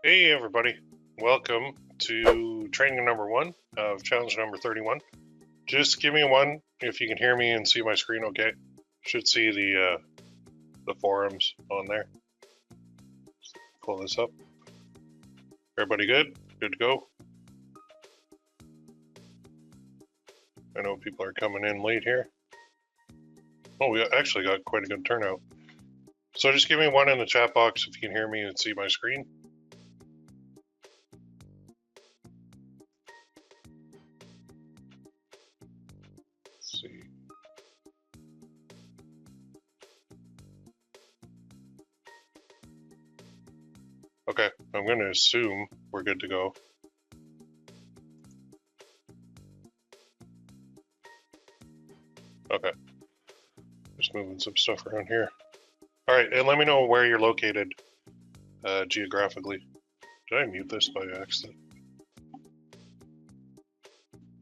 Hey everybody, welcome to training number 1 of challenge number 31. Just give me one if you can hear me and see my screen okay. Should see the forums on there. Pull this up. Everybody good? Good to go? I know people are coming in late here. Oh, we actually got quite a good turnout. So just give me one in the chat box if you can hear me and see my screen. Let's see. Okay, I'm going to assume we're good to go. Okay, just moving some stuff around here. All right, and let me know where you're located geographically. Did I mute this by accident?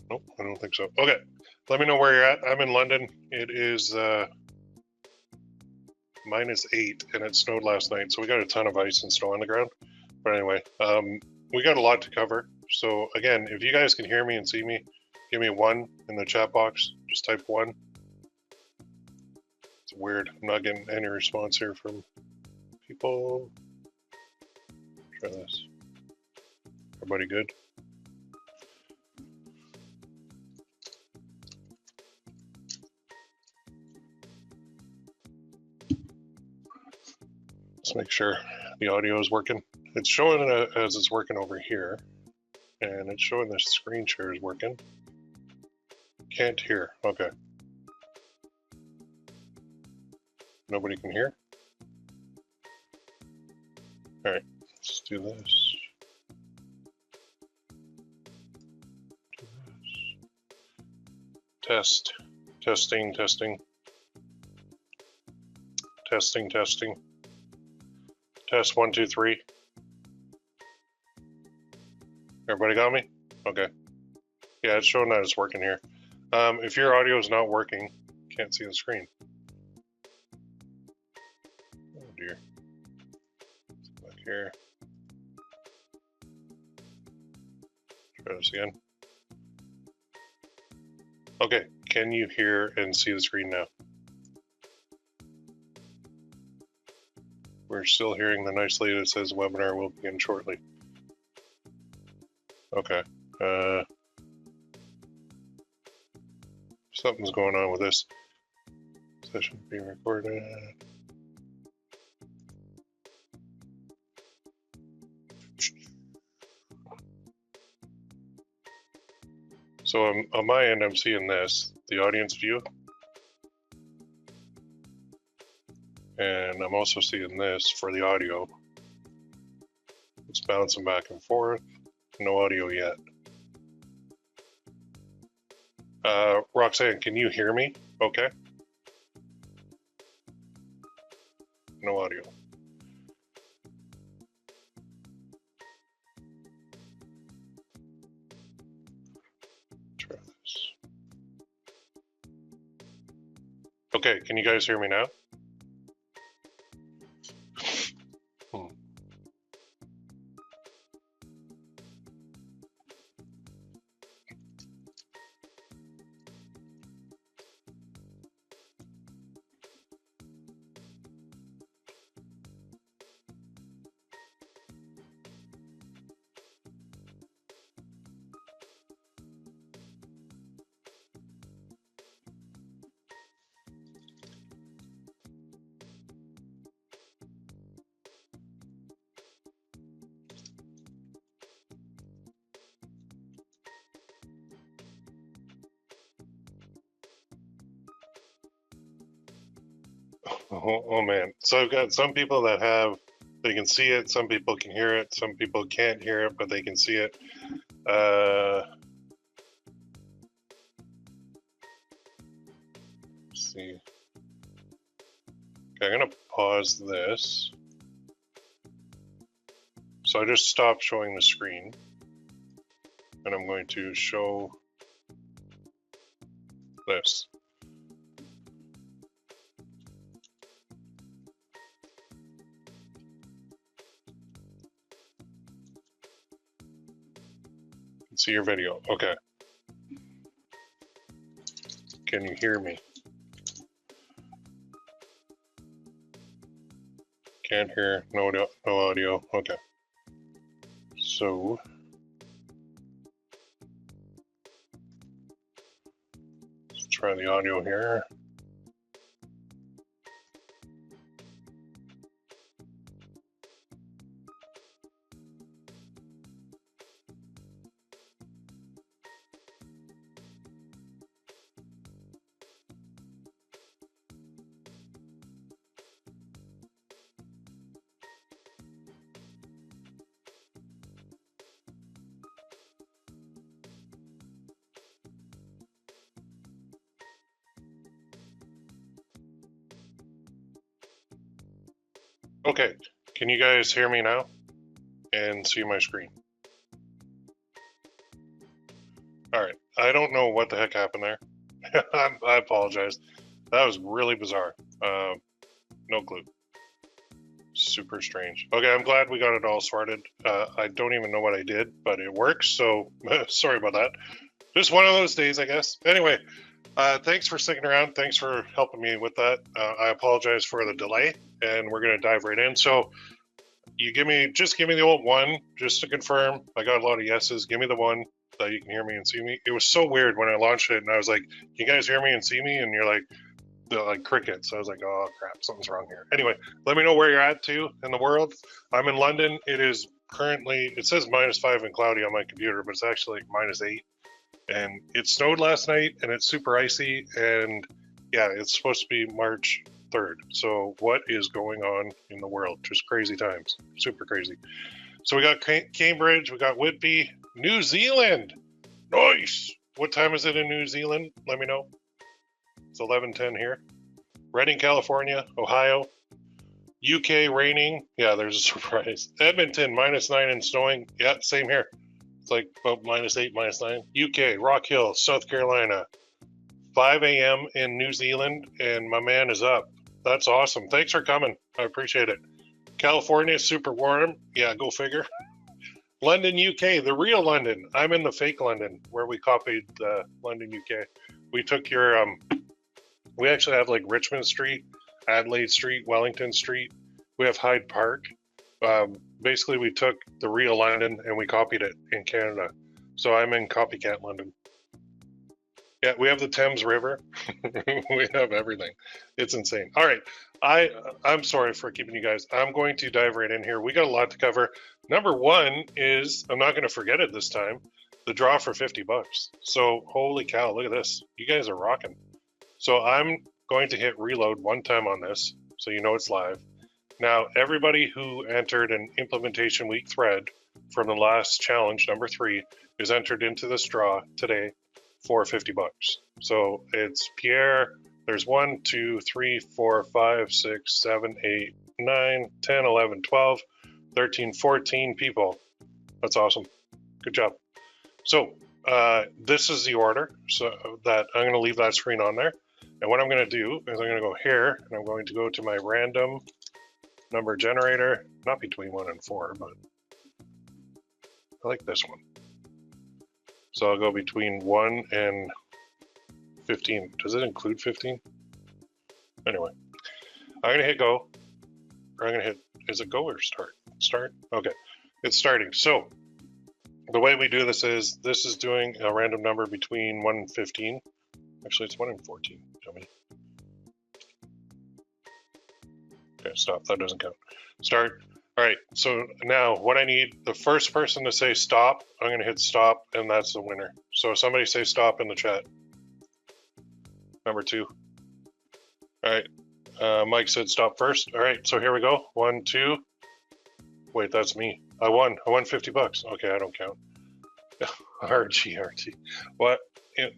Nope, I don't think so. Okay, let me know where you're at. I'm in London. It is -8 and it snowed last night, so we got a ton of ice and snow on the ground. But anyway, we got a lot to cover. So again, if you guys can hear me and see me, give me 1 in the chat box. Just type 1. It's weird. I'm not getting any response here from people. Try this. Everybody good? Let's make sure the audio is working. It's showing as it's working over here, and it's showing the screen share is working. Can't hear. Okay. Nobody can hear? All right, let's do this. Test, testing, testing. Testing, testing. Test 1, 2, 3. Everybody got me? Okay. Yeah, it's showing that it's working here. If your audio is not working, can't see the screen. Oh dear. Back here. Try this again. Okay, can you hear and see the screen now? We're still hearing the nice lady that says webinar will begin shortly. Okay. Something's going on with this. Session being recorded. So on my end, I'm seeing this, the audience view. And I'm also seeing this for the audio. It's bouncing back and forth. No audio yet. Roxanne, can you hear me? Okay. No audio. Try this. Okay, can you guys hear me now? Oh man. So I've got some people that have, they can see it, some people can hear it, some people can't hear it, but they can see it. Let's see. Okay, I'm gonna pause this. So I just stopped showing the screen. And I'm going to show this. see your video. Okay. Can you hear me? Can't hear. No audio. Okay. So let's try the audio here. Okay, can you guys hear me now and see my screen? All right, I don't know what the heck happened there. I apologize. That was really bizarre. No clue. Super strange. Okay, I'm glad we got it all sorted. I don't even know what I did, but it works, so sorry about that. Just one of those days, I guess. Anyway, thanks for sticking around. Thanks for helping me with that. I apologize for the delay, and we're going to dive right in. So you just give me the old one, just to confirm. I got a lot of yeses. Give me the one that you can hear me and see me. It was so weird when I launched it, and I was like, you guys hear me and see me? And you're like crickets. I was like, oh crap, something's wrong here. Anyway, let me know where you're at too in the world. I'm in London. It is currently, it says -5 and cloudy on my computer, but it's actually like -8. And it snowed last night, and it's super icy, and yeah, it's supposed to be March 3rd. So what is going on in the world? Just crazy times, super crazy. So we got Cambridge, we got Whitby, New Zealand. Nice. What time is it in New Zealand? Let me know. It's 11:10 here. Redding, California, Ohio, UK raining. Yeah, there's a surprise. Edmonton -9 and snowing. Yeah, same here. It's like about -8, -9. UK, Rock Hill, South Carolina, 5 a.m. in New Zealand, and my man is up. That's awesome. Thanks for coming. I appreciate it. California, super warm. Yeah, go figure. London, UK, the real London. I'm in the fake London, where we copied London, UK. We took your, we actually have like Richmond Street, Adelaide Street, Wellington Street. We have Hyde Park. Basically, we took the real London and we copied it in Canada. So I'm in copycat London. Yeah, we have the Thames River. We have everything. It's insane. All right. I'm sorry for keeping you guys. I'm going to dive right in here. We got a lot to cover. Number one is, I'm not going to forget it this time, the draw for 50 bucks. So holy cow, look at this. You guys are rocking. So I'm going to hit reload one time on this, so you know it's live. Now, everybody who entered an implementation week thread from the last challenge, number 3, is entered into this draw today for 50 bucks. So it's Pierre. There's 1, 2, 3, 4, 5, 6, 7, 8, 9, 10, 11, 12, 13, 14 people. That's awesome. Good job. So this is the order. So that I'm going to leave that screen on there. And what I'm going to do is I'm going to go here, and I'm going to go to my random number generator, not between 1 and 4, but I like this one. So I'll go between 1 and 15. Does it include 15? Anyway, I'm going to hit go. Or I'm going to hit, is it go or start? Start? Okay, it's starting. So the way we do this is doing a random number between 1 and 15. Actually, it's 1 and 14. Dummy. Okay, stop. That doesn't count. Start. All right, so now what I need, the first person to say stop, I'm going to hit stop, and that's the winner. So somebody say stop in the chat. Number 2. All right, Mike said stop first. All right, so here we go. 1, 2. Wait, that's me. I won 50 bucks. Okay, I don't count. RG. What?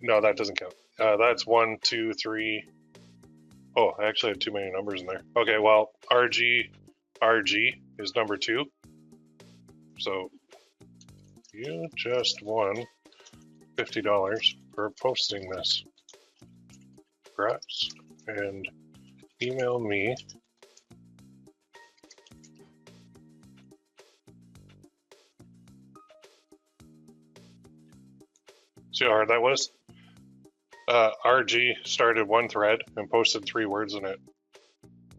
No, that doesn't count. That's 1, 2, 3. Oh, I actually have too many numbers in there. Okay, well, RG is number 2. So you just won $50 for posting this. Congrats. And email me See how hard that was? RG started one thread and posted 3 words in it.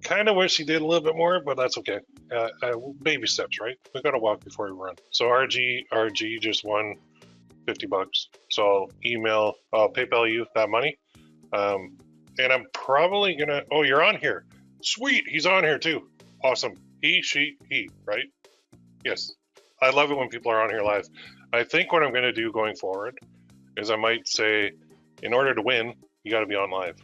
Kind of wish he did a little bit more, but that's okay. Baby steps, right? We gotta walk before we run. So RG just won $50. So I'll PayPal you that money. And I'm probably gonna, oh, you're on here. Sweet, he's on here too. Awesome. He, she, he, right? Yes. I love it when people are on here live. I think what I'm gonna do going forward is I might say, in order to win, you gotta be on live.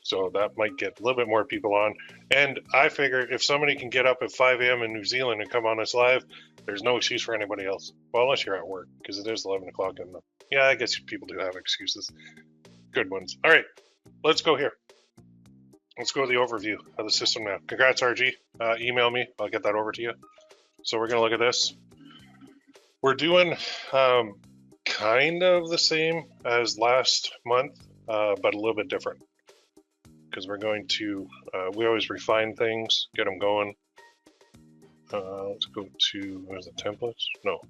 So that might get a little bit more people on. And I figure if somebody can get up at 5 a.m. in New Zealand and come on this live, there's no excuse for anybody else. Well, unless you're at work, because it is 11 o'clock in the, yeah, I guess people do have excuses. Good ones. All right, let's go here. Let's go to the overview of the system now. Congrats, RG. Email me, I'll get that over to you. So we're gonna look at this. We're doing kind of the same as last month, but a little bit different. Because we're going to, we always refine things, get them going. Let's go to, where's the templates? No,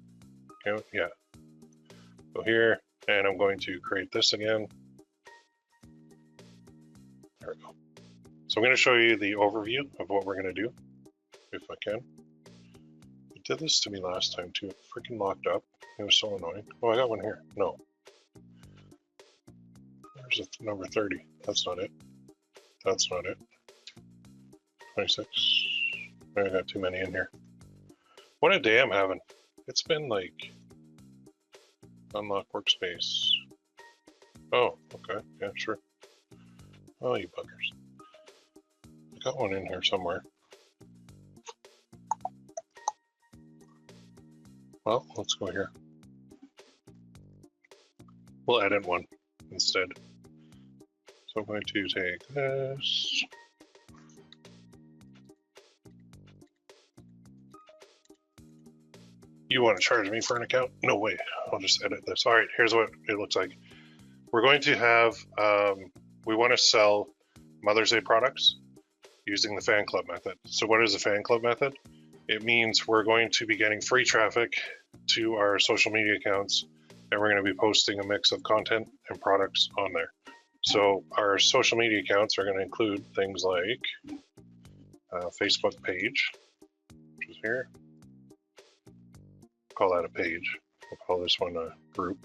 okay, yeah. Go here, and I'm going to create this again. There we go. So I'm going to show you the overview of what we're going to do, if I can. It did this to me last time too, it freaking locked up. It was so annoying. Oh, I got one here. No. There's a number 30. That's not it. That's not it. 26. I got too many in here. What a day I'm having. It's been like unlock workspace. Oh, okay. Yeah, sure. Oh, you buggers. I got one in here somewhere. Well, let's go here. We'll edit one instead. So I'm going to take this. You want to charge me for an account? No way. I'll just edit this. All right, here's what it looks like. We're going to have, we want to sell Mother's Day products using the fan club method. So what is the fan club method? It means we're going to be getting free traffic to our social media accounts, and we're going to be posting a mix of content and products on there. So our social media accounts are going to include things like Facebook page, which is here. Call that a page. We'll call this one a group,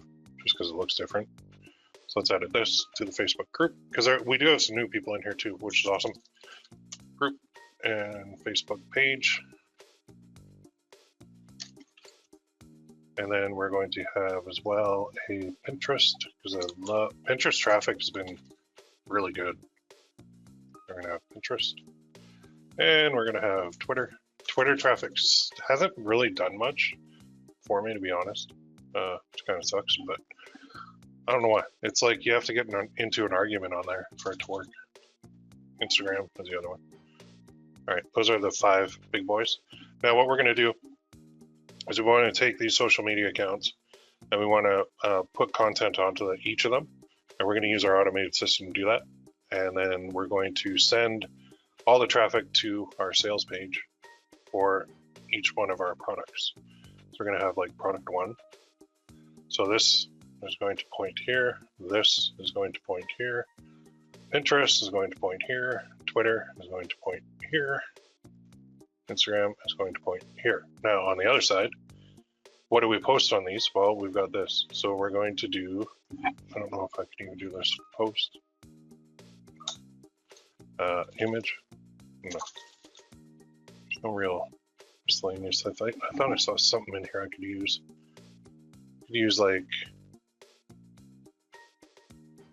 just because it looks different. So let's edit this to the Facebook group, because we do have some new people in here too, which is awesome. Group and Facebook page. And then we're going to have as well a Pinterest, because I love Pinterest traffic has been really good. We're going to have Pinterest, and we're going to have Twitter. Twitter traffic hasn't really done much for me, to be honest, which kind of sucks, but I don't know why. It's like you have to get into an argument on there for it to work. Instagram is the other one. All right, those are the 5 big boys. Now what we're going to do is we want to take these social media accounts and we want to put content onto each of them, and we're going to use our automated system to do that. And then we're going to send all the traffic to our sales page for each one of our products. So we're going to have like product 1. So this is going to point here. This is going to point here. Pinterest is going to point here. Twitter is going to point here. Instagram is going to point here. Now on the other side, what do we post on these? Well, we've got this. So we're going to do, I don't know if I can even do this, post, image, no. There's no real miscellaneous. I thought I saw something in here I could use. I could use like,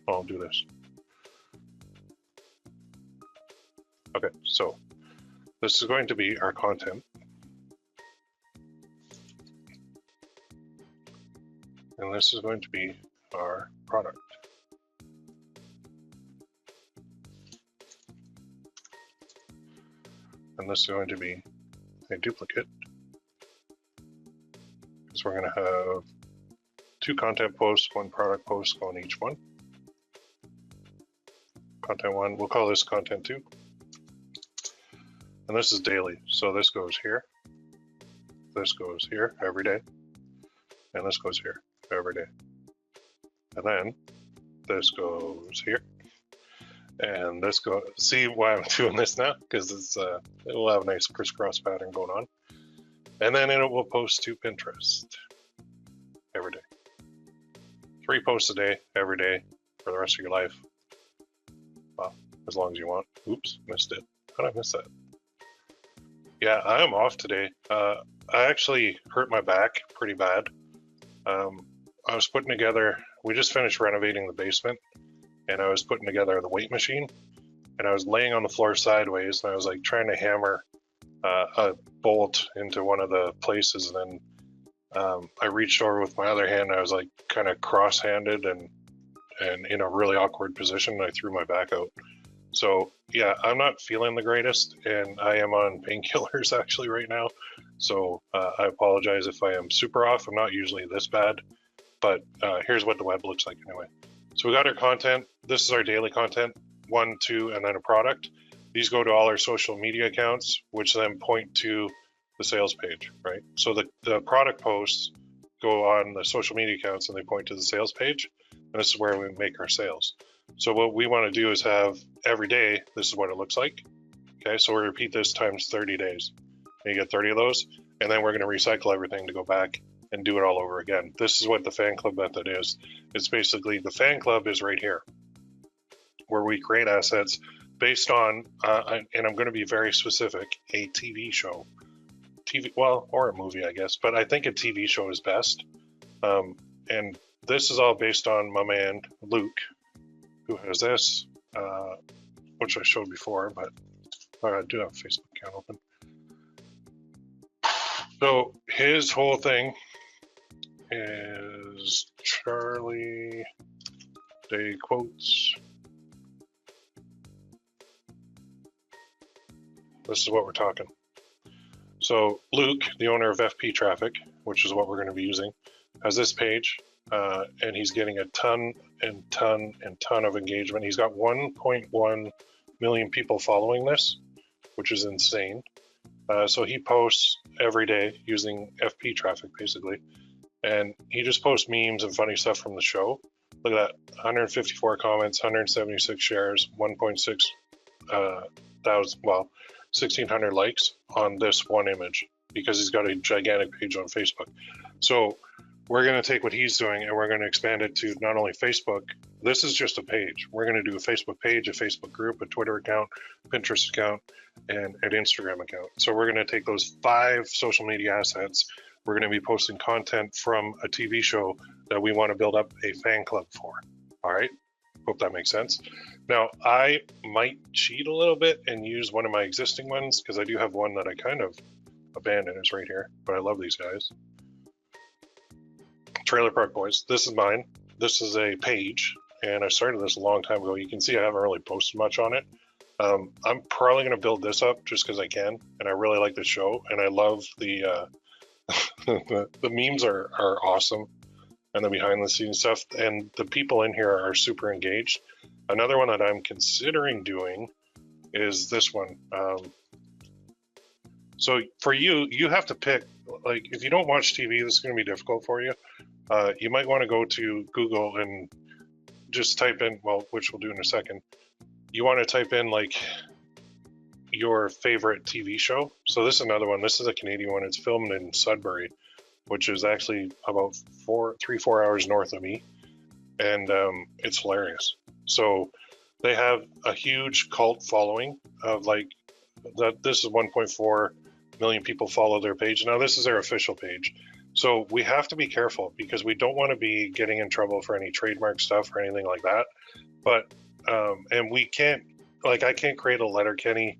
oh, I'll do this. Okay, so this is going to be our content. And this is going to be our product. And this is going to be a duplicate, because we're going to have 2 content posts, 1 product post on each one. Content 1, we'll call this content 2. And this is daily, so this goes here, this goes here every day, and this goes here every day. And then this goes here. And this go, see why I'm doing this now? Because it's it will have a nice crisscross pattern going on. And then it will post to Pinterest every day. 3 posts a day, every day, for the rest of your life. Well, as long as you want. Oops, missed it. How did I miss that? Yeah, I am off today. I actually hurt my back pretty bad. I was putting together, we just finished renovating the basement, and I was putting together the weight machine, and I was laying on the floor sideways, and I was like trying to hammer a bolt into one of the places, and then I reached over with my other hand, and I was like kind of cross-handed and in a really awkward position, and I threw my back out. So yeah, I'm not feeling the greatest, and I am on painkillers actually right now. So I apologize if I am super off. I'm not usually this bad, but here's what the web looks like anyway. So we got our content. This is our daily content, 1, 2, and then a product. These go to all our social media accounts, which then point to the sales page, right? So the product posts go on the social media accounts and they point to the sales page. And this is where we make our sales. So what we want to do is have every day, this is what it looks like. Okay, so we repeat this times 30 days. And you get 30 of those, and then we're going to recycle everything to go back and do it all over again. This is what the fan club method is. It's basically, the fan club is right here, where we create assets based on, and I'm going to be very specific, a TV show. Well, or a movie, I guess, but I think a TV show is best. And this is all based on my man, Luke, who has this, which I showed before, but I do have a Facebook account open. So his whole thing is Charlie Day quotes. This is what we're talking. So Luke, the owner of FP Traffic, which is what we're going to be using, has this page, and he's getting a ton and ton and ton of engagement. He's got 1.1 million people following this, which is insane. So he posts every day using FP Traffic, basically. And he just posts memes and funny stuff from the show. Look at that, 154 comments, 176 shares, 1.6 thousand, well, 1,600 likes on this one image, because he's got a gigantic page on Facebook. So we're going to take what he's doing and we're going to expand it to not only Facebook. This is just a page. We're going to do a Facebook page, a Facebook group, a Twitter account, Pinterest account, and an Instagram account. So we're going to take those 5 social media assets. We're going to be posting content from a TV show that we want to build up a fan club for. All right. Hope that makes sense. Now, I might cheat a little bit and use one of my existing ones, because I do have one that I kind of abandoned. It's right here, but I love these guys. Trailer Park Boys. This is mine. This is a page, and I started this a long time ago. You can see I haven't really posted much on it. I'm probably going to build this up just because I can, and I really like the show, and I love the the memes are awesome, and the behind the scenes stuff, and the people in here are super engaged. Another one that I'm considering doing is this one. So for you, you have to pick, like, if you don't watch TV, this is going to be difficult for you. You might want to go to Google and just type in, well, which we'll do in a second. You want to type in like your favorite TV show. So this is another one. This is a Canadian one. It's filmed in Sudbury, which is actually about 3-4 hours north of me. And it's hilarious. So they have a huge cult following of like that. This is 1.4 million people follow their page. Now this is their official page. So we have to be careful because we don't want to be getting in trouble for any trademark stuff or anything like that. But, and we can't, like, I can't create a Letterkenny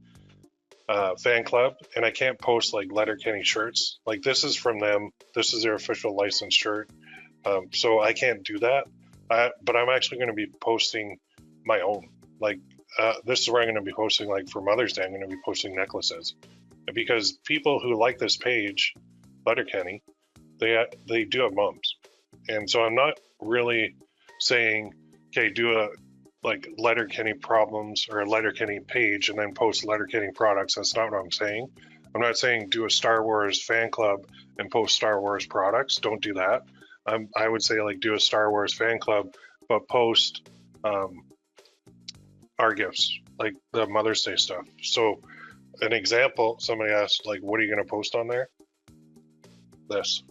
fan club, and I can't post like Letterkenny shirts. Like, this is from them. This is their official licensed shirt. So I can't do that. But I'm actually going to be posting my own. Like, this is where I'm going to be posting, like, for Mother's Day, I'm going to be posting necklaces. Because people who like this page, Letterkenny, they do have moms. And so I'm not really saying, okay, do a like Letterkenny problems or a Letterkenny page and then post Letterkenny products. That's not what I'm saying. I'm not saying do a Star Wars fan club and post Star Wars products. Don't do that. I would say, like, do a Star Wars fan club but post our gifts, like the Mother's Day stuff. So an example, somebody asked, like, what are you going to post on there? This.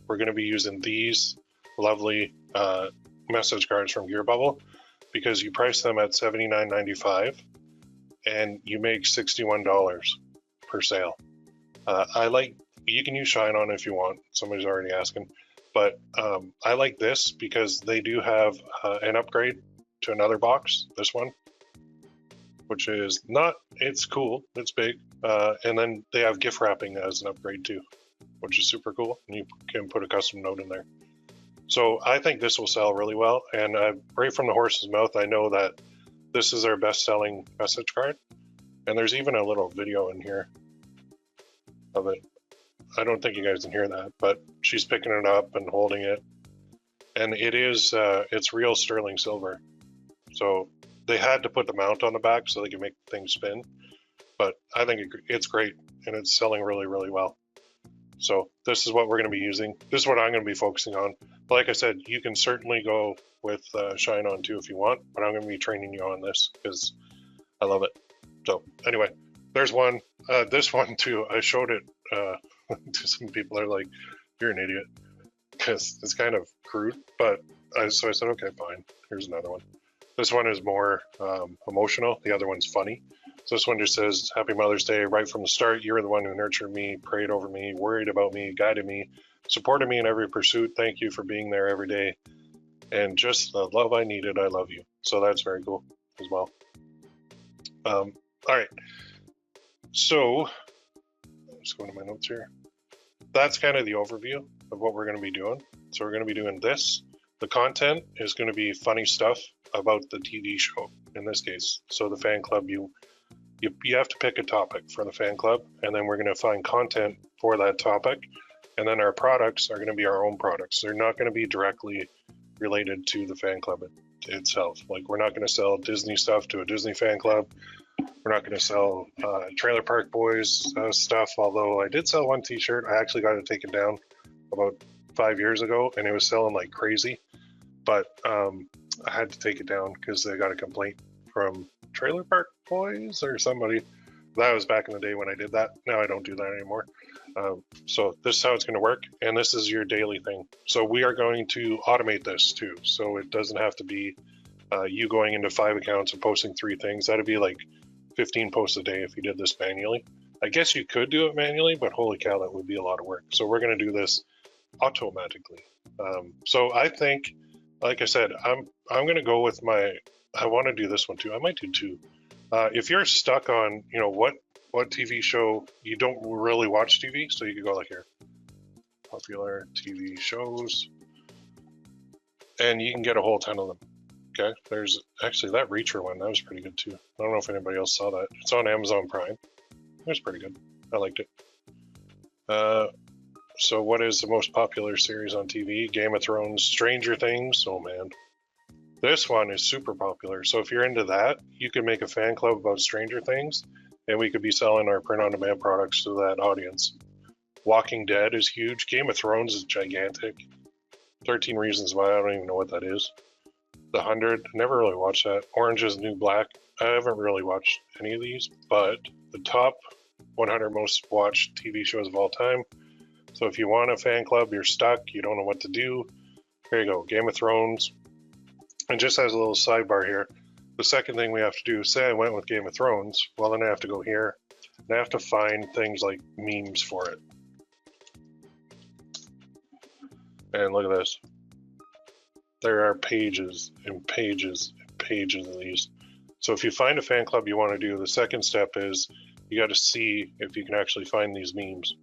We're going to be using these lovely message cards from GearBubble because you price them at $79.95 and you make $61 per sale. You can use Shine On if you want. Somebody's already asking. But I like this because they do have an upgrade to another box, this one, which is not, it's cool, it's big. And then they have gift wrapping as an upgrade too, which is super cool. And you can put a custom note in there. So I think this will sell really well. And right from the horse's mouth, I know that this is our best selling message card. And there's even a little video in here of it. I don't think you guys can hear that, but she's picking it up and holding it. And it is, it's real sterling silver. So they had to put the mount on the back so they can make things spin. But I think it's great and it's selling really, really well. So this is what we're going to be using. This is what I'm going to be focusing on. But like I said, you can certainly go with Shine On too if you want, but I'm going to be training you on this because I love it. So anyway, there's one. This one too, I showed it to some people. They're like, you're an idiot because it's kind of crude, but so I said, okay, fine. Here's another one. This one is more emotional. The other one's funny. So this one just says, Happy Mother's Day. Right from the start, you were the one who nurtured me, prayed over me, worried about me, guided me, supported me in every pursuit. Thank you for being there every day. And just the love I needed, I love you. So that's very cool as well. All right. So let's go to my notes here. That's kind of the overview of what we're going to be doing. So we're going to be doing this. The content is going to be funny stuff about the TV show in this case. So the fan club, you have to pick a topic for the fan club, and then we're going to find content for that topic. And then our products are going to be our own products. They're not going to be directly related to the fan club itself. Like, we're not going to sell Disney stuff to a Disney fan club. We're not going to sell Trailer Park Boys stuff, although I did sell one t-shirt. I actually got it taken down about 5 years ago, and it was selling like crazy. But I had to take it down because they got a complaint from Trailer Park Boys or somebody. That was back in the day when I did that. Now I don't do that anymore. So this is how it's going to work, and this is your daily thing. So we are going to automate this too, so it doesn't have to be you going into 5 accounts and posting 3 things. That'd be like 15 posts a day if you did this manually. I guess you could do it manually, but holy cow, that would be a lot of work. So we're going to do this automatically. So I think, like I said, I'm going to go with I want to do this one too. I might do 2. If you're stuck on, what TV show, you don't really watch TV, so you could go like here, popular TV shows, and you can get a whole ton of them. Okay, there's actually that Reacher one, that was pretty good too. I don't know if anybody else saw that. It's on Amazon Prime. It was pretty good. I liked it. So what is the most popular series on TV? Game of Thrones, Stranger Things. Oh man, this one is super popular. So if you're into that, you can make a fan club about Stranger Things, and we could be selling our print-on-demand products to that audience. Walking Dead is huge. Game of Thrones is gigantic. 13 Reasons Why, I don't even know what that is. The 100, never really watched that. Orange is the New Black, I haven't really watched any of these, but the top 100 most watched TV shows of all time. So if you want a fan club, you're stuck, you don't know what to do, here you go, Game of Thrones. And just as a little sidebar here, the second thing we have to do, say I went with Game of Thrones, well then I have to go here, and I have to find things like memes for it. And look at this. There are pages and pages and pages of these. So if you find a fan club you want to do, the second step is you got to see if you can actually find these memes.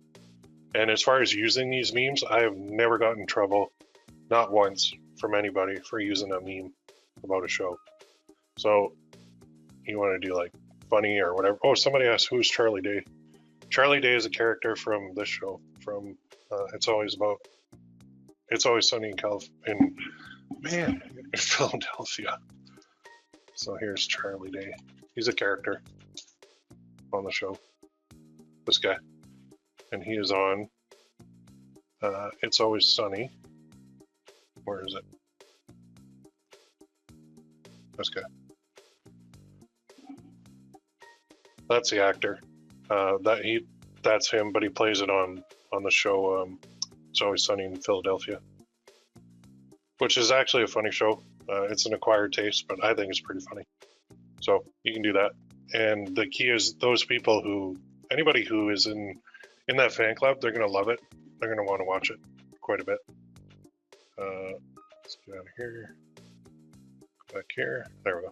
And as far as using these memes, I have never gotten in trouble, not once, from anybody for using a meme about a show. So you want to do like funny or whatever. Oh, somebody asked, who's Charlie Day? Charlie Day is a character from this show, from It's Always Sunny in California. Man, in Philadelphia. So here's Charlie Day. He's a character on the show. This guy. And he is on It's Always Sunny. Where is it? This guy. That's the actor. That's him, but he plays it on the show It's Always Sunny in Philadelphia, which is actually a funny show. It's an acquired taste, but I think it's pretty funny. So you can do that. And the key is those people anybody who is in that fan club, they're going to love it. They're going to want to watch it quite a bit. Let's get out of here. Go back here. There we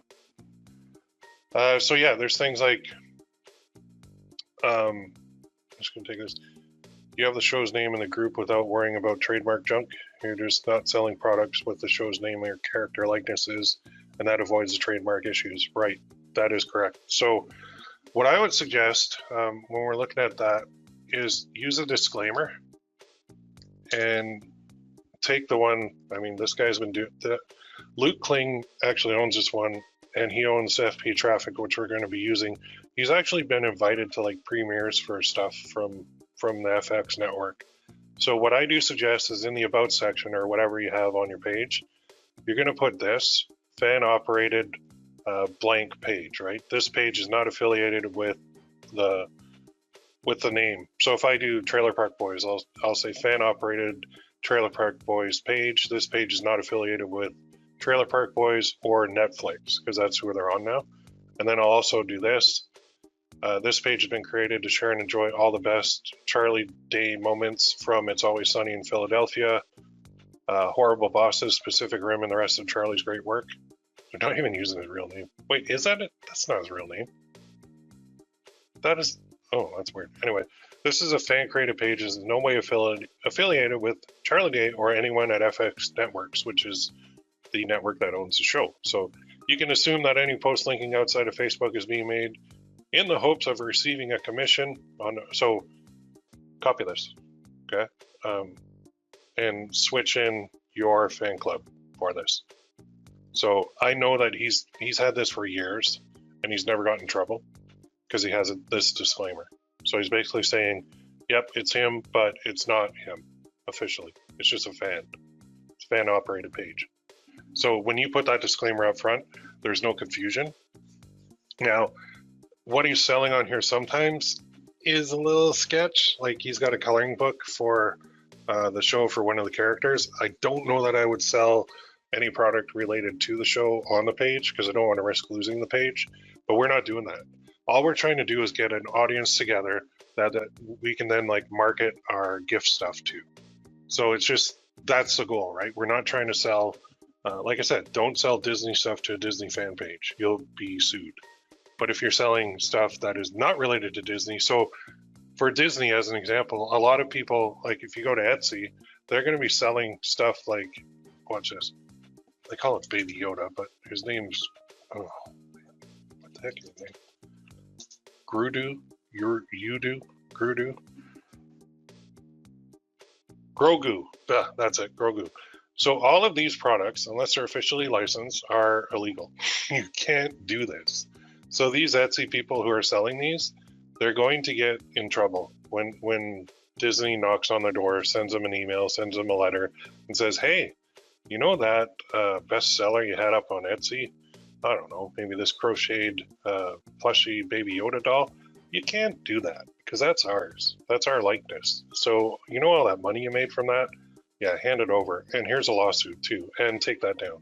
go. So yeah, there's things like, I'm just going to take this. You have the show's name in the group without worrying about trademark junk. You're just not selling products with the show's name or character likenesses, and that avoids the trademark issues. Right, that is correct. So what I would suggest when we're looking at that is use a disclaimer and take the one, I mean, this guy's been doing that. Luke Kling actually owns this one, and he owns FP Traffic, which we're going to be using. He's actually been invited to like premieres for stuff from the FX network. So what I do suggest is in the about section or whatever you have on your page, you're going to put this fan operated blank page, right? This page is not affiliated with the name. So if I do Trailer Park Boys, I'll say fan operated Trailer Park Boys page. This page is not affiliated with Trailer Park Boys or Netflix because that's who they're on now. And then I'll also do this. This page has been created to share and enjoy all the best Charlie Day moments from It's Always Sunny in Philadelphia, Horrible Bosses, Pacific Rim, and the rest of Charlie's great work. They're not even using his real name. Wait, is that it? That's not his real name. That is, oh, that's weird. Anyway, this is a fan-created page. Is in no way affiliated with Charlie Day or anyone at FX Networks, which is the network that owns the show. So you can assume that any post linking outside of Facebook is being made in the hopes of receiving a commission on, so copy this, okay? And switch in your fan club for this. So I know that he's had this for years and he's never gotten in trouble because he has this disclaimer. So he's basically saying, yep, it's him, but it's not him officially. It's just a fan. It's a fan operated page. So when you put that disclaimer up front, there's no confusion. Now, what he's selling on here sometimes is a little sketch. Like he's got a coloring book for the show for one of the characters. I don't know that I would sell any product related to the show on the page because I don't want to risk losing the page, but we're not doing that. All we're trying to do is get an audience together that we can then like market our gift stuff to. So it's just, that's the goal, right? We're not trying to sell, like I said, don't sell Disney stuff to a Disney fan page. You'll be sued. But if you're selling stuff that is not related to Disney, so for Disney as an example, a lot of people, like if you go to Etsy, they're going to be selling stuff like, watch this, they call it Baby Yoda, but his name's, oh, what the heck is his name? Grogu? Grogu, that's it, Grogu. So all of these products, unless they're officially licensed, are illegal. You can't do this. So these Etsy people who are selling these, they're going to get in trouble when Disney knocks on their door, sends them an email, sends them a letter, and says, hey, you know that bestseller you had up on Etsy? I don't know, maybe this crocheted plushy Baby Yoda doll? You can't do that because that's ours. That's our likeness. So you know all that money you made from that? Yeah, hand it over. And here's a lawsuit too, and take that down.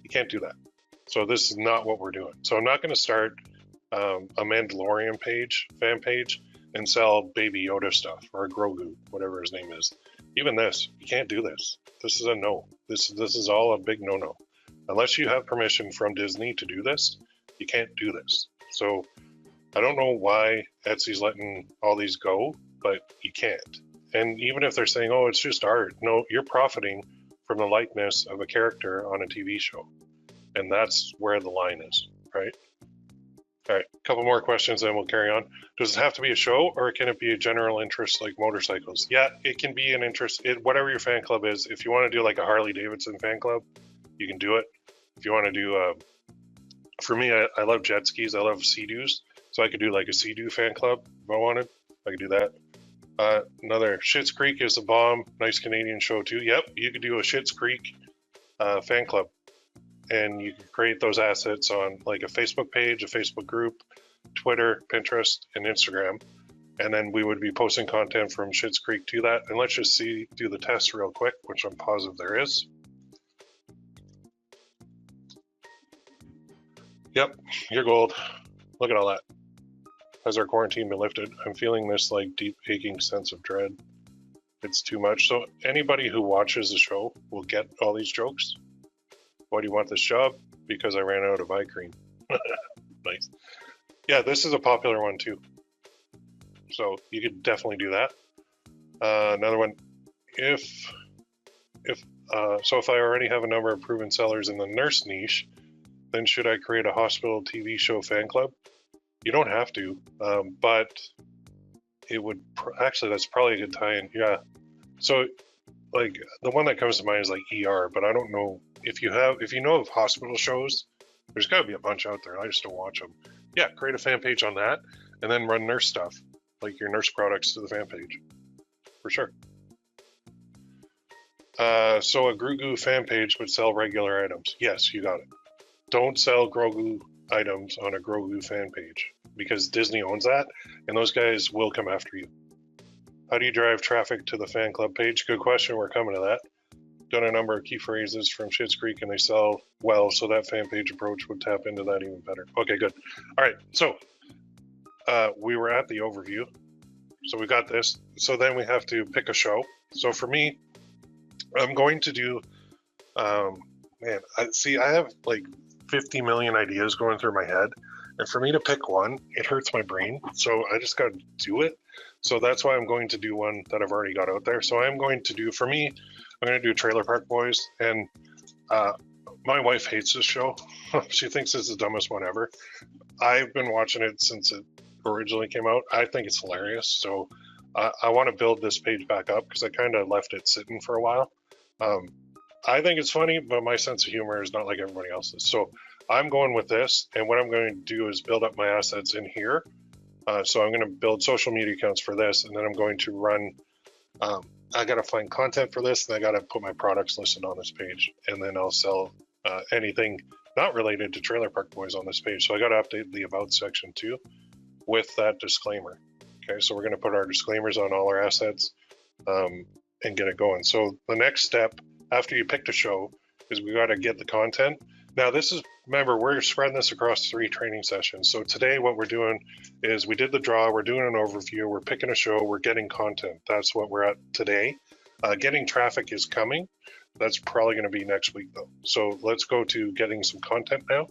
You can't do that. So this is not what we're doing. So I'm not going to start a Mandalorian page, fan page, and sell Baby Yoda stuff or Grogu, whatever his name is. Even this, you can't do this. This is a no. This is all a big no-no. Unless you have permission from Disney to do this, you can't do this. So I don't know why Etsy's letting all these go, but you can't. And even if they're saying, oh, it's just art, no, you're profiting from the likeness of a character on a TV show. And that's where the line is, right? All right, a couple more questions and we'll carry on. Does it have to be a show or can it be a general interest like motorcycles? Yeah, it can be an interest, whatever your fan club is. If you want to do like a Harley Davidson fan club, you can do it. If you want to do, for me, I love jet skis. I love Sea-Doos. So I could do like a Sea-Doo fan club if I wanted. I could do that. Another Schitt's Creek is a bomb. Nice Canadian show too. Yep, you could do a Schitt's Creek fan club. and you can create those assets on like a Facebook page, a Facebook group, Twitter, Pinterest, and Instagram. And then we would be posting content from Schitt's Creek to that. And let's just do the test real quick, which I'm positive there is. Yep, you're gold. Look at all that. Has our quarantine been lifted? I'm feeling this like deep aching sense of dread. It's too much. So anybody who watches the show will get all these jokes. Why do you want this job? Because I ran out of eye cream. Nice. Yeah, this is a popular one too. So you could definitely do that. Another one, if I already have a number of proven sellers in the nurse niche, then should I create a hospital TV show fan club? You don't have to, but it would actually, that's probably a good tie-in. Yeah. So like the one that comes to mind is like ER, but I don't know if you know of hospital shows, there's got to be a bunch out there. I just don't watch them. Yeah, create a fan page on that, and then run nurse stuff, like your nurse products to the fan page, for sure. So a Grogu fan page would sell regular items. Yes, you got it. Don't sell Grogu items on a Grogu fan page because Disney owns that, and those guys will come after you. How do you drive traffic to the fan club page? Good question. We're coming to that. Done a number of key phrases from Schitt's Creek and they sell well, so that fan page approach would tap into that even better. Okay, good. All right, so we were at the overview. So we got this. So then we have to pick a show. So for me, I'm going to do, I have like 50 million ideas going through my head. And for me to pick one, it hurts my brain. So I just got to do it. So that's why I'm going to do one that I've already got out there. So I'm going to do, for me, I'm going to do Trailer Park Boys. And my wife hates this show. She thinks it's the dumbest one ever. I've been watching it since it originally came out. I think it's hilarious. So I want to build this page back up because I kind of left it sitting for a while. I think it's funny, but my sense of humor is not like everybody else's. So I'm going with this. And what I'm going to do is build up my assets in here. So I'm going to build social media accounts for this. And then I'm going to run, I got to find content for this. And I got to put my products listed on this page. And then I'll sell anything not related to Trailer Park Boys on this page. So I got to update the About section too with that disclaimer. Okay, so we're going to put our disclaimers on all our assets and get it going. So the next step after you pick the show is we got to get the content. Now this is, remember, we're spreading this across 3 training sessions. So today what we're doing is we did the draw, we're doing an overview, we're picking a show, we're getting content. That's what we're at today. Getting traffic is coming. That's probably going to be next week though. So let's go to getting some content now.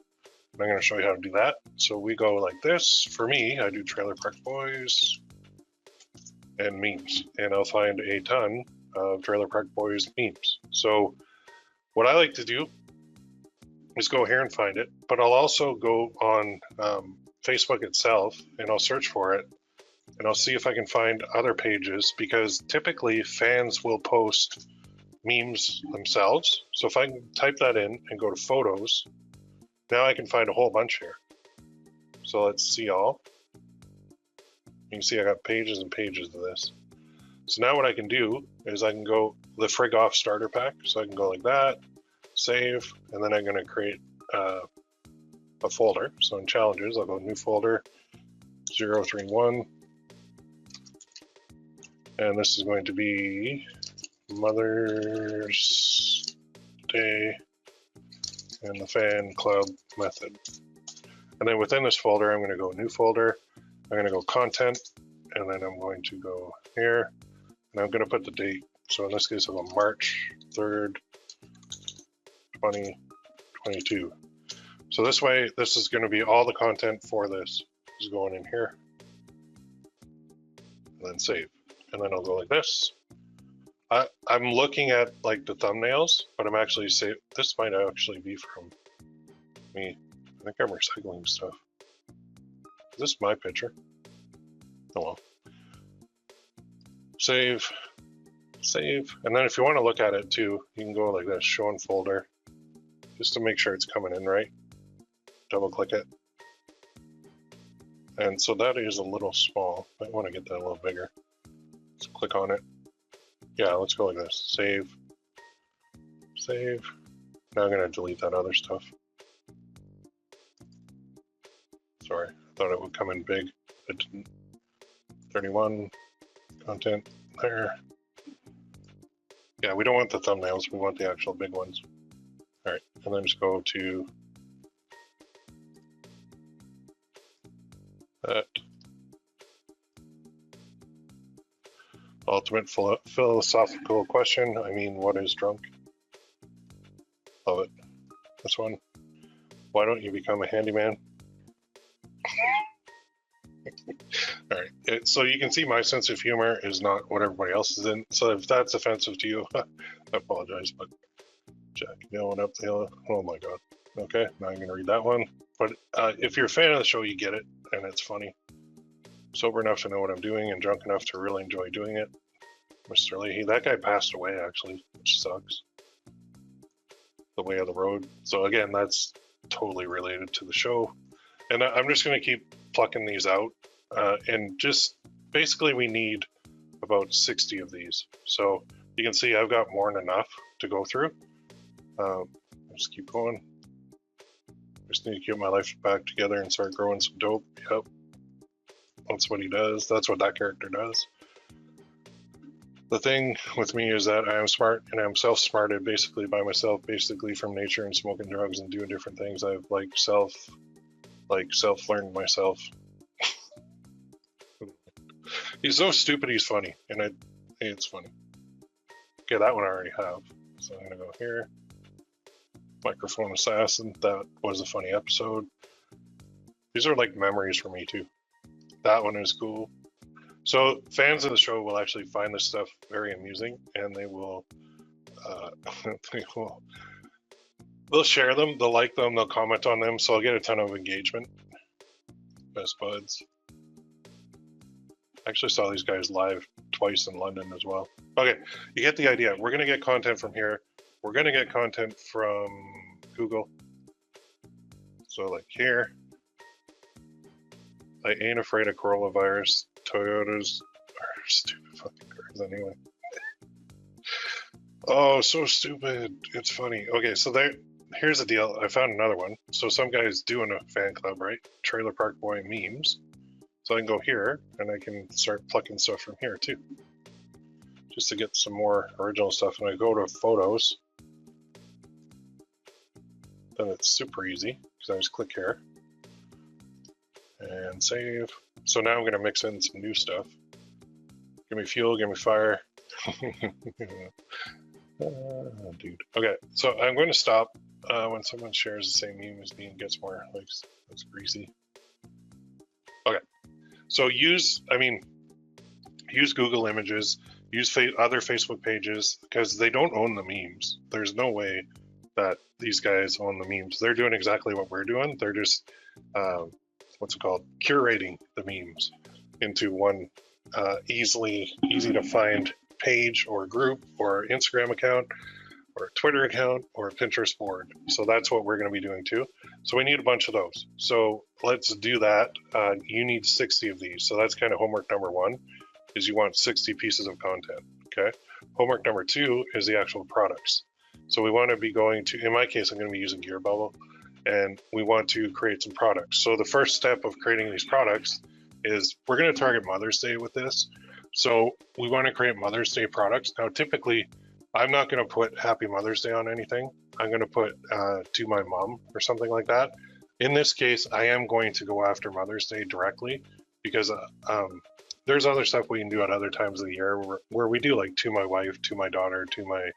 I'm going to show you how to do that. So we go like this. For me, I do Trailer Park Boys and memes, and I'll find a ton of Trailer Park Boys memes. So what I like to do is go here and find it, but I'll also go on Facebook itself and I'll search for it and I'll see if I can find other pages, because typically fans will post memes themselves. So if I can type that in and go to photos, now I can find a whole bunch here. So let's see all. You can see I got pages and pages of this. So now what I can do is I can go the frig off starter pack. So I can go like that, save, and then I'm going to create a folder. So in challenges, I'll go new folder 031. And this is going to be Mother's Day and the fan club method. And then within this folder, I'm going to go new folder. I'm going to go content, and then I'm going to go here, and I'm going to put the date. So in this case, I'll go March 3rd, 2022. So this way, this is going to be all the content for this is going in here, and then save. And then I'll go like this. I'm looking at like the thumbnails, but I'm actually saving. This might actually be from me. I think I'm recycling stuff. Is this my picture? Oh well. Save, save. And then if you want to look at it too, you can go like this, show in folder, just to make sure it's coming in right. Double click it. And so that is a little small. Might want to get that a little bigger. Let's click on it. Yeah, let's go like this. Save, save. Now I'm going to delete that other stuff. Sorry, I thought it would come in big. It didn't. 31, content there. Yeah, we don't want the thumbnails, we want the actual big ones. All right, and then just go to that. Ultimate philosophical question. I mean, what is drunk? Love it. This one. Why don't you become a handyman? All right. So you can see my sense of humor is not what everybody else is in. So if that's offensive to you, I apologize. But Jack going up the hill. Oh my God. Okay. Now I'm going to read that one. But if you're a fan of the show, you get it. And it's funny. Sober enough to know what I'm doing and drunk enough to really enjoy doing it. Mr. Leahy, that guy passed away actually, which sucks. The Way of the Road. So again, that's totally related to the show. And I'm just going to keep plucking these out. And just basically we need about 60 of these. So you can see I've got more than enough to go through. Just keep going. Just need to get my life back together and start growing some dope. Yep. That's what he does. That's what that character does. The thing with me is that I am smart and I'm self-smarted basically by myself, basically from nature and smoking drugs and doing different things. I've self-learned myself. He's so stupid, he's funny. And it's funny. Okay, that one I already have. So I'm gonna go here. Microphone Assassin, that was a funny episode. These are like memories for me too. That one is cool. So fans of the show will actually find this stuff very amusing, and they'll share them, they'll like them, they'll comment on them, so I'll get a ton of engagement. Best buds. I actually saw these guys live twice in London as well. Okay, you get the idea. We're gonna get content from here. We're gonna get content from Google. So like here. I ain't afraid of coronavirus. Toyotas are stupid fucking cars anyway. Oh, so stupid. It's funny. Okay, so here's the deal. I found another one. So some guy's doing a fan club, right? Trailer Park Boy memes. So I can go here and I can start plucking stuff from here too. Just to get some more original stuff. And I go to photos. Then it's super easy because I just click here. And save. So now I'm going to mix in some new stuff. Give me fuel, give me fire. Dude. Okay, so I'm going to stop when someone shares the same meme as me and gets more likes. That's greasy. Okay, so use Google Images, use other Facebook pages, because they don't own the memes. There's no way that these guys own the memes. They're doing exactly what we're doing. They're just what's it called? Curating the memes into one easy to find page or group or Instagram account or Twitter account or Pinterest board. So that's what we're going to be doing too. So we need a bunch of those. So let's do that. You need 60 of these. So that's kind of homework number one, is you want 60 pieces of content. Okay. Homework number two is the actual products. So we want to be going to, in my case, I'm going to be using GearBubble. And we want to create some products. So the first step of creating these products is we're going to target Mother's Day with this. So we want to create Mother's Day products. Now, typically, I'm not going to put Happy Mother's Day on anything. I'm going to put to my mom or something like that. In this case, I am going to go after Mother's Day directly because there's other stuff we can do at other times of the year where we do like to my wife, to my daughter, to my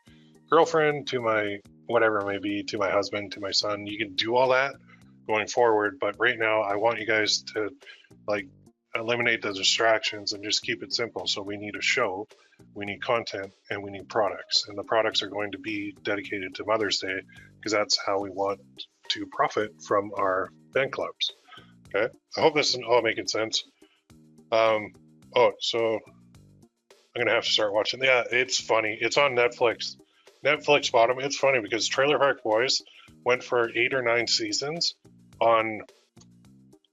girlfriend, to my whatever it may be, to my husband, to my son. You can do all that going forward, but right now I want you guys to like eliminate the distractions and just keep it simple. So we need a show, we need content, and we need products. And the products are going to be dedicated to Mother's Day because that's how we want to profit from our fan clubs. Okay, I hope this is all making sense. So I'm gonna have to start watching. Yeah, it's funny. It's on Netflix. Netflix bottom. It's funny because Trailer Park Boys went for 8 or 9 seasons on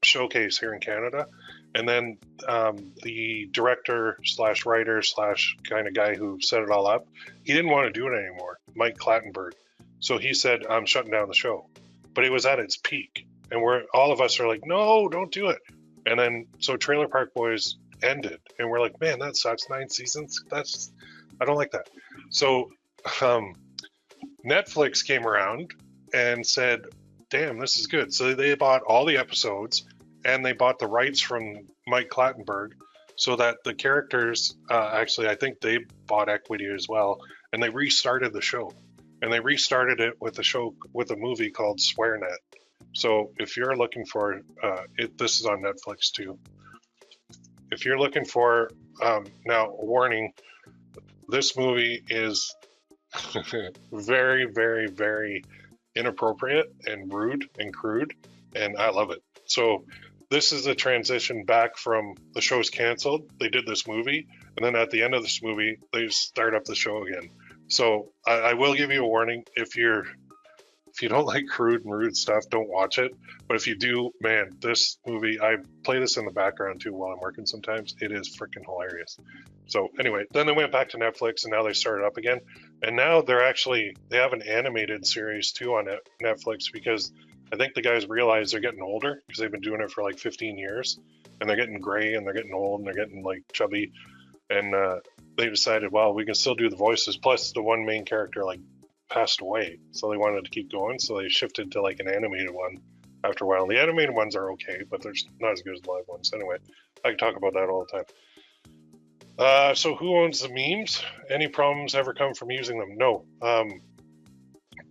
Showcase here in Canada, and then the director / writer / kind of guy who set it all up, he didn't want to do it anymore, Mike Clattenburg. So he said, I'm shutting down the show. But it was at its peak. and we're all of us are like, no, don't do it. And then so Trailer Park Boys ended, and we're like, man, that sucks. 9 seasons. I don't like that. So Netflix came around and said, damn, this is good. So they bought all the episodes, and they bought the rights from Mike Clattenburg, so that the characters, actually, I think they bought equity as well, and they restarted the show. And they restarted it with a movie called SwearNet. So if you're looking for it, this is on Netflix too. If you're looking for now, warning, this movie is very, very, very inappropriate and rude and crude, and I love it. So this is a transition back from the show's canceled. They did this movie, and then at the end of this movie, they start up the show again. So I will give you a warning. If you don't like crude and rude stuff, don't watch it. But if you do, man, this movie, I play this in the background too while I'm working sometimes. It is freaking hilarious. So anyway, then they went back to Netflix, and now they started up again. And now they have an animated series too on Netflix, because I think the guys realize they're getting older, because they've been doing it for like 15 years, and they're getting gray, and they're getting old, and they're getting like chubby. And they decided, well, we can still do the voices. Plus the one main character like passed away, so they wanted to keep going, so they shifted to like an animated one after a while. The animated ones are okay, but they're not as good as the live ones. Anyway, I can talk about that all the time. So who owns the memes? Any problems ever come from using them? No.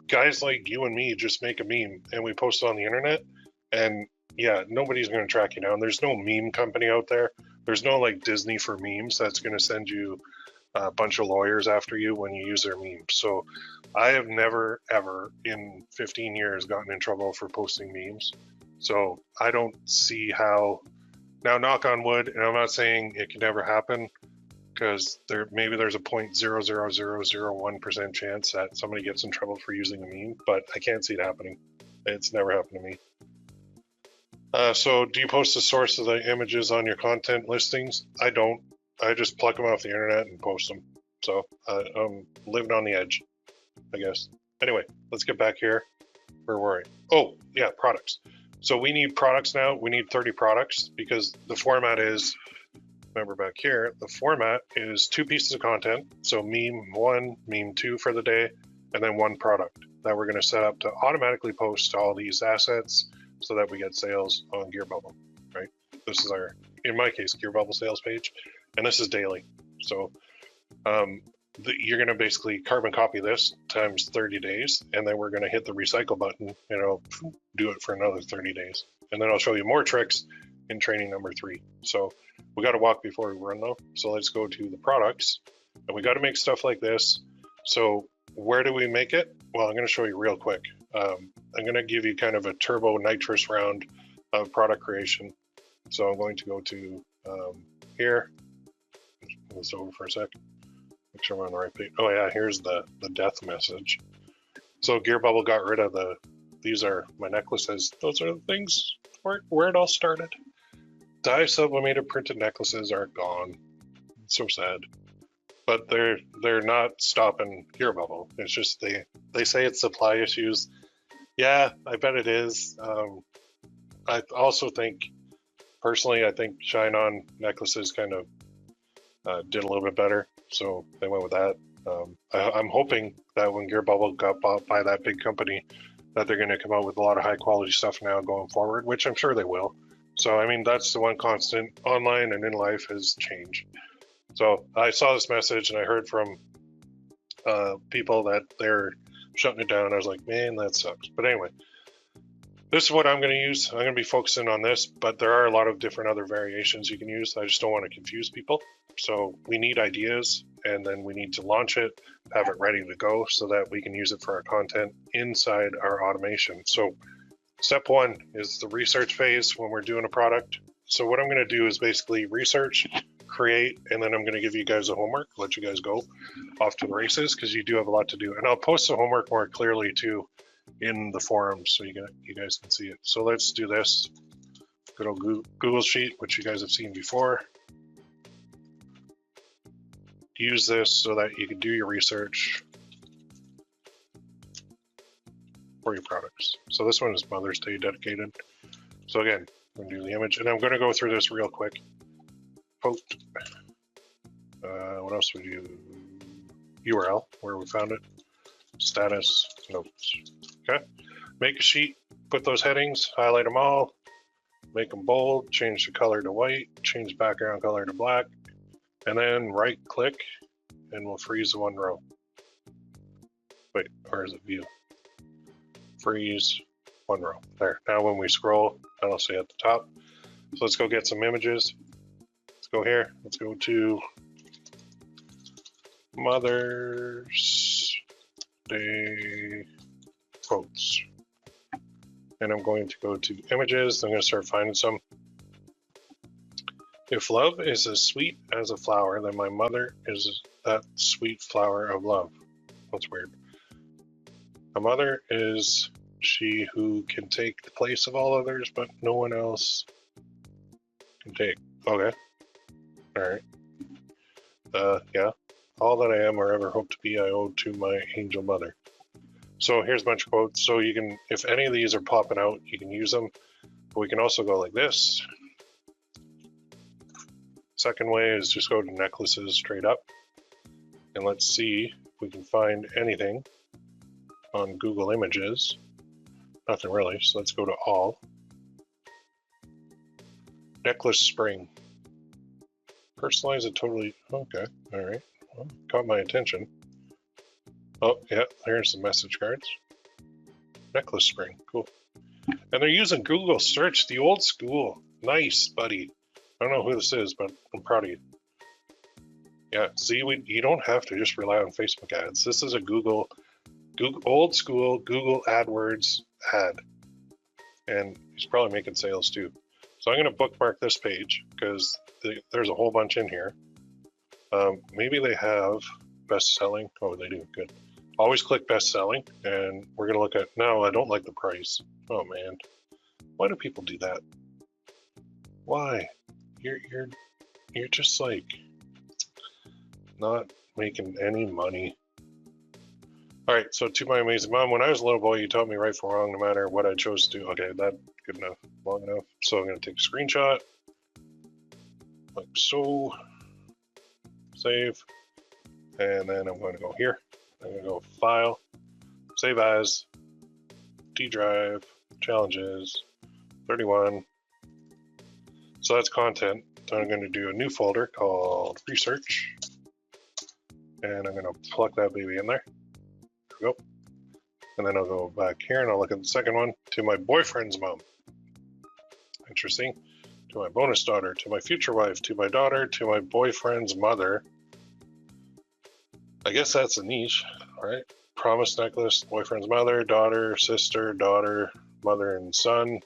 Guys like you and me just make a meme and we post it on the internet, and yeah, nobody's going to track you down. There's no meme company out there. There's no like Disney for memes that's going to send you a bunch of lawyers after you when you use their memes. So I have never, ever in 15 years gotten in trouble for posting memes. So I don't see how, now knock on wood, and I'm not saying it can never happen, because maybe there's a 0.00001% chance that somebody gets in trouble for using a meme, but I can't see it happening. It's never happened to me. So do you post the source of the images on your content listings? I don't. I just pluck them off the internet and post them. So I'm living on the edge, I guess. Anyway, let's get back here. Where were we? Oh, yeah, products. So we need products now. We need 30 products, because the format is, remember back here, the format is 2 pieces of content. So meme 1, meme 2 for the day, and then 1 product that we're going to set up to automatically post all these assets so that we get sales on GearBubble, right? This is our, in my case, GearBubble sales page, and this is daily. So you're going to basically carbon copy this times 30 days, and then we're going to hit the recycle button, and it'll do it for another 30 days. And then I'll show you more tricks in training number 3. So we got to walk before we run though. So let's go to the products, and we got to make stuff like this. So where do we make it? Well, I'm going to show you real quick. I'm going to give you kind of a turbo nitrous round of product creation. So I'm going to go to here. Move this over for a sec. Make sure I'm on the right page. Oh yeah, here's the death message. So GearBubble got rid of these are my necklaces. Those are the things where it all started. Dye sublimated printed necklaces are gone. It's so sad. But they're not stopping GearBubble. It's just they say it's supply issues. Yeah, I bet it is. I also think, personally, I think Shine On necklaces kind of did a little bit better, so they went with that. I'm hoping that when GearBubble got bought by that big company, that they're going to come out with a lot of high quality stuff now going forward, which I'm sure they will. So, I mean, that's the one constant online and in life is change. So I saw this message and I heard from people that they're shutting it down. I was like, man, that sucks. But anyway, this is what I'm going to use. I'm going to be focusing on this, but there are a lot of different other variations you can use. I just don't want to confuse people. So we need ideas, and then we need to launch it, have it ready to go so that we can use it for our content inside our automation. So step 1 is the research phase when we're doing a product. So what I'm going to do is basically research, create, and then I'm going to give you guys a homework, let you guys go off to the races, because you do have a lot to do. And I'll post the homework more clearly too in the forums so you guys can see it. So let's do this. Good old Google Sheet, which you guys have seen before. Use this so that you can do your research. for your products. So this one is Mother's Day dedicated. So again, I'm going to do the image, and I'm going to go through this real quick. Post. What else would you? URL, where we found it. Status, notes. Okay. Make a sheet, put those headings, highlight them all, make them bold, change the color to white, change background color to black, and then right click, and we'll freeze the one row. Wait, or is it view? Freeze one row. There. Now when we scroll, that'll say at the top. So let's go get some images. Let's go here. Let's go to Mother's Day quotes. And I'm going to go to images. I'm going to start finding some. If love is as sweet as a flower, then my mother is that sweet flower of love. That's weird. A mother is she who can take the place of all others, but no one else can take. Okay. All right. Yeah. All that I am or ever hope to be, I owe to my angel mother. So here's a bunch of quotes. So you can, if any of these are popping out, you can use them. But we can also go like this. Second way is just go to necklaces straight up. And let's see if we can find anything on Google Images. Nothing really, so let's go to all. Necklace spring. Personalize it totally, okay, all right. Well, caught my attention. Oh, yeah, here's the message cards. Necklace spring, cool. And they're using Google search, the old school. Nice, buddy. I don't know who this is, but I'm proud of you. Yeah, see, you don't have to just rely on Facebook ads. This is a Google old school Google AdWords ad. And he's probably making sales too. So I'm going to bookmark this page because there's a whole bunch in here. Maybe they have best selling. Oh, they do. Good. Always click best selling, and we're going to look at, no, I don't like the price. Oh man. Why do people do that? Why? You're just like not making any money. All right, so to my amazing mom, when I was a little boy, you taught me right from wrong, no matter what I chose to do. Okay, that's good enough, long enough. So I'm gonna take a screenshot, like so, save, and then I'm gonna go here. I'm gonna go File, Save As, D drive, Challenges, 31. So that's content. So I'm gonna do a new folder called Research, and I'm gonna plug that baby in there. Go. And then I'll go back here and I'll look at the second one. To my boyfriend's mom. Interesting. To my bonus daughter, to my future wife, to my daughter, to my boyfriend's mother. I guess that's a niche, right? Promise necklace, boyfriend's mother, daughter, sister, daughter, mother and son.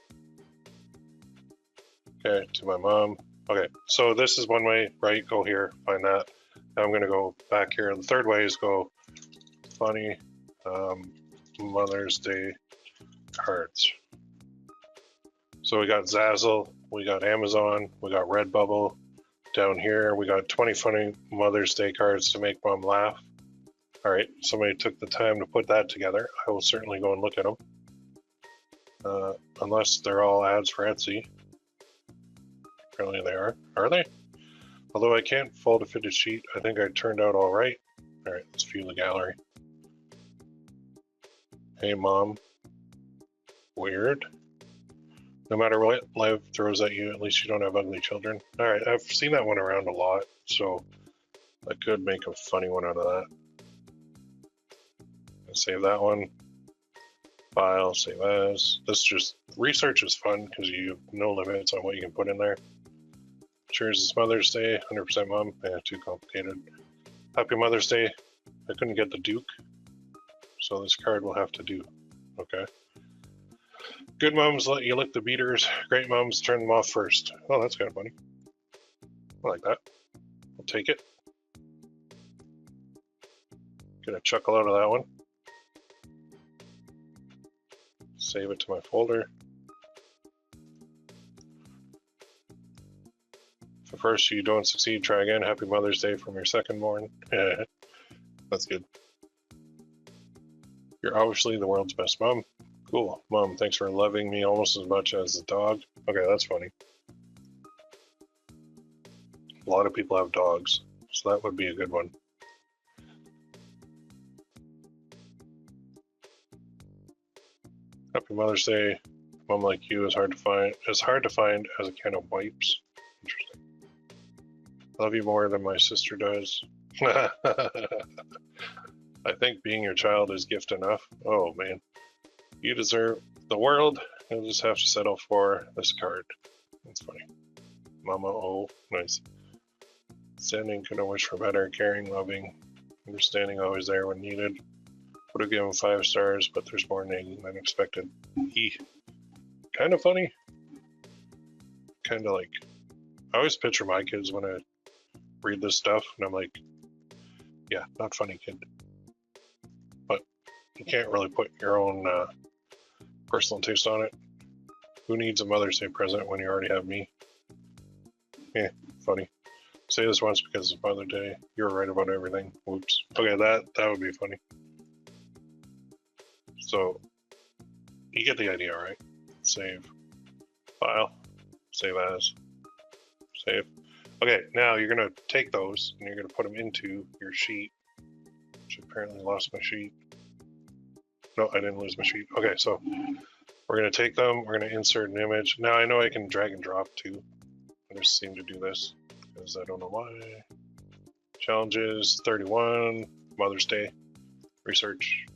Okay, to my mom. Okay, so this is one way, right? Go here, find that. Now I'm gonna go back here. The third way is go funny Mother's Day cards. So we got Zazzle, we got Amazon, we got Redbubble. Down here, we got 20 funny Mother's Day cards to make mom laugh. All right, somebody took the time to put that together. I will certainly go and look at them. Unless they're all ads for Etsy. Apparently they are. Are they? Although I can't fold a fitted sheet, I think I turned out all right. All right, let's view the gallery. Hey mom. Weird. No matter what life throws at you, at least you don't have ugly children. All right, I've seen that one around a lot, so I could make a funny one out of that. I'll save that one. File, save as. This just, research is fun because you have no limits on what you can put in there. Cheers, it's Mother's Day, 100% mom. Yeah, too complicated. Happy Mother's Day. I couldn't get the Duke, so this card will have to do. Okay. Good moms let you lick the beaters. Great moms turn them off first. Oh, that's kind of funny. I like that. I'll take it. Get a chuckle out of that one. Save it to my folder. If at first you don't succeed, try again. Happy Mother's Day from your second born. That's good. You're obviously the world's best mom. Cool. Mom, thanks for loving me almost as much as the dog. Okay, that's funny. A lot of people have dogs, so that would be a good one. Happy Mother's Day. Mom like you is hard to find. As hard to find as a can of wipes. Interesting. Love you more than my sister does. I think being your child is gift enough. Oh man, you deserve the world. You'll just have to settle for this card. That's funny. Mama, oh, nice. Standing, couldn't wish for better. Caring, loving, understanding, always there when needed. Would have given 5 stars, but there's more nagging than expected. Kind of funny. Kind of like, I always picture my kids when I read this stuff, and I'm like, yeah, not funny, kid. But you can't really put your own personal taste on it. Who needs a Mother's Day present when you already have me? Yeah, funny. Say this once because it's Mother's Day. You're right about everything. Whoops. Okay, that would be funny. So you get the idea, right? Save. File. Save as. Save. Okay, now you're going to take those and you're going to put them into your sheet. Which apparently lost my sheet. No, I didn't lose my sheet. Okay, so we're going to take them. We're going to insert an image. Now I know I can drag and drop too. I just seem to do this because I don't know why. Challenges 31, Mother's Day, research.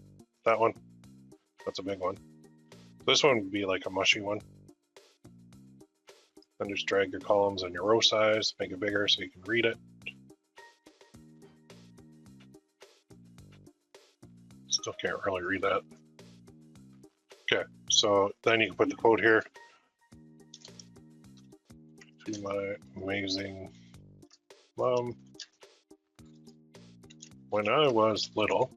That one. That's a big one. This one would be like a mushy one. Then just drag your columns and your row size, make it bigger so you can read it. Still can't really read that. Okay, so then you can put the quote here. To my amazing mom. When I was little.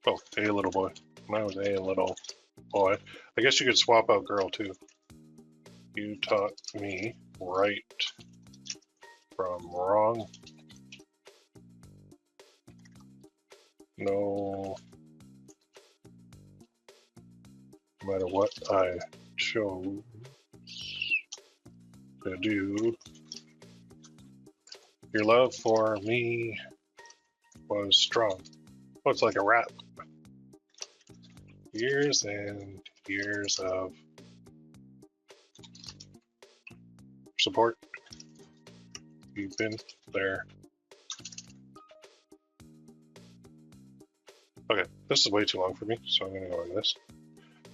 Oh, a little boy. When I was a little boy. I guess you could swap out girl too. You taught me right from wrong. No matter what I chose to do, your love for me was strong. Oh, it's like a rap. Years and years of support. You've been there. Okay, this is way too long for me, so I'm gonna go into this.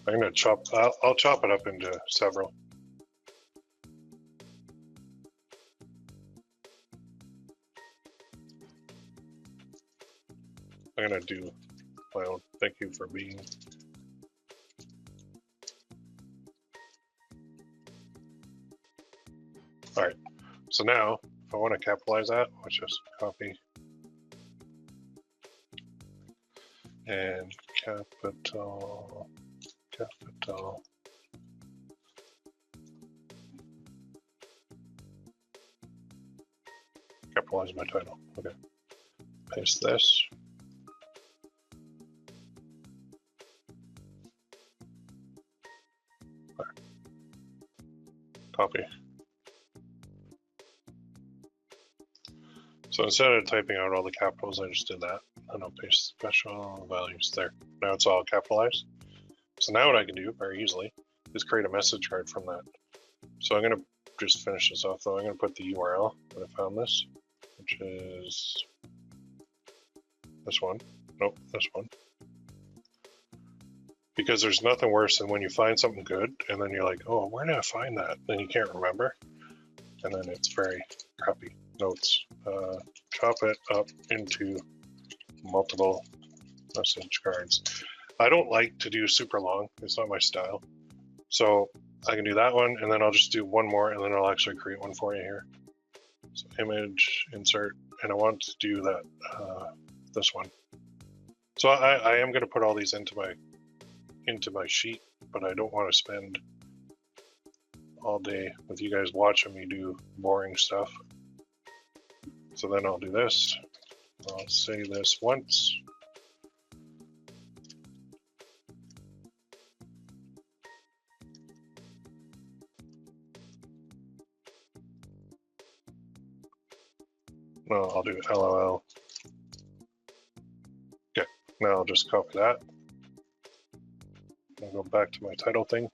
I'm gonna chop, I'll chop it up into several. I'm gonna do my own thank you for being. All right, so now if I want to capitalize that, let's just copy and capital. Capitalize my title. Okay. Paste this. Right. Copy. So instead of typing out all the capitals, I just did that. And I'll paste special values there. Now it's all capitalized. So now what I can do very easily is create a message card from that. So I'm going to just finish this off though. I'm going to put the URL that I found this, which is this one. Nope, this one. Because there's nothing worse than when you find something good and then you're like, oh, where did I find that? Then you can't remember. And then it's very crappy. Notes. Chop it up into multiple message cards. I don't like to do super long. It's not my style. So I can do that one and then I'll just do one more and then I'll actually create one for you here. So image, insert, and I want to do that, this one. So I am going to put all these into my sheet, but I don't want to spend all day with you guys watching me do boring stuff. So then I'll do this. I'll say this once. No, I'll do LOL. Okay, now I'll just copy that. I'll go back to my title thing.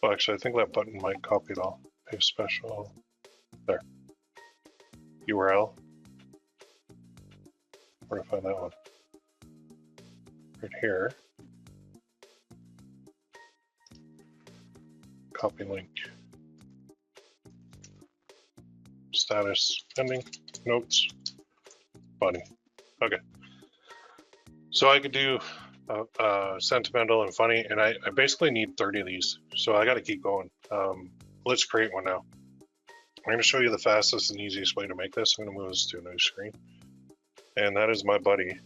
Well, actually, I think that button might copy it all. Paste special. There. URL. Where to find that one? Right here. Copy link. Status pending. Notes. Body. Okay. So I could do sentimental and funny, and I basically need 30 of these. So I got to keep going. Let's create one now. I'm going to show you the fastest and easiest way to make this. I'm going to move this to a new screen. And that is my buddy,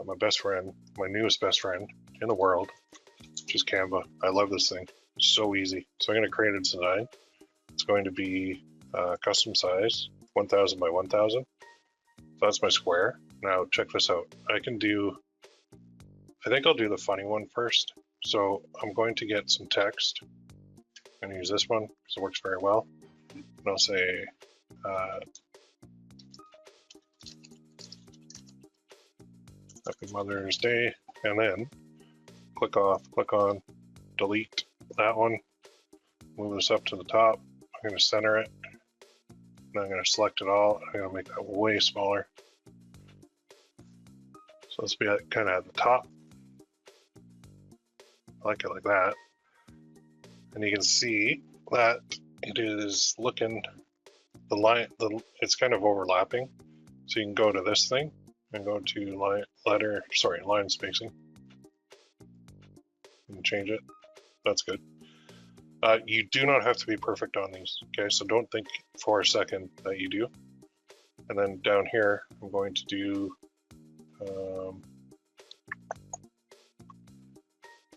my best friend, my newest best friend in the world, which is Canva. I love this thing. It's so easy. So I'm going to create a design. It's going to be custom size, 1000 by 1000. So that's my square. Now check this out. I think I'll do the funny one first. So I'm going to get some text. I'm going to use this one because it works very well. And I'll say, Happy Mother's Day, and then click on, delete that one, move this up to the top. I'm going to center it, and I'm going to select it all. I'm going to make that way smaller. So let's be kind of at the top. I like it like that. And you can see that it is looking, it's kind of overlapping. So you can go to this thing and go to line spacing and change it. That's good. You do not have to be perfect on these, okay? So don't think for a second that you do. And then down here, I'm going to do,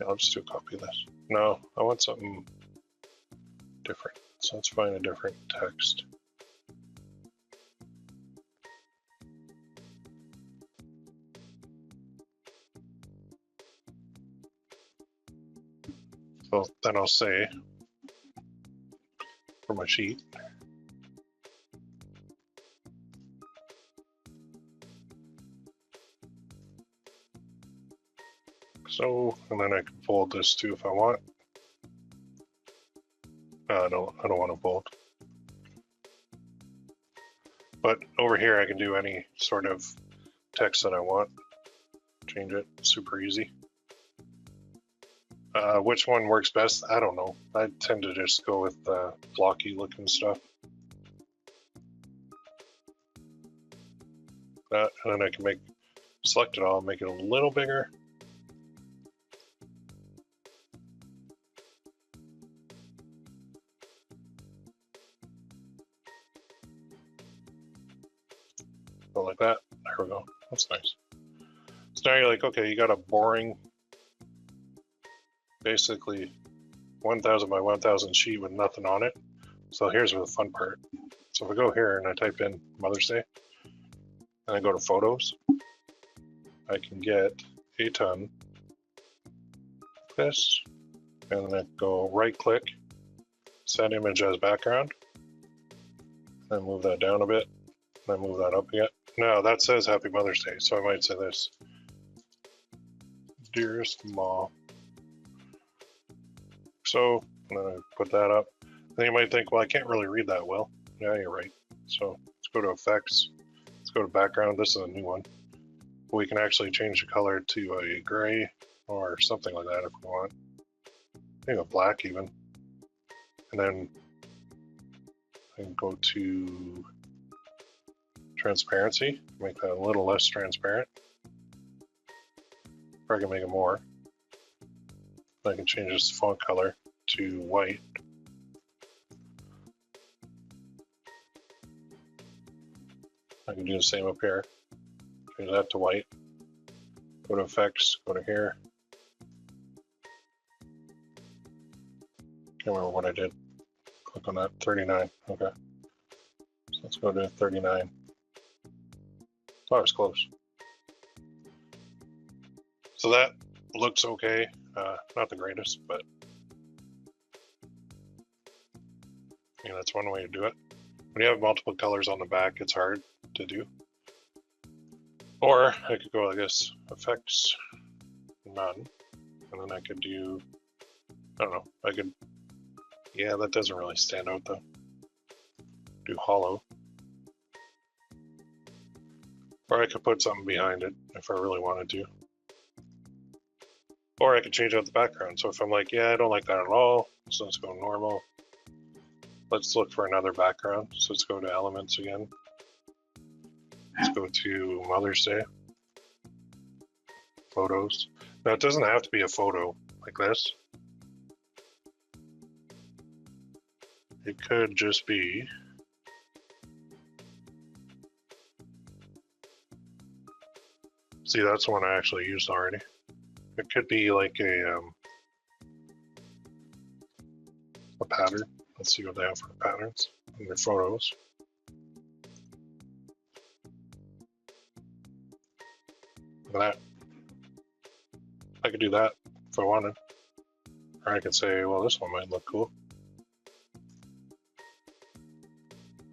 I'll just do a copy of this. No, I want something different. So let's find a different text. So then I'll say, for my sheet, so, and then I can fold this too if I want. I don't want to fold. But over here I can do any sort of text that I want. Change it, super easy. Which one works best? I don't know. I tend to just go with blocky looking stuff. And then I can select it all, make it a little bigger. Go like that. There we go. That's nice. So now you're like, okay, you got a boring, basically 1000 by 1000 sheet with nothing on it. So here's the fun part. So if I go here and I type in Mother's Day, and I go to photos, I can get a ton of this, and then I go right click, set image as background, then move that down a bit, then move that up again. Now that says Happy Mother's Day, so I might say this. Dearest Mom. So, and then I put that up. Then you might think, well, I can't really read that well. Yeah, you're right. So let's go to Effects. Let's go to Background. This is a new one. We can actually change the color to a gray or something like that if we want. Maybe a black even. And then I can go to Transparency. Make that a little less transparent. Or I can make it more. I can change this font color to white. I can do the same up here. Change that to white. Go to Effects, go to here. Can't remember what I did. Click on that, 39, okay. So let's go to 39. Oh, I was close. So that looks okay. Not the greatest, but yeah, that's one way to do it. When you have multiple colors on the back, it's hard to do. Or I could go like this, effects, none, and then I could do, I don't know, I could, yeah, that doesn't really stand out though. Do hollow. Or I could put something behind it if I really wanted to. Or I could change out the background. So if I'm like, yeah, I don't like that at all, so let's go normal. Let's look for another background. So let's go to elements again. Let's go to Mother's Day. Photos. Now it doesn't have to be a photo like this. It could just be see, that's one I actually used already. It could be like a pattern. Let's see what they have for patterns in their photos. Look at that. I could do that if I wanted. Or I could say, well, this one might look cool.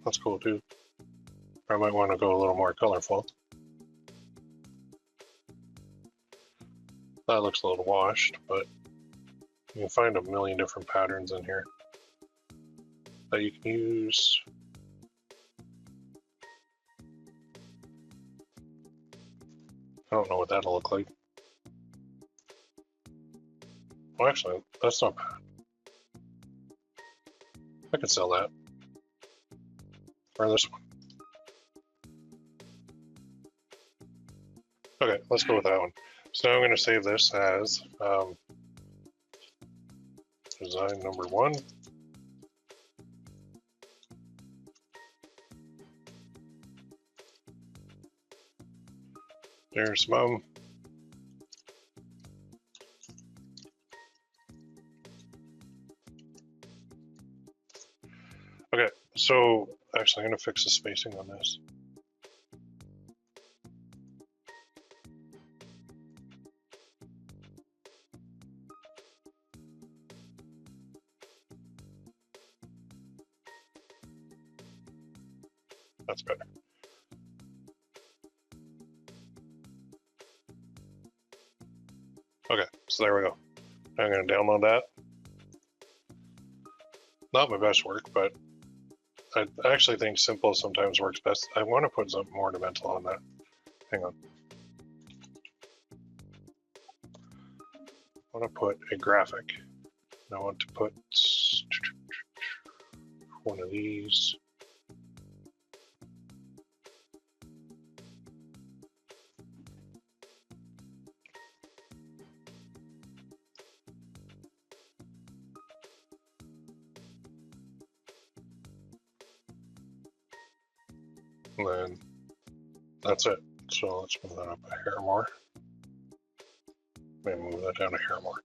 That's cool too. Or I might want to go a little more colorful. That looks a little washed, but you can find a million different patterns in here that you can use. I don't know what that'll look like. Well, actually, that's not bad. I could sell that. Or this one. Okay, let's go with that one. So now I'm going to save this as design number 1. There's Mom. Okay, so actually I'm going to fix the spacing on this. That's better. Okay, so there we go. I'm going to download that. Not my best work, but I actually think simple sometimes works best. I want to put something more ornamental on that. Hang on. I want to put a graphic. I want to put one of these. And then that's it. So let's move that up a hair more. Maybe move that down a hair more.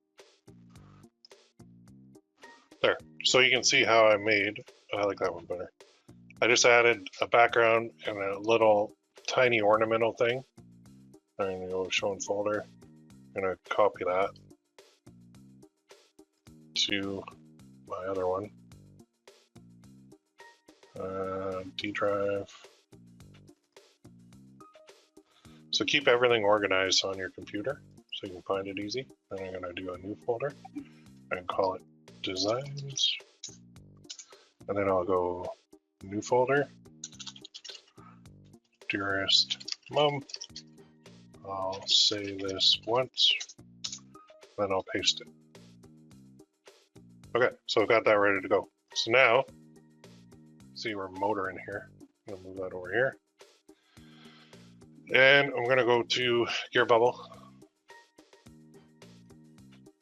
There. So you can see how I made, I like that one better. I just added a background and a little tiny ornamental thing. I'm going to go show in folder. I'm going to copy that to my other one. D drive. So keep everything organized on your computer so you can find it easy. Then I'm going to do a new folder and call it designs. And then I'll go new folder, dearest mom. I'll say this once, then I'll paste it. Okay, so I've got that ready to go. So now, see we're motoring here. I'm gonna move that over here. And I'm gonna go to GearBubble.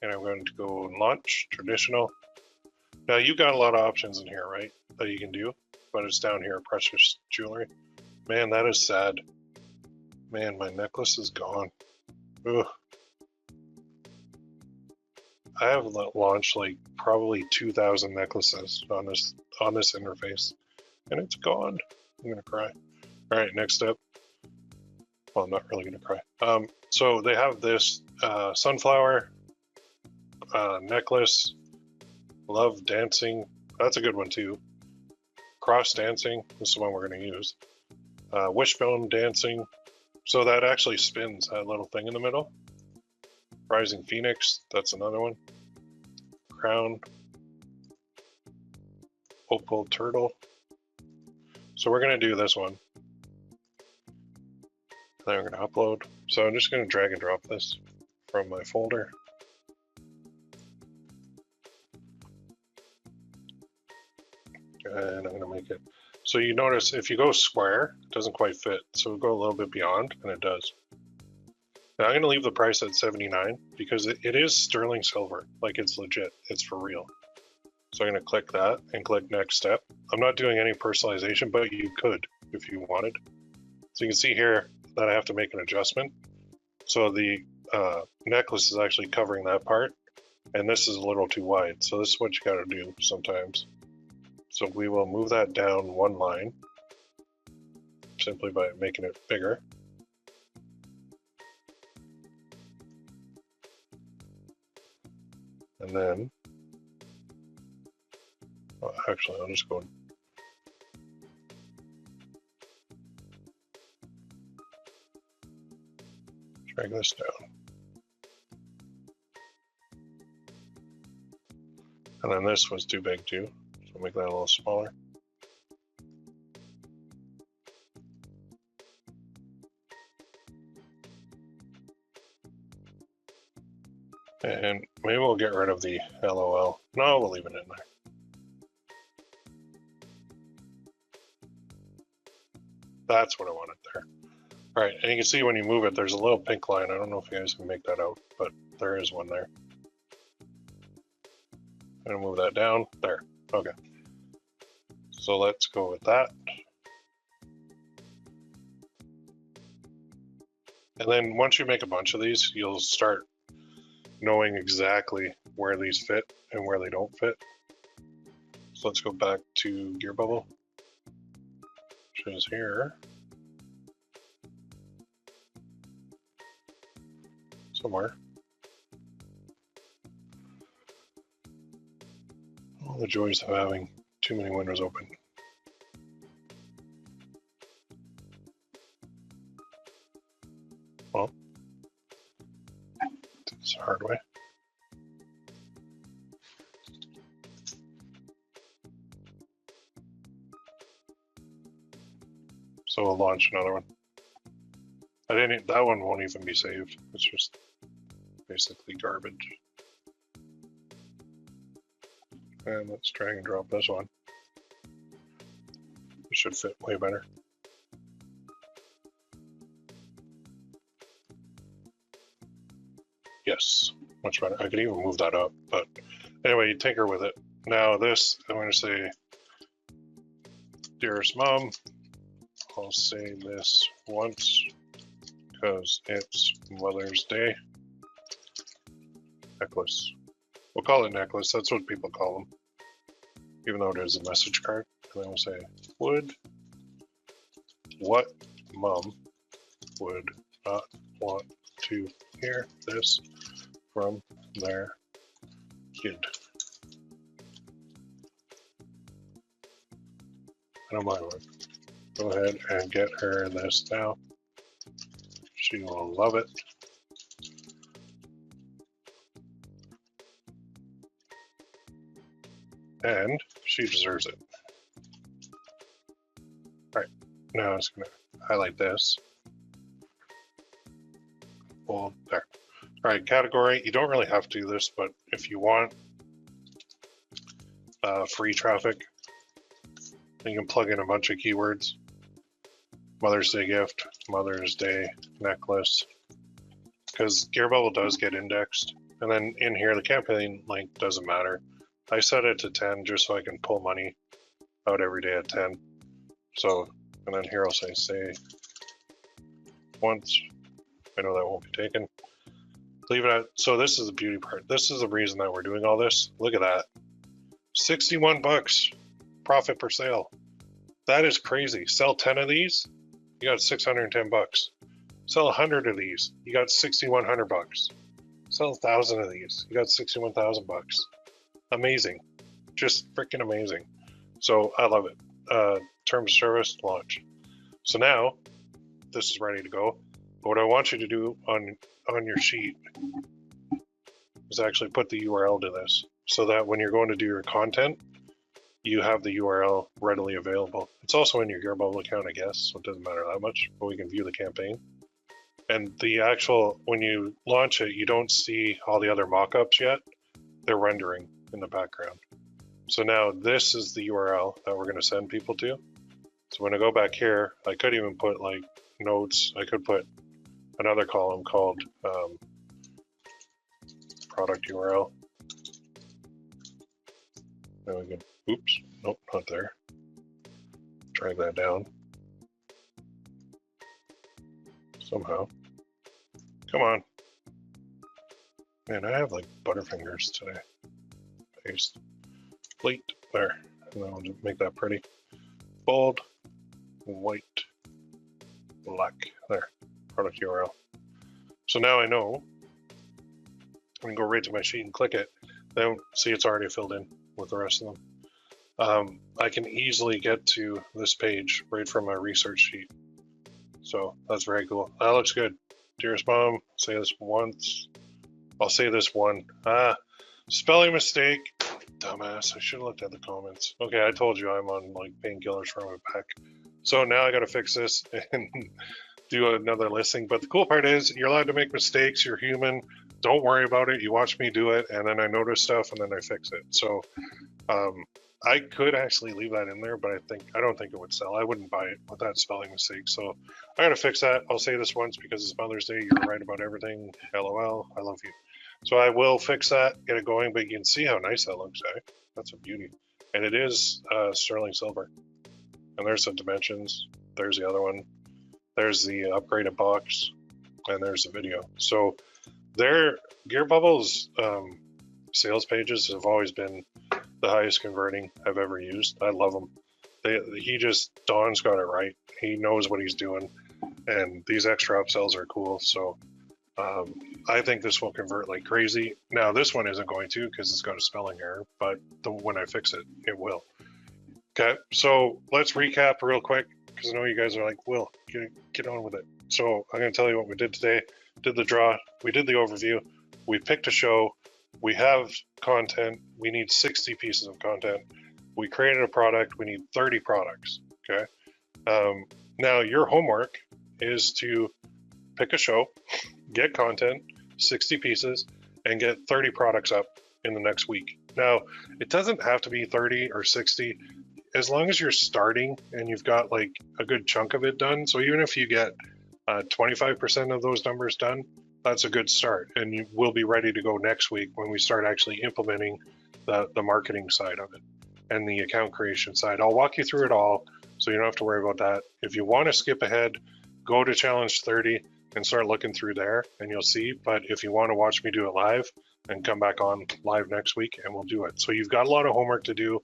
And I'm going to go launch, traditional. Now you've got a lot of options in here, right? That you can do, but it's down here, precious jewelry. Man, that is sad. Man, my necklace is gone. Ugh. I have launched like probably 2,000 necklaces on this interface, and it's gone. I'm gonna cry. All right, next step. Well, I'm not really gonna cry. So they have this sunflower, necklace, love dancing. That's a good one too. Cross dancing, this is the one we're going to use. Wishbone dancing, so that actually spins that little thing in the middle. Rising Phoenix, that's another one. Crown. Opal Turtle. So we're going to do this one. Then we're going to upload. So I'm just going to drag and drop this from my folder. And I'm going to make it. So you notice if you go square, it doesn't quite fit. So we'll go a little bit beyond, and it does. Now I'm going to leave the price at 79 because it is sterling silver. Like it's legit. It's for real. So I'm going to click that and click next step. I'm not doing any personalization, but you could if you wanted. So you can see here that I have to make an adjustment. So the necklace is actually covering that part, and this is a little too wide. So this is what you got to do sometimes. So we will move that down one line simply by making it bigger. And then, well, actually, I'll just go and drag this down. And then this was too big too. So make that a little smaller. And maybe we'll get rid of the LOL. No, we'll leave it in there. That's what I wanted there. All right, and you can see when you move it, there's a little pink line. I don't know if you guys can make that out, but there is one there. I'm gonna move that down, there, okay. So let's go with that. And then once you make a bunch of these, you'll start knowing exactly where these fit and where they don't fit. So let's go back to GearBubble, which is here. Somewhere. All the joys of having too many windows open. Well, it's the hard way. So we'll launch another one. That one won't even be saved. It's just basically garbage. And let's drag and drop this one. It should fit way better. Yes, much better. I could even move that up, but anyway, you tinker with it. Now this, I'm going to say, dearest mom, I'll say this once because it's Mother's Day. Necklace. We'll call it necklace. That's what people call them, even though it is a message card. And then we'll say, what mom would not want to hear this from their kid? I don't mind one. Go ahead and get her this now. She will love it. And she deserves it. All right, now I'm just gonna highlight this. Well, there. All right, category. You don't really have to do this, but if you want free traffic, you can plug in a bunch of keywords. Mother's Day gift, Mother's Day necklace, because GearBubble does get indexed. And then in here, the campaign length doesn't matter. I set it to 10 just so I can pull money out every day at 10. So, and then here I'll say once. I know that won't be taken. Leave it at, so this is the beauty part. This is the reason that we're doing all this. Look at that. 61 bucks profit per sale. That is crazy. Sell 10 of these, you got 610 bucks. Sell 100 of these, you got 6,100 bucks. Sell 1,000 of these. You got 61,000 bucks. Amazing. Just freaking amazing. So I love it. Terms of service, launch. So now this is ready to go. But what I want you to do on your sheet is actually put the URL to this so that when you're going to do your content, you have the URL readily available. It's also in your GearBubble account, I guess, so it doesn't matter that much, but we can view the campaign. And the actual, when you launch it, you don't see all the other mock-ups yet. They're rendering in the background. So now this is the URL that we're going to send people to. So when I go back here, I could even put like notes. I could put another column called product URL. Then we can, oops, nope, not there. Drag that down. Somehow. Come on. Man, I have like butterfingers today. Paste. Delete. There. And then we'll just make that pretty. Bold. White. Black. There. Product URL. So now I know. I can go right to my sheet and click it. Then see it's already filled in with the rest of them. I can easily get to this page right from my research sheet. So that's very cool. That looks good. Dearest Mom, say this once. I'll say this one. Spelling mistake. Dumbass, I should have looked at the comments. Okay, I told you I'm on like painkillers for my back. So now I gotta fix this and do another listing. But the cool part is you're allowed to make mistakes. You're human. Don't worry about it. You watch me do it, and then I notice stuff, and then I fix it. So I could actually leave that in there, but I don't think it would sell. I wouldn't buy it with that spelling mistake. So I gotta fix that. I'll say this once because it's Mother's Day. You're right about everything. LOL. I love you. So I will fix that, get it going, but you can see how nice that looks, eh? That's a beauty. And it is sterling silver. And there's the dimensions. There's the other one. There's the upgraded box. And there's the video. So their GearBubble's sales pages have always been the highest converting I've ever used. I love them. Don's got it right. He knows what he's doing. And these extra upsells are cool. So I think this will convert like crazy. Now this one isn't going to because it's got a spelling error, but when I fix it, it will. Okay, so let's recap real quick because I know you guys are like, Will, get on with it. So I'm going to tell you what we did today. Did the draw, we did the overview, we picked a show, we have content, we need 60 pieces of content, we created a product, we need 30 products. Okay, now your homework is to pick a show, get content, 60 pieces, and get 30 products up in the next week. Now, it doesn't have to be 30 or 60, as long as you're starting and you've got like a good chunk of it done. So even if you get 25% of those numbers done, that's a good start. And you will be ready to go next week when we start actually implementing the marketing side of it and the account creation side. I'll walk you through it all, so you don't have to worry about that. If you want to skip ahead, go to challenge 30 and start looking through there and you'll see. But if you want to watch me do it live, and come back on live next week and we'll do it. So you've got a lot of homework to do.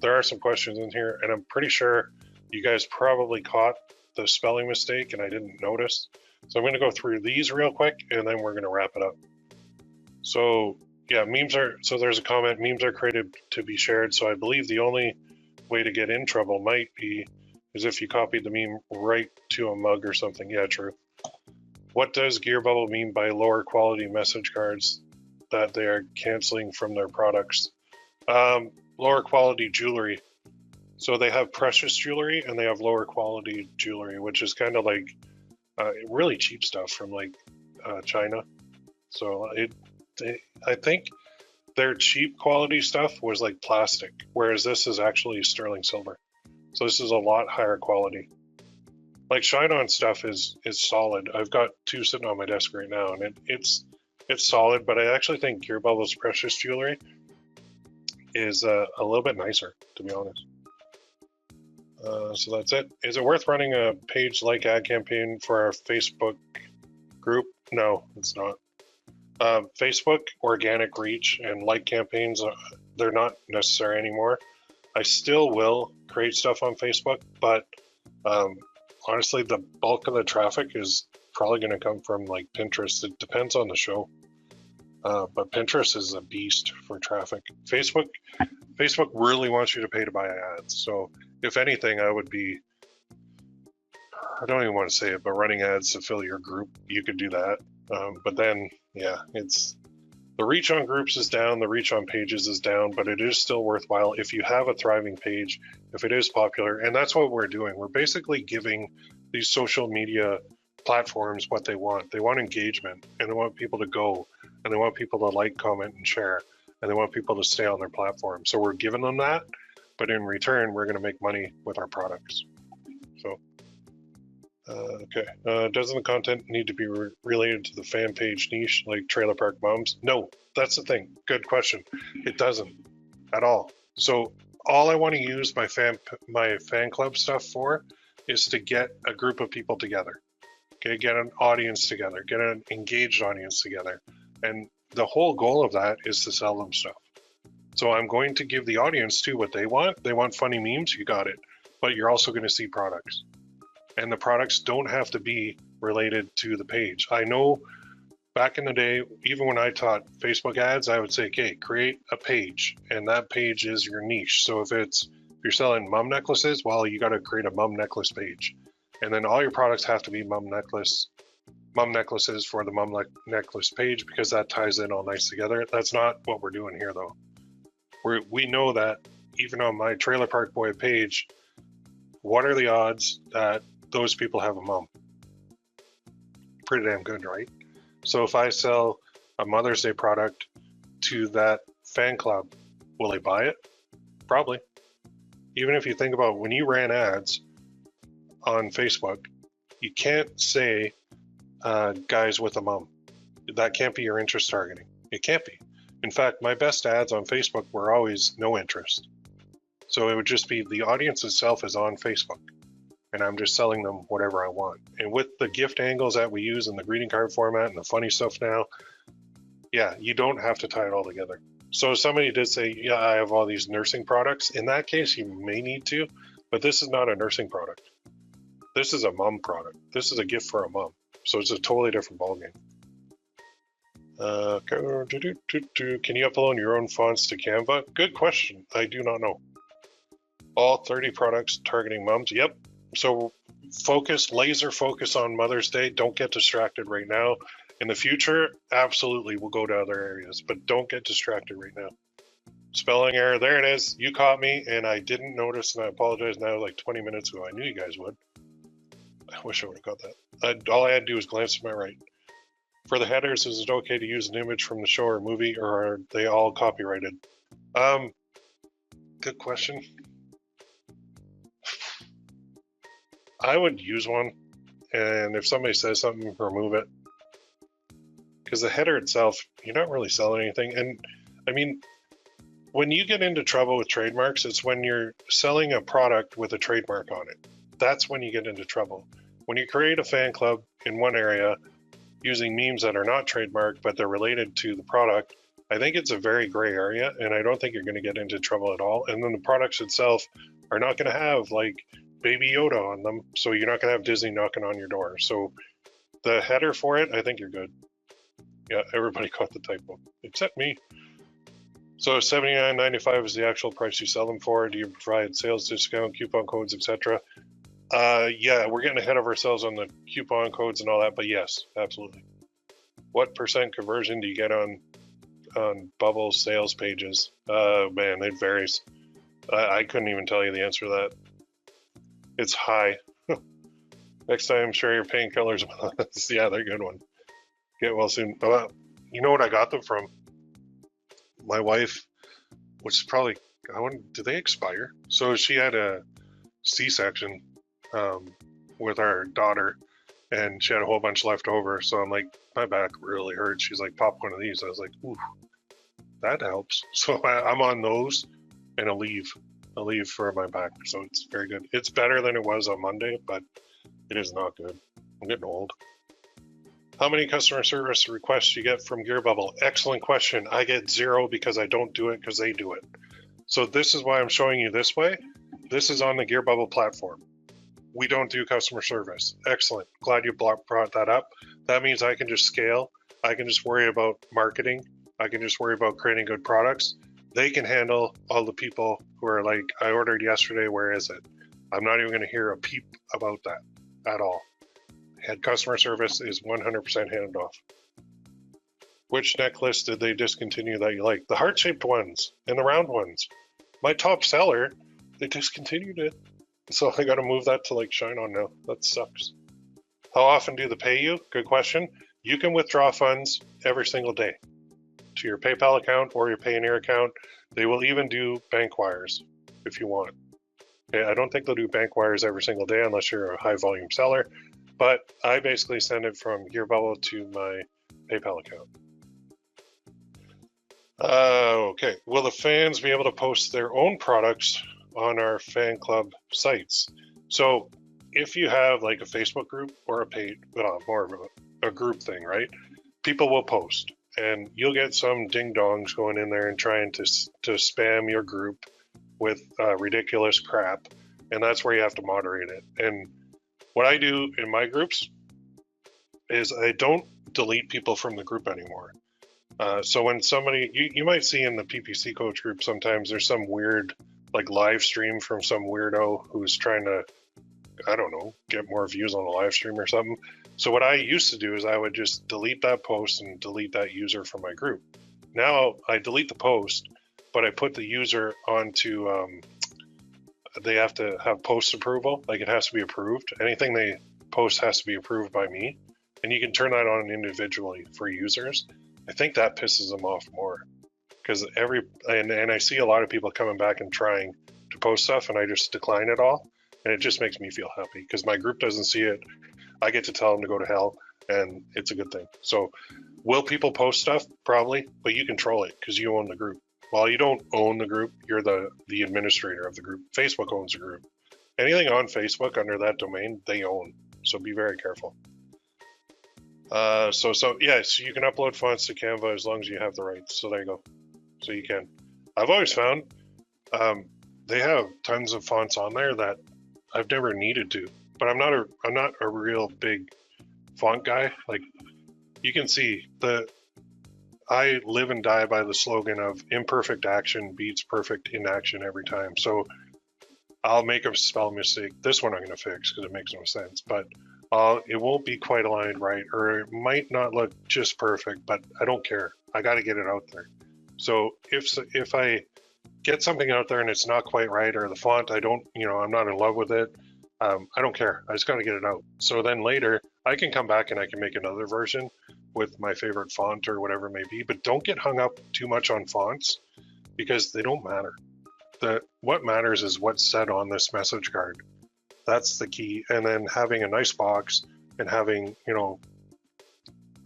There are some questions in here and I'm pretty sure you guys probably caught the spelling mistake and I didn't notice. So I'm going to go through these real quick and then we're going to wrap it up. So yeah, so there's a comment, memes are created to be shared. So I believe the only way to get in trouble might be is if you copied the meme right to a mug or something. Yeah, true. What does GearBubble mean by lower quality message cards that they are canceling from their products? Lower quality jewelry. So they have precious jewelry and they have lower quality jewelry, which is kind of like really cheap stuff from like China. So I think their cheap quality stuff was like plastic, whereas this is actually sterling silver. So this is a lot higher quality. Like Shine-On stuff is solid. I've got two sitting on my desk right now, and it's solid, but I actually think GearBubble's precious jewelry is a little bit nicer, to be honest. So that's it. Is it worth running a page like ad campaign for our Facebook group? No, it's not. Facebook organic reach and like campaigns, they're not necessary anymore. I still will create stuff on Facebook, but honestly, the bulk of the traffic is probably going to come from like Pinterest. It depends on the show. But Pinterest is a beast for traffic. Facebook really wants you to pay to buy ads. So if anything, I would be, I don't even want to say it, but running ads to fill your group, you could do that. But then, yeah, it's the reach on groups is down, the reach on pages is down, but it is still worthwhile if you have a thriving page, if it is popular. And that's what we're doing. We're basically giving these social media platforms what they want. They want engagement, and they want people to go, and they want people to like, comment, and share, and they want people to stay on their platform. So we're giving them that, but in return, we're going to make money with our products. So. Okay. Doesn't the content need to be related to the fan page niche, like Trailer Park Moms? No, that's the thing. Good question. It doesn't at all. So all I want to use my fan club stuff for is to get a group of people together. Okay, get an audience together, get an engaged audience together, and the whole goal of that is to sell them stuff. So I'm going to give the audience too what they want. They want funny memes, you got it. But you're also going to see products. And the products don't have to be related to the page. I know back in the day, even when I taught Facebook ads, I would say, okay, create a page, and that page is your niche. So if you're selling mum necklaces, well, you got to create a mum necklace page. And then all your products have to be mum necklaces for the mum necklace page, because that ties in all nice together. That's not what we're doing here though. We know that even on my Trailer Park Boy page, what are the odds that those people have a mom? Pretty damn good, right? So if I sell a Mother's Day product to that fan club, will they buy it? Probably. Even if you think about when you ran ads on Facebook, you can't say guys with a mom. That can't be your interest targeting. It can't be. In fact, my best ads on Facebook were always no interest. So it would just be the audience itself is on Facebook, and I'm just selling them whatever I want. And with the gift angles that we use in the greeting card format and the funny stuff now, yeah, you don't have to tie it all together. So somebody did say, yeah, I have all these nursing products. In that case, you may need to, but this is not a nursing product. This is a mom product. This is a gift for a mom. So it's a totally different ballgame. Can you upload your own fonts to Canva? Good question. I do not know. All 30 products targeting moms. Yep. So laser focus on Mother's Day. Don't get distracted right now. In the future, absolutely, we'll go to other areas, but don't get distracted right now. Spelling error, there it is. You caught me, and I didn't notice, and I apologize now, like 20 minutes ago. I knew you guys would. I wish I would have got that. All I had to do was glance to my right. For the headers, is it okay to use an image from the show or movie, or are they all copyrighted? Good question. I would use one, and if somebody says something, remove it. Because the header itself, you're not really selling anything. And I mean, when you get into trouble with trademarks, it's when you're selling a product with a trademark on it. That's when you get into trouble. When you create a fan club in one area using memes that are not trademarked, but they're related to the product, I think it's a very gray area, and I don't think you're going to get into trouble at all. And then the products itself are not going to have like Baby Yoda on them, so you're not going to have Disney knocking on your door. So the header for it, I think you're good. Yeah, everybody caught the typo, except me. So $79.95 is the actual price you sell them for. Do you provide sales discount, coupon codes, etc.? Yeah, we're getting ahead of ourselves on the coupon codes and all that, but yes, absolutely. What % conversion do you get on Bubble sales pages? Man, it varies. I couldn't even tell you the answer to that. It's high. Next time, share your painkillers with us. Yeah, they're a good one. Get well soon. You know what I got them from? My wife, which is probably, do they expire? So she had a C-section with our daughter, and she had a whole bunch left over. So I'm like, my back really hurts. She's like, pop one of these. I was like, ooh, that helps. So I'm on those and a leave for my back. So it's very good. It's better than it was on Monday, but it is not good. I'm getting old. How many customer service requests do you get from GearBubble? Excellent question. I get 0 because I don't do it because they do it. So this is why I'm showing you this way. This is on the GearBubble platform. We don't do customer service. Excellent. Glad you brought that up. That means I can just scale I can just worry about marketing. I can just worry about creating good products. They can handle all the people who are like, I ordered yesterday, where is it? I'm not even going to hear a peep about that at all. And customer service is 100% handed off. Which necklace did they discontinue that you like? The heart-shaped ones and the round ones. My top seller, they discontinued it. So I got to move that to like Shine On now. That sucks. How often do they pay you? Good question. You can withdraw funds every single day to your PayPal account or your Payoneer account. They will even do bank wires if you want. Okay, I don't think they'll do bank wires every single day unless you're a high volume seller, but I basically send it from GearBubble to my PayPal account. Okay, will the fans be able to post their own products on our fan club sites? So if you have like a Facebook group or a page, more of a group thing, right? People will post, and you'll get some ding dongs going in there and trying to spam your group with ridiculous crap, and that's where you have to moderate it. And what I do in my groups is I don't delete people from the group anymore. So when somebody, you might see in the PPC coach group sometimes there's some weird like live stream from some weirdo who's trying to, I don't know, get more views on a live stream or something. So what I used to do is I would just delete that post and delete that user from my group. Now I delete the post, but I put the user onto, they have to have post approval, like it has to be approved. Anything they post has to be approved by me. And you can turn that on individually for users. I think that pisses them off more because and I see a lot of people coming back and trying to post stuff and I just decline it all. And it just makes me feel happy because my group doesn't see it. I get to tell them to go to hell, and it's a good thing. So will people post stuff? Probably, but you control it because you own the group. Well, you don't own the group. You're the administrator of the group. Facebook owns the group. Anything on Facebook under that domain, they own. So be very careful. So you can upload fonts to Canva as long as you have the rights. So there you go. So you can. I've always found they have tons of fonts on there that I've never needed to, but I'm not a real big font guy. Like you can see I live and die by the slogan of imperfect action beats perfect inaction every time. So I'll make a spell mistake. This one I'm going to fix because it makes no sense, but it won't be quite aligned right, or it might not look just perfect, but I don't care. I got to get it out there. So if I get something out there and it's not quite right, or the font, I'm not in love with it, I don't care. I just got to get it out. So then later I can come back and I can make another version with my favorite font or whatever it may be, but don't get hung up too much on fonts because they don't matter. What matters is what's said on this message card. That's the key. And then having a nice box and having, an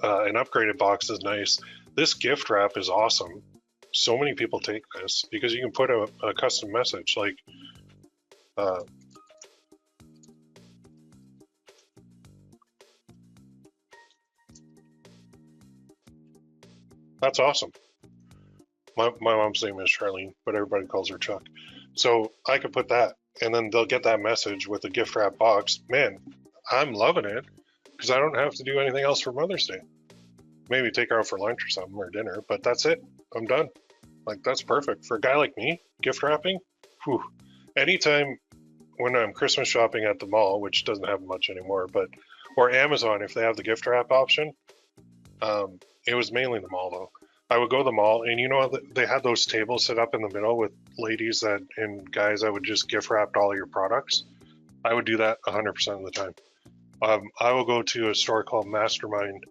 upgraded box is nice. This gift wrap is awesome. So many people take this because you can put a custom message like, that's awesome. My mom's name is Charlene, but everybody calls her Chuck. So I could put that, and then they'll get that message with a gift wrap box. Man, I'm loving it because I don't have to do anything else for Mother's Day. Maybe take her out for lunch or something or dinner, but that's it. I'm done. Like that's perfect for a guy like me. Gift wrapping, whew. Anytime when I'm Christmas shopping at the mall, which doesn't have much anymore, or Amazon if they have the gift wrap option. It was mainly the mall though. I would go to the mall, and they had those tables set up in the middle with ladies and guys that would just gift wrap all your products. I would do that 100% of the time. I will go to a store called Mastermind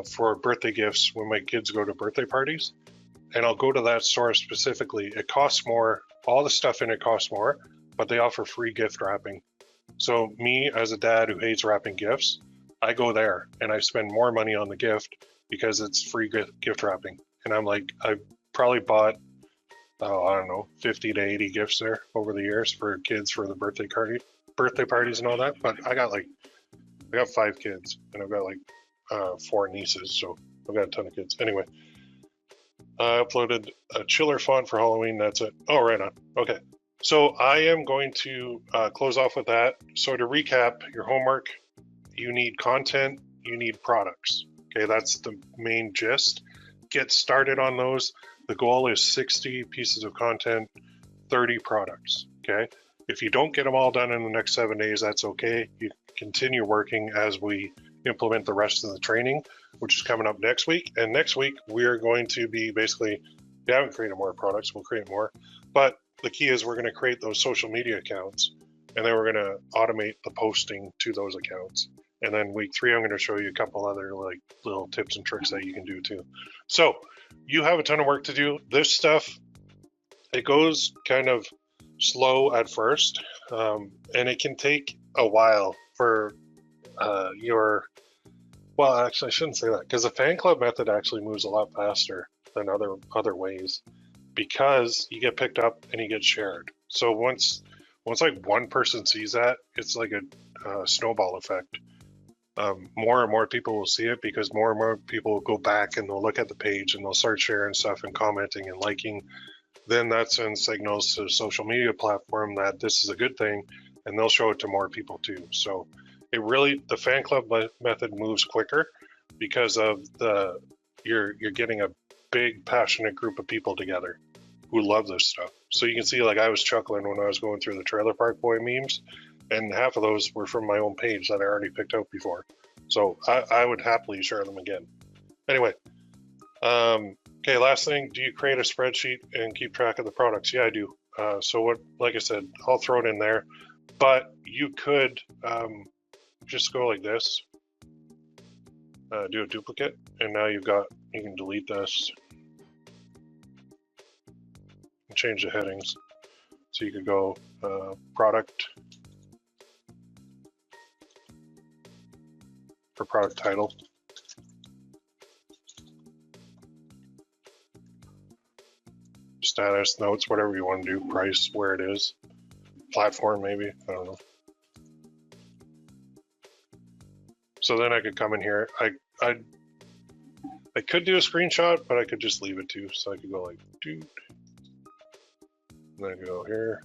for birthday gifts when my kids go to birthday parties, and I'll go to that store specifically. It costs more. All the stuff in it costs more, but they offer free gift wrapping. So me, as a dad who hates wrapping gifts, I go there and I spend more money on the gift because it's free gift wrapping. And I'm like, I probably bought, I don't know, 50 to 80 gifts there over the years for kids for the birthday parties and all that. But I got 5 kids and I've got 4 nieces. So I've got a ton of kids. Anyway, I uploaded a chiller font for Halloween. That's it. Oh, right on. Okay. So I am going to close off with that. So to recap your homework, you need content, you need products. Okay, that's the main gist. Get started on those. The goal is 60 pieces of content, 30 products. Okay, if you don't get them all done in the next 7 days, that's okay. You continue working as we implement the rest of the training, which is coming up next week. And next week, we are going to be basically, we haven't created more products, we'll create more. But the key is we're going to create those social media accounts, and then we're going to automate the posting to those accounts. And then week 3, I'm going to show you a couple other like little tips and tricks that you can do too. So you have a ton of work to do. This stuff, it goes kind of slow at first, and it can take a while for well, actually I shouldn't say that, because the fan club method actually moves a lot faster than other ways, because you get picked up and you get shared. So once like one person sees that, it's like a snowball effect. More and more people will see it, because more and more people will go back and they'll look at the page and they'll start sharing stuff and commenting and liking. Then that sends signals to the social media platform that this is a good thing, and they'll show it to more people too. So it really, the fan club method moves quicker because of you're getting a big passionate group of people together who love this stuff. So you can see, like, I was chuckling when I was going through the Trailer Park Boy memes, and half of those were from my own page that I already picked out before. So I would happily share them again. Anyway, okay, last thing, do you create a spreadsheet and keep track of the products? Yeah, I do. So what, like I said, I'll throw it in there, but you could just go like this, do a duplicate, and now you can delete this and change the headings. So you could go product for product title. Status, notes, whatever you want to do, price, where it is, platform maybe, I don't know. So then I could come in here, I could do a screenshot, but I could just leave it too. So I could go like, dude, and then I could go here.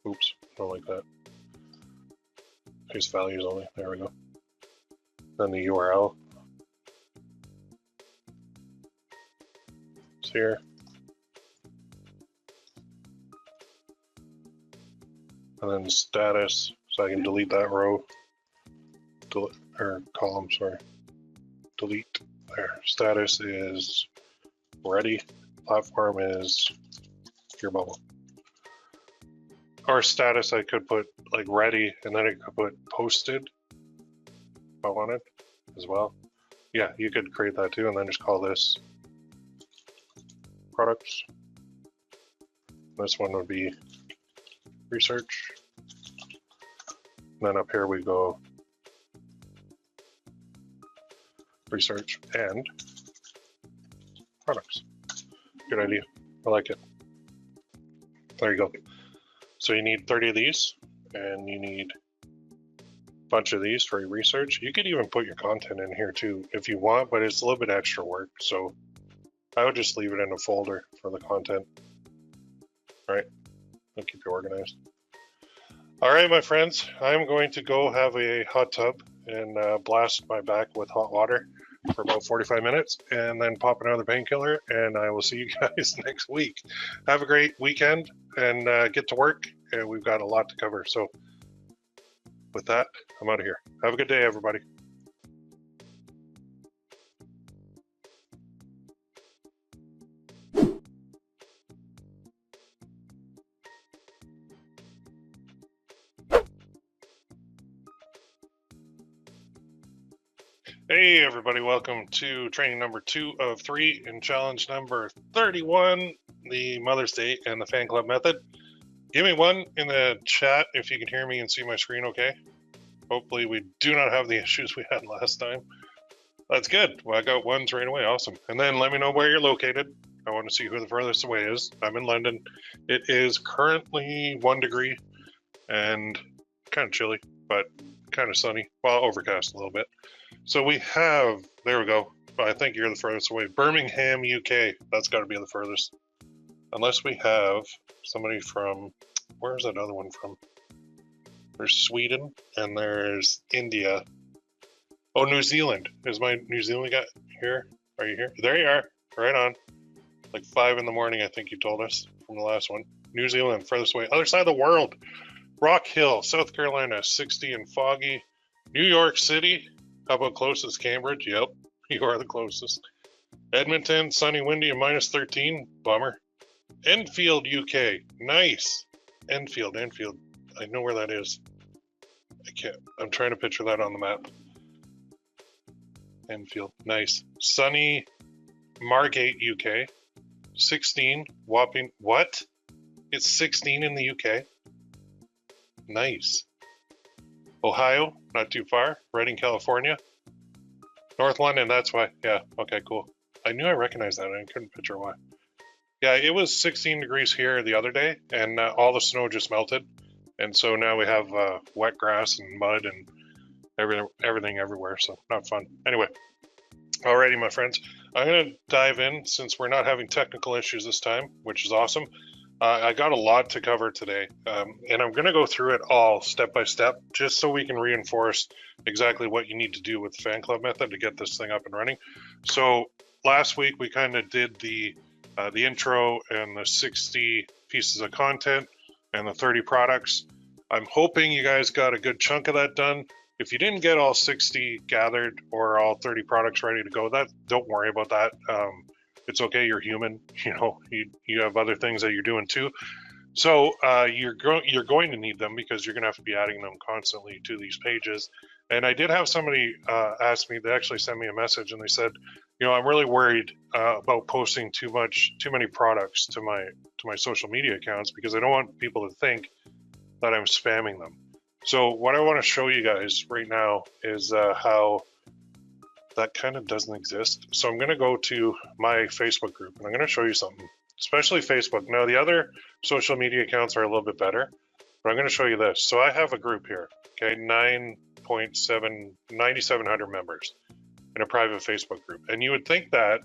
Oops, don't like that. Paste values only, there we go. Then the URL. It's here. And then status, so I can delete that row, or column, sorry. Delete there. Status is ready. Platform is GearBubble. Or status, I could put like ready, and then I could put posted if I wanted as well. Yeah, you could create that too, and then just call this products. This one would be research. And then up here we go research and products. Good idea. I like it. There you go. So you need 30 of these, and you need a bunch of these for your research. You could even put your content in here too if you want, but it's a little bit extra work. So I would just leave it in a folder for the content. All right, I'll keep you organized. All right, my friends, I'm going to go have a hot tub and blast my back with hot water for about 45 minutes, and then pop another painkiller, and I will see you guys next week. Have a great weekend, and get to work, and we've got a lot to cover. So with that, I'm out of here. Have a good day, everybody. Hey everybody, welcome to training number 2 of 3 and challenge number 31, the Mother's Day and the fan club method. Give me one in the chat if you can hear me and see my screen okay. Hopefully we do not have the issues we had last time. That's good. Well, I got ones right away. Awesome. And then let me know where you're located. I want to see who the furthest away is. I'm in London. It is currently 1 degree and kind of chilly, but kind of sunny. Well, overcast a little bit. So we have, there we go. I think you're the furthest away. Birmingham, UK. That's got to be the furthest. Unless we have somebody from, where's that other one from? There's Sweden and there's India. Oh, New Zealand. Is my New Zealand guy here? Are you here? There you are. Right on. Like 5 in the morning, I think you told us from the last one. New Zealand, furthest away. Other side of the world. Rock Hill, South Carolina, 60 and foggy. New York City. How about closest? Cambridge? Yep, you are the closest. Edmonton, sunny, windy, and minus 13. Bummer. Enfield, UK. Nice. Enfield. I know where that is. I can't. I'm trying to picture that on the map. Enfield. Nice. Sunny, Margate, UK. 16. Whopping. What? It's 16 in the UK. Nice. Ohio, not too far. Redding, California. North London, that's why. Yeah, okay, cool. I knew I recognized that. I couldn't picture why. Yeah, it was 16 degrees here the other day, and all the snow just melted. And so now we have wet grass and mud and everything everywhere, so not fun. Anyway, alrighty, my friends. I'm going to dive in since we're not having technical issues this time, which is awesome. I got a lot to cover today, and I'm going to go through it all step by step, just so we can reinforce exactly what you need to do with the fan club method to get this thing up and running. So last week we kind of did the intro and the 60 pieces of content and the 30 products. I'm hoping you guys got a good chunk of that done. If you didn't get all 60 gathered or all 30 products ready to go, don't worry about that. It's okay, you're human, you know, you have other things that you're doing too. So you're going to need them because you're gonna have to be adding them constantly to these pages. And I did have somebody ask me, they actually sent me a message and they said, you know, I'm really worried about posting too many products to my social media accounts because I don't want people to think that I'm spamming them. So what I want to show you guys right now is how that kind of doesn't exist. So I'm going to go to my Facebook group and I'm going to show you something, especially Facebook. Now the other social media accounts are a little bit better, but I'm going to show you this. So I have a group here, okay, 9,700 members in a private Facebook group. And you would think that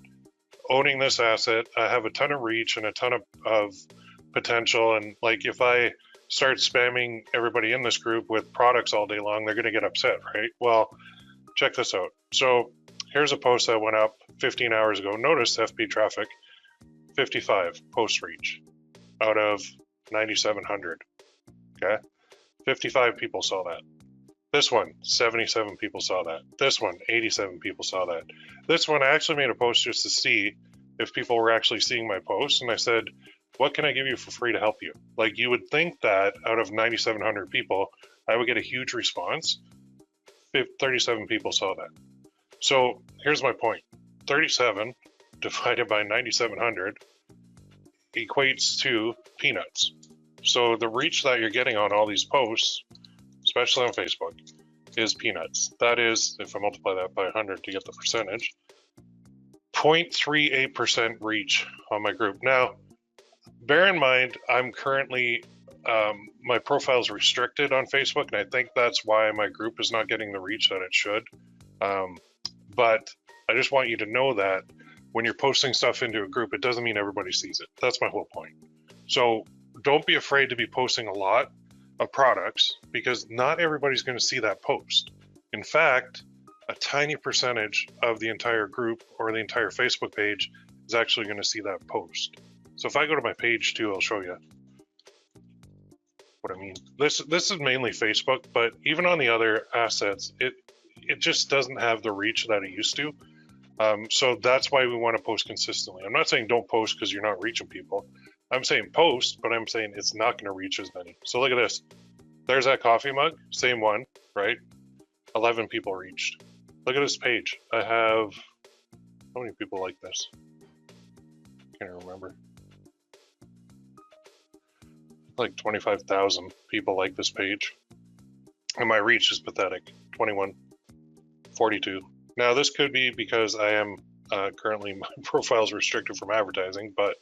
owning this asset, I have a ton of reach and a ton of potential. And like if I start spamming everybody in this group with products all day long, they're going to get upset, right? Well, check this out. So here's a post that went up 15 hours ago. Notice FB traffic, 55 post reach out of 9,700. Okay, 55 people saw that. This one, 77 people saw that. This one, 87 people saw that. This one, I actually made a post just to see if people were actually seeing my post. And I said, what can I give you for free to help you? Like you would think that out of 9,700 people, I would get a huge response. 37 people saw that. So here's my point. 37 divided by 9,700 equates to peanuts. So the reach that you're getting on all these posts, especially on Facebook, is peanuts. That is, if I multiply that by 100 to get the percentage, 0.38% reach on my group. Now, bear in mind, I'm currently, my profile is restricted on Facebook, and I think that's why my group is not getting the reach that it should. But I just want you to know that when you're posting stuff into a group, it doesn't mean everybody sees it. That's my whole point. So don't be afraid to be posting a lot of products because not everybody's going to see that post. In fact, a tiny percentage of the entire group or the entire Facebook page is actually going to see that post. So if I go to my page too, I'll show you what I mean. This is mainly Facebook, but even on the other assets, it just doesn't have the reach that it used to. So that's why we want to post consistently. I'm not saying don't post because you're not reaching people. I'm saying post, but I'm saying it's not going to reach as many. So look at this. There's that coffee mug, same one, right? 11 people reached. Look at this page. I have, how many people like this? Can't remember. Like 25,000 people like this page. And my reach is pathetic, 21, 42. Now this could be because I am currently, my profile is restricted from advertising, but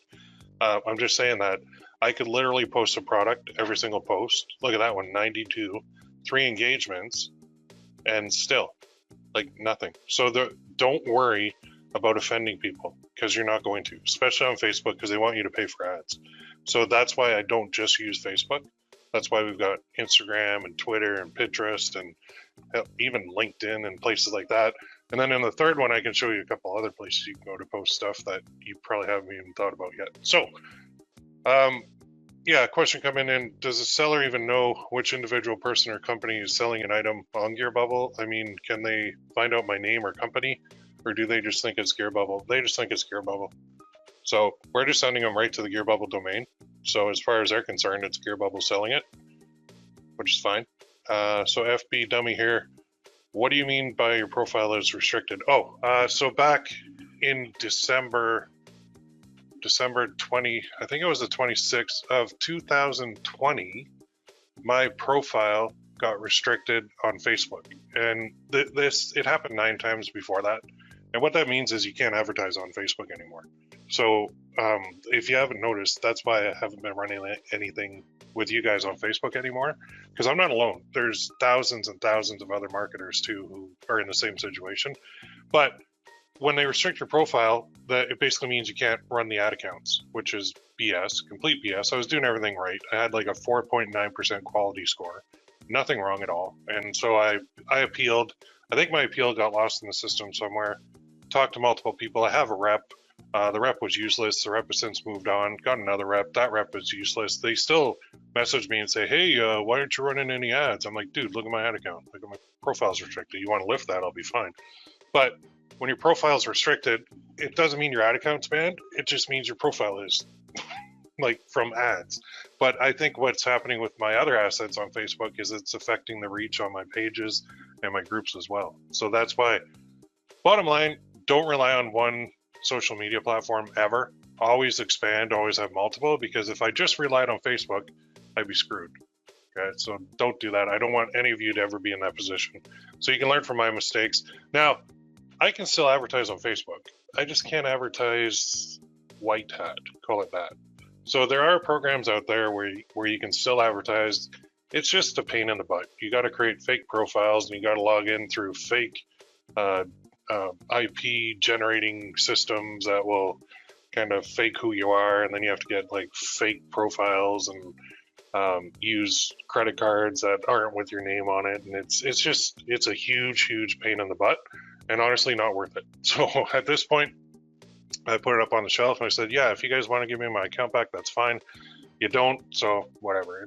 I'm just saying that I could literally post a product every single post. Look at that one, 92, 3 engagements, and still like nothing. So don't worry about offending people because you're not going to, especially on Facebook because they want you to pay for ads. So that's why I don't just use Facebook. That's why we've got Instagram and Twitter and Pinterest and even LinkedIn and places like that. And then in the third one, I can show you a couple other places you can go to post stuff that you probably haven't even thought about yet. So, yeah, question coming in. Does the seller even know which individual person or company is selling an item on GearBubble? I mean, can they find out my name or company, or do they just think it's GearBubble? They just think it's GearBubble. So we're just sending them right to the GearBubble domain. So as far as they're concerned, it's GearBubble selling it, which is fine. So FB dummy here. What do you mean by your profile is restricted? Oh, so back in December 20, I think it was the 26th of 2020, my profile got restricted on Facebook. And it happened 9 times before that. And what that means is you can't advertise on Facebook anymore. So if you haven't noticed, that's why I haven't been running anything with you guys on Facebook anymore, because I'm not alone. There's thousands and thousands of other marketers too who are in the same situation. But when they restrict your profile, it basically means you can't run the ad accounts, which is BS, complete BS. I was doing everything right. I had like a 4.9% quality score, nothing wrong at all. And so I appealed. I think my appeal got lost in the system somewhere. Talked to multiple people. I have a rep. The rep was useless. The rep has since moved on. Got another rep. That rep was useless. They still message me and say, hey, why aren't you running any ads? I'm like, dude, look at my ad account. Look at my profile's restricted. You want to lift that, I'll be fine. But when your profile's restricted, it doesn't mean your ad account's banned. It just means your profile is like from ads. But I think what's happening with my other assets on Facebook is it's affecting the reach on my pages and my groups as well. So that's why, bottom line, don't rely on one social media platform ever. Always expand, always have multiple, because if I just relied on Facebook, I'd be screwed. Okay, so don't do that. I don't want any of you to ever be in that position. So you can learn from my mistakes. Now, I can still advertise on Facebook. I just can't advertise white hat, call it that. So there are programs out there where you can still advertise. It's just a pain in the butt. You got to create fake profiles and you got to log in through fake IP generating systems that will kind of fake who you are, and then you have to get like fake profiles and use credit cards that aren't with your name on it, and it's a huge pain in the butt, and honestly not worth it. So at this point, I put it up on the shelf and I said, yeah, if you guys want to give me my account back, that's fine. You don't, so whatever.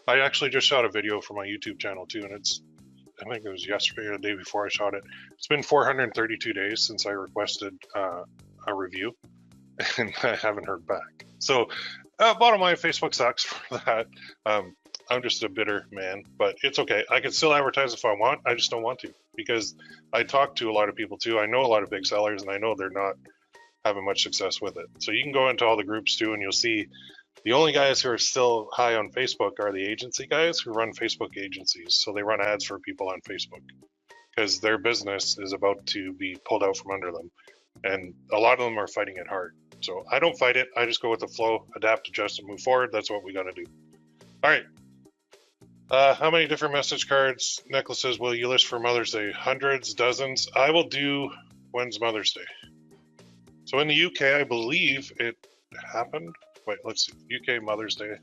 I actually just shot a video for my YouTube channel too, and I think it was yesterday or the day before I shot it. It's been 432 days since I requested a review, and I haven't heard back. So bottom line, Facebook sucks for that. I'm just a bitter man, but it's okay. I can still advertise if I want. I just don't want to, because I talk to a lot of people too. I know a lot of big sellers, and I know they're not having much success with it. So you can go into all the groups too, and you'll see the only guys who are still high on Facebook are the agency guys who run Facebook agencies. So they run ads for people on Facebook because their business is about to be pulled out from under them. And a lot of them are fighting it hard. So I don't fight it. I just go with the flow, adapt, adjust, and move forward. That's what we got to do. All right. How many different message cards, necklaces will you list for Mother's Day? Hundreds, dozens? I will do, when's Mother's Day? So in the UK, I believe it happened. Wait, let's see. UK Mother's Day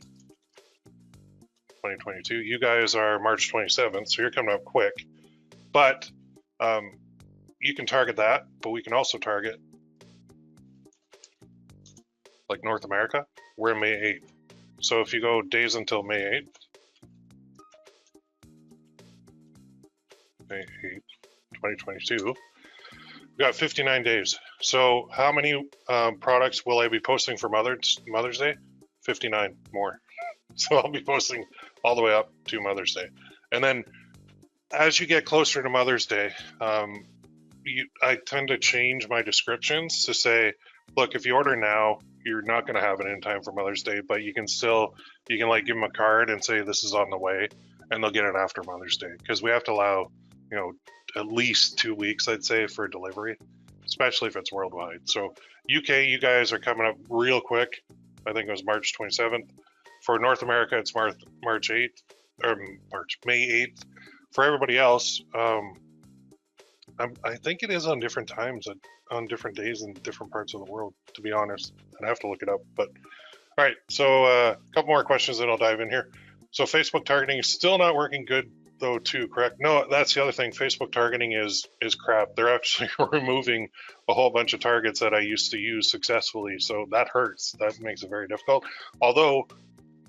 2022. You guys are March 27th, so you're coming up quick. But you can target that, but we can also target like North America. We're May 8th. So if you go days until May 8th, May 8th, 2022, we've got 59 days. So how many products will I be posting for Mother's Day? 59 more. So I'll be posting all the way up to Mother's Day. And then as you get closer to Mother's Day, I tend to change my descriptions to say, look, if you order now, you're not going to have it in time for Mother's Day, but you can like give them a card and say this is on the way, and they'll get it after Mother's Day, because we have to allow, at least 2 weeks, I'd say, for delivery, especially if it's worldwide. So UK, you guys are coming up real quick. I think it was March 27th. For North America, it's March 8th, or May 8th. For everybody else, I think it is on different times, on different days in different parts of the world, to be honest. I'd have to look it up. But all right, so a couple more questions that I'll dive in here. So Facebook targeting is still not working good though too, correct? No, that's the other thing. Facebook targeting is crap. They're actually removing a whole bunch of targets that I used to use successfully. So that hurts. That makes it very difficult. Although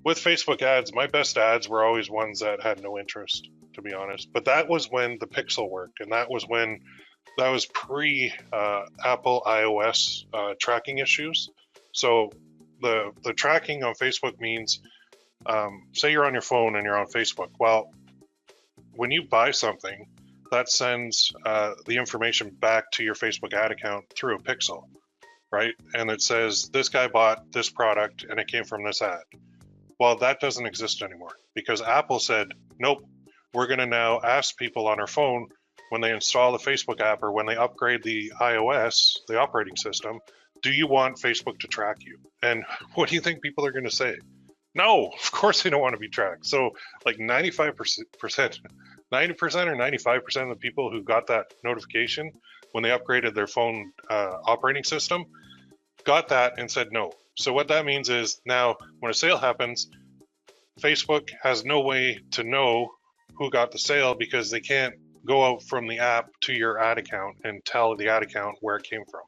with Facebook ads, my best ads were always ones that had no interest, to be honest. But that was when the pixel worked, and that was pre Apple iOS tracking issues. So the tracking on Facebook means, say you're on your phone and you're on Facebook. Well, when you buy something, that sends the information back to your Facebook ad account through a pixel, right? And it says, this guy bought this product and it came from this ad. Well, that doesn't exist anymore because Apple said, nope, we're going to now ask people on our phone when they install the Facebook app or when they upgrade the iOS, the operating system, do you want Facebook to track you? And what do you think people are going to say? No, of course they don't want to be tracked. So like 90% or 95% of the people who got that notification when they upgraded their phone operating system got that and said no. So what that means is now when a sale happens, Facebook has no way to know who got the sale because they can't go out from the app to your ad account and tell the ad account where it came from.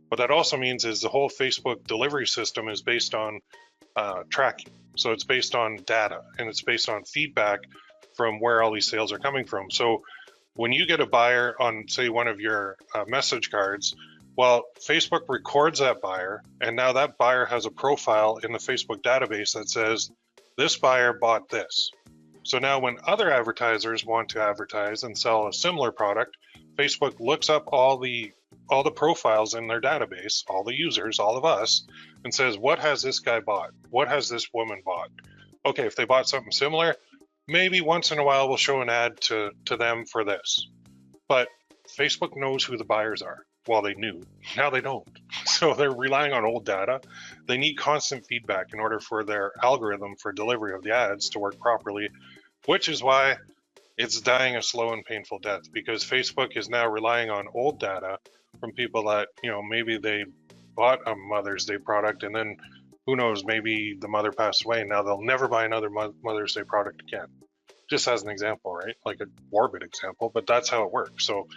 What that also means is the whole Facebook delivery system is based on tracking. So it's based on data and it's based on feedback from where all these sales are coming from. So when you get a buyer on, say, one of your message cards, well, Facebook records that buyer, and now that buyer has a profile in the Facebook database that says, this buyer bought this. So now when other advertisers want to advertise and sell a similar product, Facebook looks up all the profiles in their database, all the users, all of us, and says, what has this guy bought? What has this woman bought? Okay, if they bought something similar, maybe once in a while we'll show an ad to them for this. But Facebook knows who the buyers are. Well, they knew. Now they don't. So they're relying on old data. They need constant feedback in order for their algorithm for delivery of the ads to work properly, which is why it's dying a slow and painful death, because Facebook is now relying on old data from people that, maybe they bought a Mother's Day product and then who knows, maybe the mother passed away and now they'll never buy another Mother's Day product again. Just as an example, right? Like a morbid example, but that's how it works. So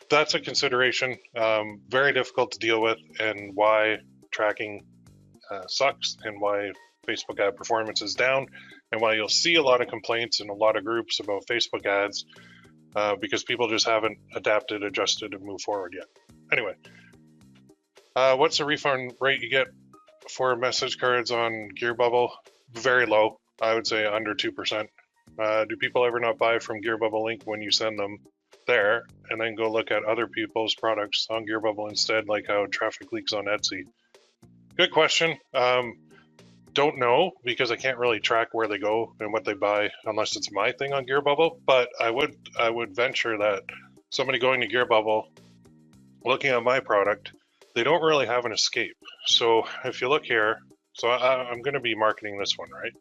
that's a consideration. Very difficult to deal with, and why tracking sucks, and why Facebook ad performance is down, and why you'll see a lot of complaints in a lot of groups about Facebook ads because people just haven't adapted, adjusted, and moved forward yet. Anyway, what's the refund rate you get for message cards on GearBubble? Very low. I would say under 2%. Do people ever not buy from GearBubble link when you send them there and then go look at other people's products on GearBubble instead, like how traffic leaks on Etsy? Good question. Don't know, because I can't really track where they go and what they buy unless it's my thing on GearBubble. But I would venture that somebody going to GearBubble, looking at my product, they don't really have an escape. So if you look here, so I'm going to be marketing this one, right?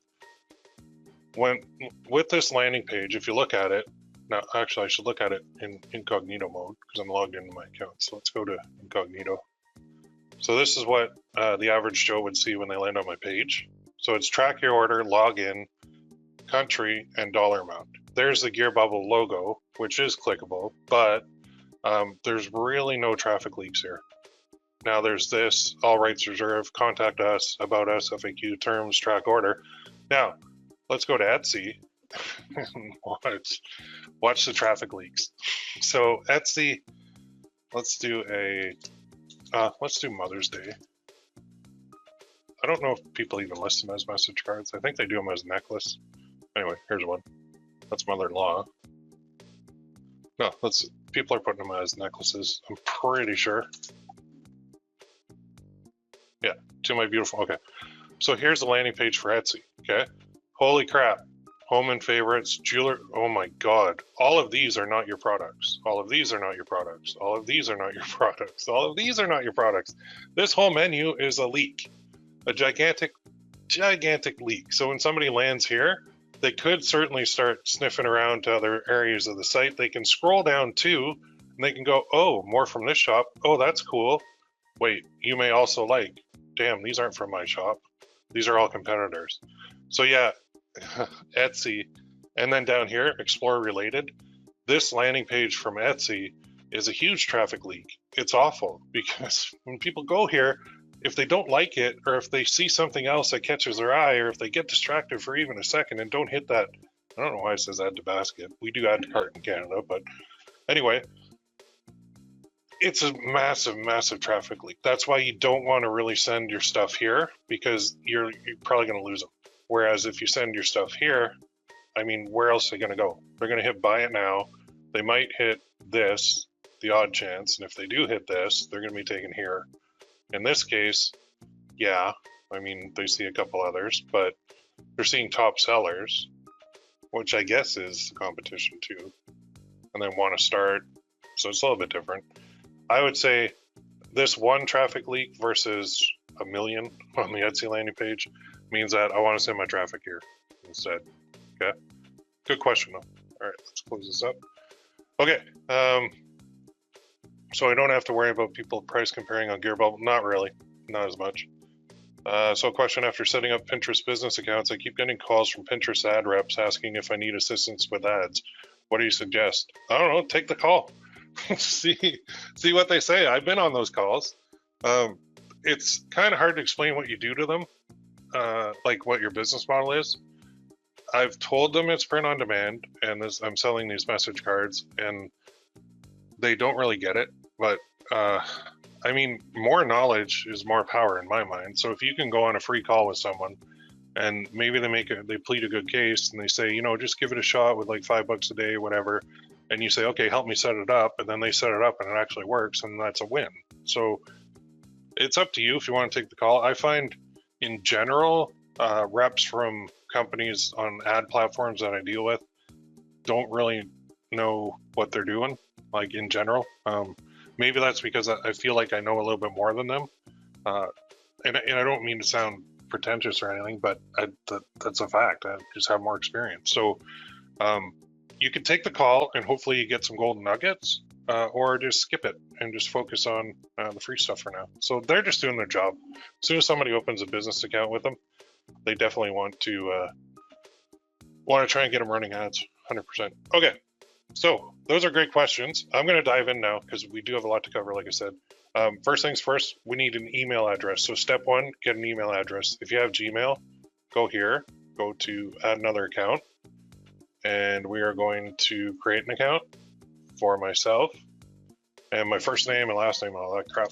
With this landing page, if you look at it, now actually I should look at it in incognito mode because I'm logged into my account. So let's go to incognito. So this is what the average Joe would see when they land on my page. So it's track your order, log in, country, and dollar amount. There's the GearBubble logo, which is clickable, but there's really no traffic leaks here. Now there's this, all rights reserved, contact us, about us, FAQ, terms, track order. Now, let's go to Etsy and watch the traffic leaks. So Etsy, let's do Mother's Day. I don't know if people even list them as message cards. I think they do them as necklace. Anyway, here's one. That's mother-in-law. No, people are putting them as necklaces, I'm pretty sure. Yeah, to my beautiful, okay. So here's the landing page for Etsy, okay? Holy crap. Home and favorites, jeweler, oh my God. All of these are not your products. All of these are not your products. All of these are not your products. All of these are not your products. This whole menu is a leak, a gigantic leak. So when somebody lands here, they could certainly start sniffing around to other areas of the site. They can scroll down too, and they can go, oh, more from this shop. Oh, that's cool. Wait, you may also like, damn, these aren't from my shop. These are all competitors. So yeah, Etsy, and then down here, explore related. This landing page from Etsy is a huge traffic leak. It's awful because when people go here, if they don't like it, or if they see something else that catches their eye, or if they get distracted for even a second and don't hit that, I don't know why it says add to basket. We do add to cart in Canada, but anyway, it's a massive, massive traffic leak. That's why you don't want to really send your stuff here, because you're probably going to lose them. Whereas if you send your stuff here, I mean, where else are they going to go? They're going to hit buy it now. They might hit this, the odd chance. And if they do hit this, they're going to be taken here. In this case, yeah, I mean, they see a couple others, but they're seeing top sellers, which I guess is the competition too, and then want to start. So it's a little bit different. I would say this one traffic leak versus a million on the Etsy landing page means that I want to send my traffic here instead. Okay, good question though. All right, let's close this up. Okay, so I don't have to worry about people price comparing on GearBubble. Not really, not as much. So a question: after setting up Pinterest business accounts, I keep getting calls from Pinterest ad reps asking if I need assistance with ads. What do you suggest? I don't know, take the call. see what they say. I've been on those calls. It's kind of hard to explain what you do to them, like what your business model is. I've told them it's print on demand and I'm selling these message cards, and they don't really get it. But I mean, more knowledge is more power in my mind. So if you can go on a free call with someone and maybe they plead a good case and they say, you know, just give it a shot with like $5 a day, whatever. And you say, okay, help me set it up. And then they set it up and it actually works, and that's a win. So it's up to you if you want to take the call. I find in general, reps from companies on ad platforms that I deal with don't really know what they're doing, like in general. Maybe that's because I feel like I know a little bit more than them. And I don't mean to sound pretentious or anything, but that's a fact. I just have more experience. So you can take the call and hopefully you get some golden nuggets, or just skip it and just focus on the free stuff for now. So they're just doing their job. As soon as somebody opens a business account with them, they definitely want to try and get them running ads, 100%. Okay, so those are great questions. I'm going to dive in now because we do have a lot to cover, like I said. First things first, we need an email address. So step one, get an email address. If you have Gmail, go here, go to add another account, and we are going to create an account for myself and my first name and last name and all that crap.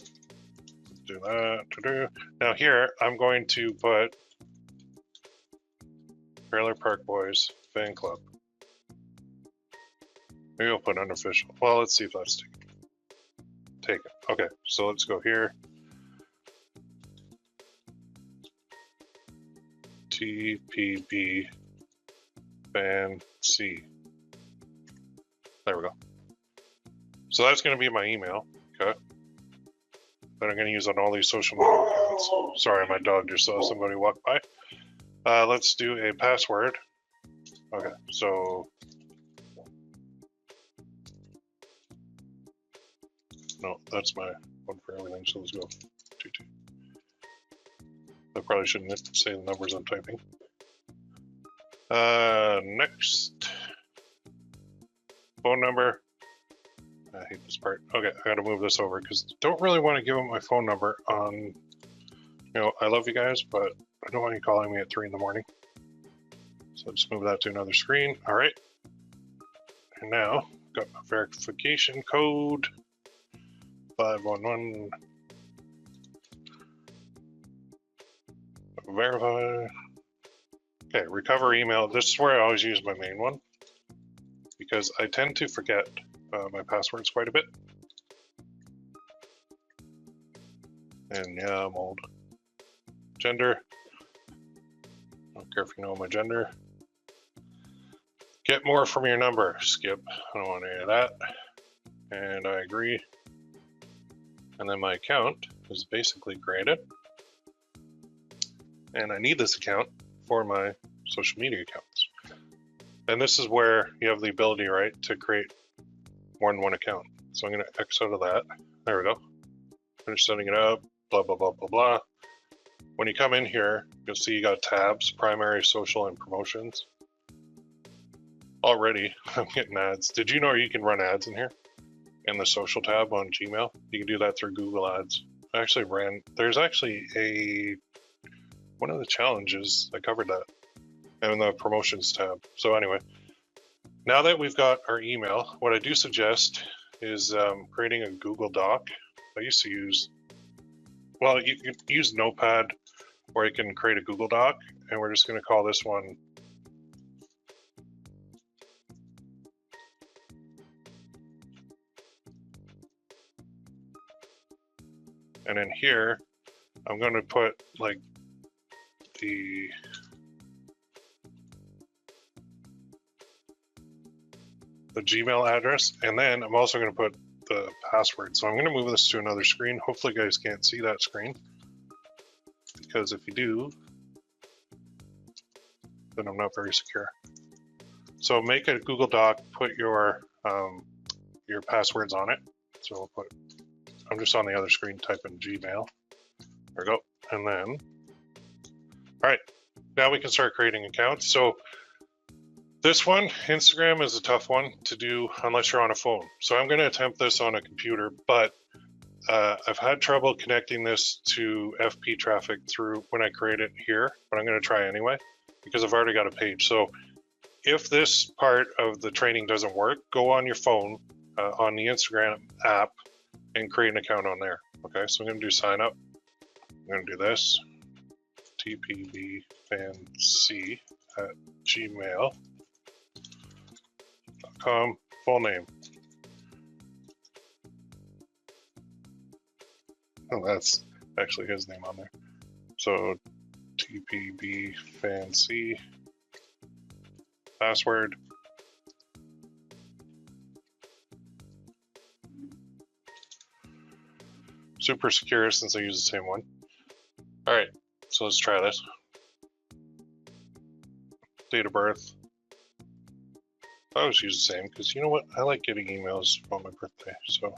Do that. Now here, I'm going to put Trailer Park Boys Fan Club. Maybe I'll put unofficial. Well, let's see if that's taken. Okay, so let's go here. TPB Fan C. There we go. So that's going to be my email. Okay. That I'm going to use on all these social media accounts. Sorry, my dog just saw somebody walk by. Let's do a password. Okay, so no, that's my one for everything. So let's go 22. I probably shouldn't say the numbers I'm typing. Next, phone number. I hate this part. Okay, I gotta move this over because don't really want to give them my phone number on, you know, I love you guys, but I don't want you calling me at 3 in the morning. So just move that to another screen. All right. And now got my verification code 511. Verify. Okay, recover email. This is where I always use my main one because I tend to forget my passwords quite a bit. And yeah, I'm old. Gender. I don't care if you know my gender. Get more from your number. Skip. I don't want any of that. And I agree. And then my account is basically created. And I need this account for my social media accounts. And this is where you have the ability, right, to create more than one account. So I'm going to X out of that. There we go. Finish setting it up. Blah, blah, blah, blah, blah. When you come in here, you'll see you got tabs, primary, social, and promotions. Already, I'm getting ads. Did you know you can run ads in here? In the social tab on Gmail? You can do that through Google Ads. I actually there's actually one of the challenges, I covered that, in the promotions tab. So anyway, now that we've got our email, what I do suggest is creating a Google Doc. I used to use, well, you can use Notepad, or you can create a Google Doc, and we're just going to call this one and in here I'm going to put like the Gmail address, and then I'm also going to put the password. So I'm going to move this to another screen. Hopefully you guys can't see that screen, because if you do, then I'm not very secure. So make a Google Doc, put your passwords on it. So I'm just on the other screen, type in Gmail. There we go. And then, all right, now we can start creating accounts. So this one, Instagram, is a tough one to do unless you're on a phone. So I'm going to attempt this on a computer, but I've had trouble connecting this to FP traffic through when I create it here, but I'm going to try anyway because I've already got a page. So if this part of the training doesn't work, go on your phone on the Instagram app and create an account on there. Okay, so I'm going to do sign up. I'm going to do this, tpbfancy@gmail.com, full name. Oh, that's actually his name on there. So tpbfancy, password. Super secure since I use the same one. All right, so let's try this. Date of birth. I always use the same because you know what? I like getting emails on my birthday. So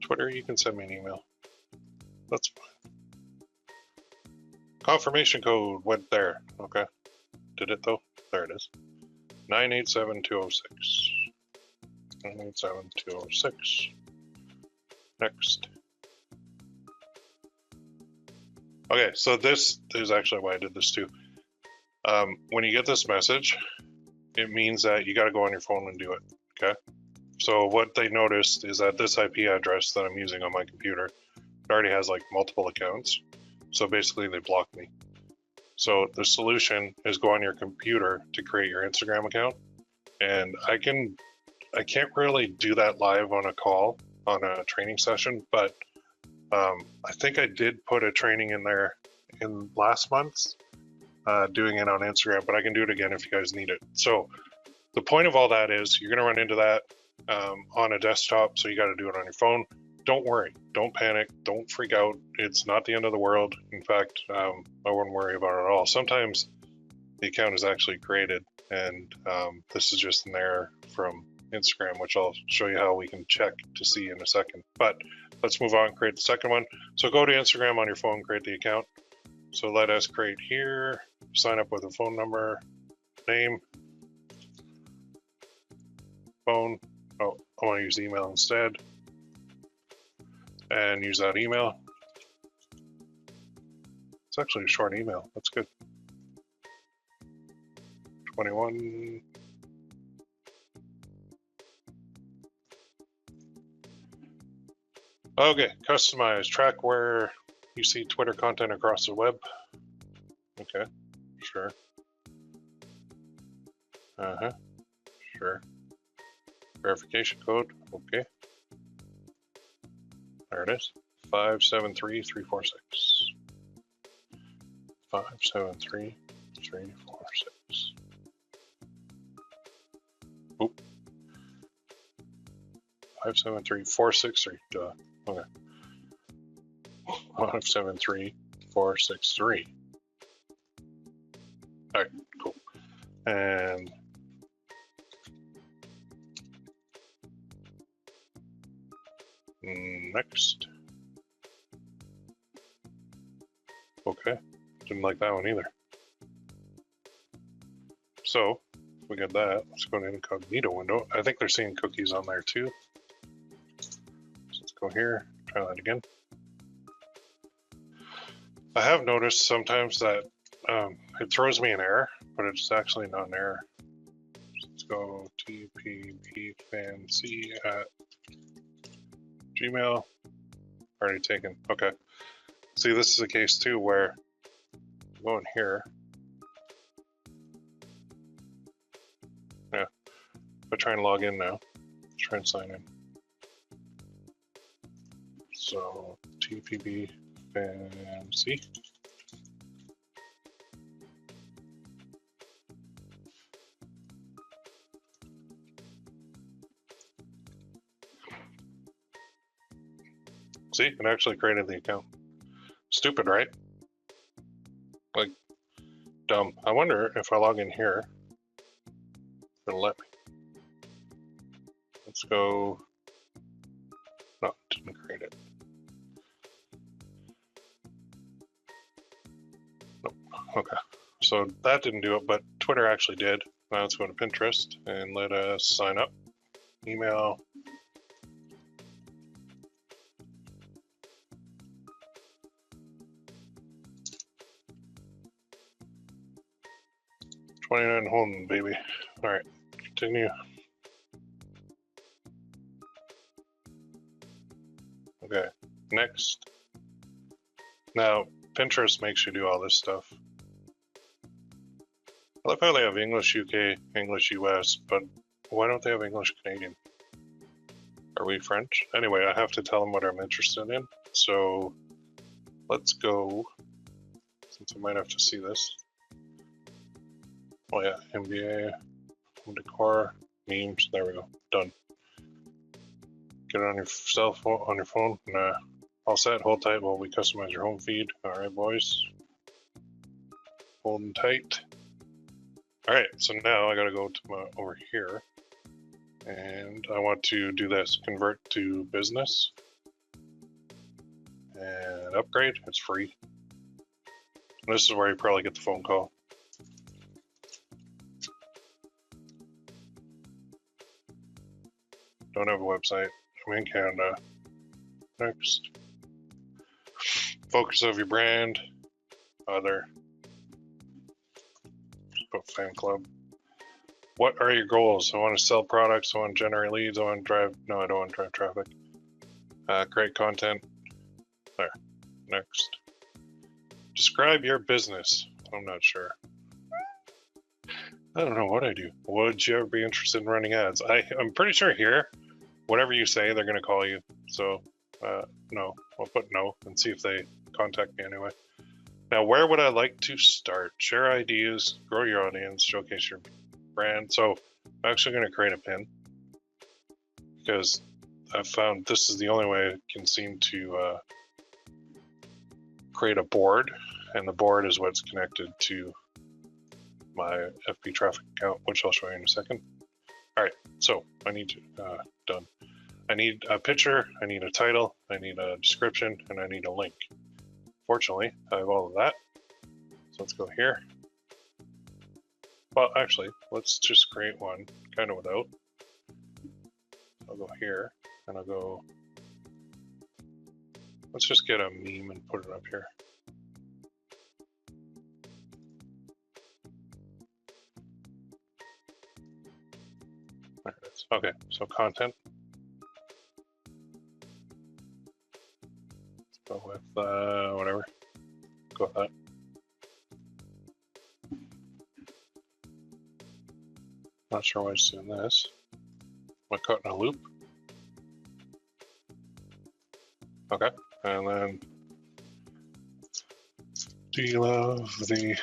Twitter, you can send me an email. That's fine. Confirmation code went there. Okay. Did it though? There it is. 987206. 987206. Next. Okay, so this is actually why I did this too. When you get this message, it means that you got to go on your phone and do it. Okay. So what they noticed is that this IP address that I'm using on my computer, it already has like multiple accounts. So basically they blocked me. So the solution is go on your computer to create your Instagram account. And I can't really do that live on a call, on a training session, but I think I did put a training in there in last month, doing it on Instagram, but I can do it again if you guys need it. So the point of all that is you're going to run into that on a desktop, so you got to do it on your phone. Don't worry, don't panic, don't freak out. It's not the end of the world. In fact, I wouldn't worry about it at all. Sometimes the account is actually created, and this is just an error from Instagram, which I'll show you how we can check to see in a second. But let's move on, create the second one. So go to Instagram on your phone, create the account. So let us create here, sign up with a phone number, name, phone. Oh, I want to use email instead. And use that email. It's actually a short email. That's good. 21. Okay, customize, track where you see Twitter content across the web. Okay, sure. Sure. Verification code, okay. There it is, 573346. 573346. Oop. 573463. Duh. Okay. 573463. All right, cool. And next. Didn't like that one either. So we got that. Let's go to incognito window. I think they're seeing cookies on there too. So let's go here, try that again. I have noticed sometimes that it throws me an error, but it's actually not an error. So let's go tppfancy@gmail. Already taken. Okay. See, this is a case too where I go in here. Yeah. If I try and log in now, let's try and sign in. So tppfancy. See, it actually created the account. Stupid, right? Like, dumb. I wonder if I log in here, it'll let me. Let's go. No, it didn't create it. Nope. Okay. So that didn't do it, but Twitter actually did. Now let's go to Pinterest and let us sign up. Email. $29 home, baby. All right, continue. Okay, next. Now, Pinterest makes you do all this stuff. I love how they have English UK, English US, but why don't they have English Canadian? Are we French? Anyway, I have to tell them what I'm interested in. So let's go, since I might have to see this. Oh yeah, MBA, home decor, memes, there we go, done. Get it on your cell phone, on your phone, nah. All set, hold tight while we customize your home feed. All right, boys. Holding tight. All right, so now I gotta go to my, over here, and I want to do this, convert to business, and upgrade, it's free. And this is where you probably get the phone call. Don't have a website, I'm in Canada. Next. Focus of your brand, other. Put fan club. What are your goals? I want to sell products, I want to generate leads, I want to drive, no, I don't want to drive traffic. Create content. There, next. Describe your business. I'm not sure. I don't know what I do. Would you ever be interested in running ads? I'm pretty sure here, whatever you say, they're going to call you. So, no, I'll put no and see if they contact me anyway. Now, where would I like to start? Share ideas, grow your audience, showcase your brand. So I'm actually going to create a pin because I've found this is the only way I can seem to create a board, and the board is what's connected to my FB traffic account, which I'll show you in a second. All right, so I need to, done. I need a picture, I need a title, I need a description, and I need a link. Fortunately, I have all of that. So let's go here. Well, actually, let's just create one kind of without. I'll go here and I'll go, let's just get a meme and put it up here. There it is. Okay, so content. Let's go with whatever. Go with that. Not sure why it's doing this. Am I caught in a loop? Okay, and then do you love the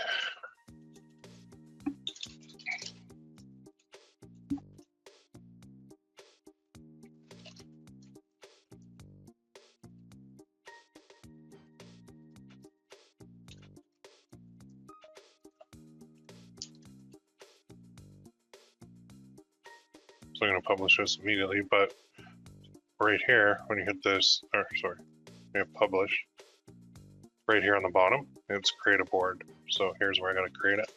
So I'm going to publish this immediately, but right here, when you hit this, or sorry, you hit publish, right here on the bottom, it's create a board. So here's where I gotta create it.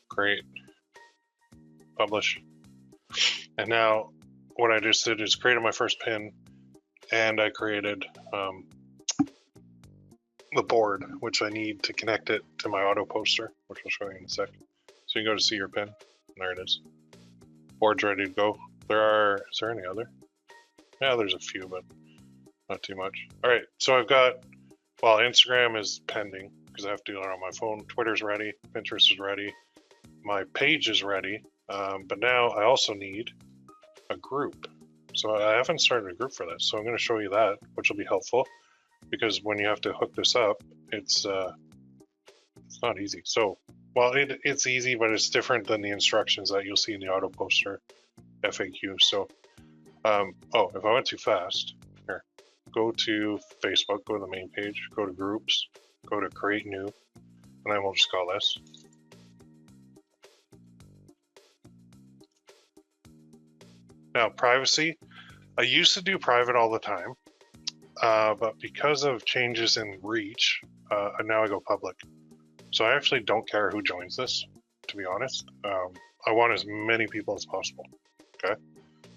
Create, publish. And now what I just did is created my first pin, and I created the board, which I need to connect it to my auto poster, which I'll show you in a sec. So you can go to see your pin, and there it is. Board's ready to go. Is there any other? Yeah, there's a few, but not too much. All right, so I've got, well, Instagram is pending because I have to do it on my phone. Twitter's ready, Pinterest is ready, my page is ready, but now I also need a group. So I haven't started a group for this, so I'm going to show you that, which will be helpful because when you have to hook this up, it's not easy. So, well, it's easy, but it's different than the instructions that you'll see in the auto poster FAQ. So, oh, if I went too fast, here, go to Facebook, go to the main page, go to groups, go to create new, and then we'll just call this. Now, privacy, I used to do private all the time, but because of changes in reach, now I go public. So I actually don't care who joins this, to be honest. I want as many people as possible, okay?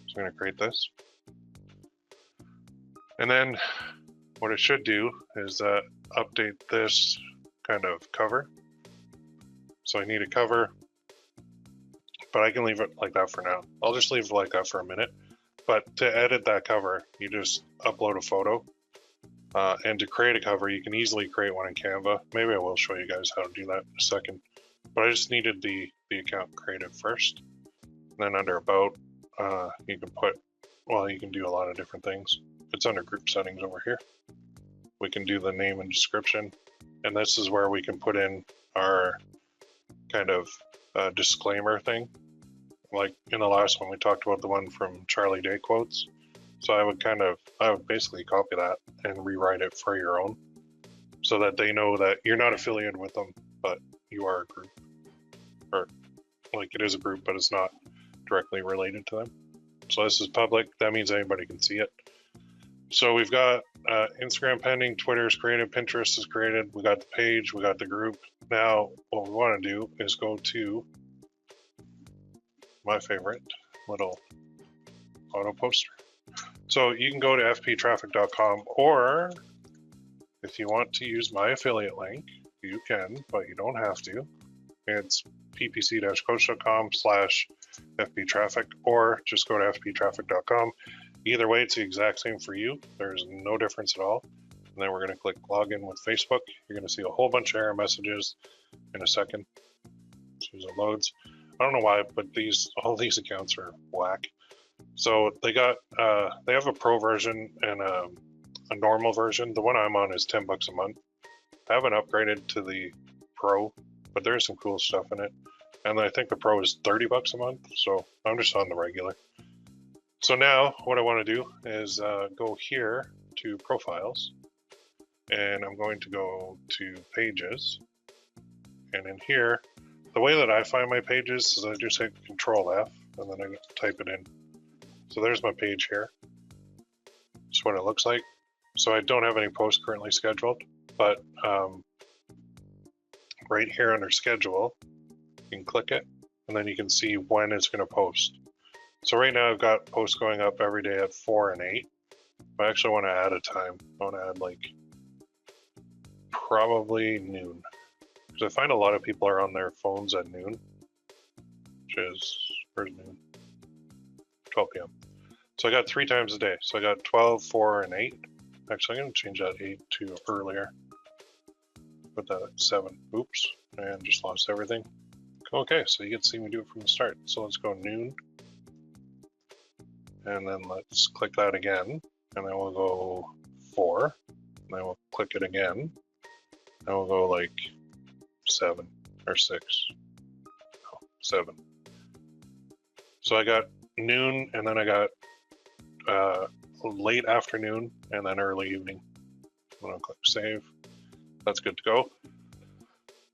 So I'm gonna create this. And then what it should do is update this kind of cover. So I need a cover, but I can leave it like that for now. I'll just leave it like that for a minute. But to edit that cover, you just upload a photo. And to create a cover, you can easily create one in Canva. Maybe I will show you guys how to do that in a second. But I just needed the account created first. And then under About, you can put, well, you can do a lot of different things. It's under Group Settings over here. We can do the name and description. And this is where we can put in our kind of disclaimer thing. Like in the last one, we talked about the one from Charlie Day quotes. So I would basically copy that and rewrite it for your own so that they know that you're not affiliated with them, but you are a group. Or like it is a group, but it's not directly related to them. So this is public. That means anybody can see it. So we've got Instagram pending, Twitter is created, Pinterest is created. We got the page, we got the group. Now what we want to do is go to my favorite little auto poster. So you can go to fptraffic.com, or if you want to use my affiliate link, you can, but you don't have to. It's ppc-coach.com/fptraffic, or just go to fptraffic.com. Either way, it's the exact same for you. There's no difference at all. And then we're going to click login with Facebook. You're going to see a whole bunch of error messages in a second as soon as it loads. I don't know why, but all these accounts are whack. So they have a pro version and a normal version. The one I'm on is $10 a month. I haven't upgraded to the pro, but there's some cool stuff in it. And I think the pro is $30 a month. So I'm just on the regular. So now what I want to do is go here to profiles, and I'm going to go to pages. And in here, the way that I find my pages is I just hit Control F and then I type it in. So there's my page here. That's what it looks like. So I don't have any posts currently scheduled, but right here under schedule, you can click it and then you can see when it's going to post. So right now I've got posts going up every day at 4 and 8. I actually want to add a time. I want to add like probably noon. Because I find a lot of people are on their phones at noon, which is, where's noon? 12 p.m. So I got 3 times a day. So I got 12, 4, and 8. Actually, I'm going to change that 8 to earlier. Put that at 7. Oops, and just lost everything. Okay, so you can see me do it from the start. So let's go noon. And then let's click that again. And then we'll go 4. And then we'll click it again. And we'll go like 7 or 6. No, 7. So I got noon, and then I got late afternoon, and then early evening. I'm gonna click save. That's good to go.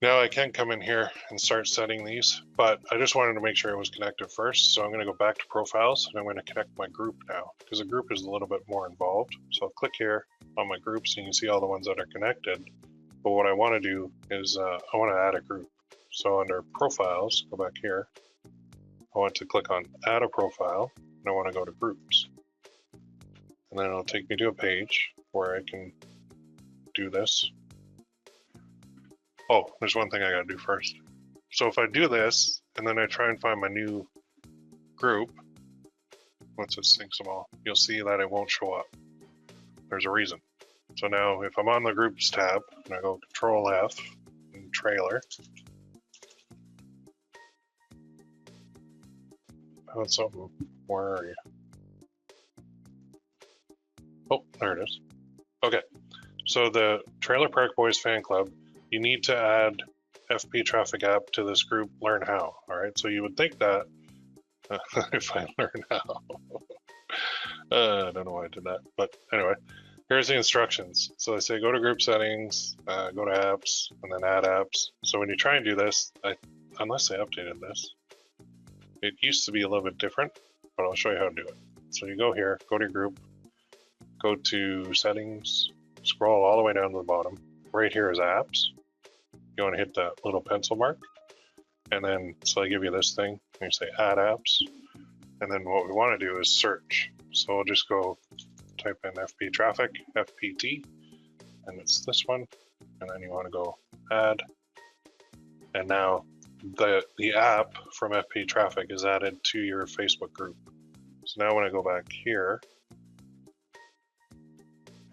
Now I can come in here and start setting these, but I just wanted to make sure it was connected first. So I'm going to go back to profiles and I'm going to connect my group now because a group is a little bit more involved. So I'll click here on my groups and you can see all the ones that are connected. But what I want to do is I want to add a group. So under profiles, go back here. I want to click on add a profile and I want to go to groups. And then it'll take me to a page where I can do this. Oh, there's one thing I gotta do first. So if I do this, and then I try and find my new group, once it syncs them all, you'll see that it won't show up. There's a reason. So now if I'm on the groups tab, and I go Control F, and trailer, found something, where are you? Oh, there it is. Okay, so the Trailer Park Boys fan club, you need to add FP Traffic app to this group, learn how. All right, so you would think that if I learn how, I don't know why I did that, but anyway, here's the instructions. So I say go to group settings, go to apps, and then add apps. So when you try and do this, unless I updated this, it used to be a little bit different, but I'll show you how to do it. So you go here, go to your group, go to settings, scroll all the way down to the bottom. Right here is apps. You want to hit that little pencil mark, and then so I give you this thing, and you say add apps, and then what we want to do is search. So I'll just go type in FP Traffic, FPT, and it's this one, and then you want to go add, and now the app from FP Traffic is added to your Facebook group. So now when I go back here,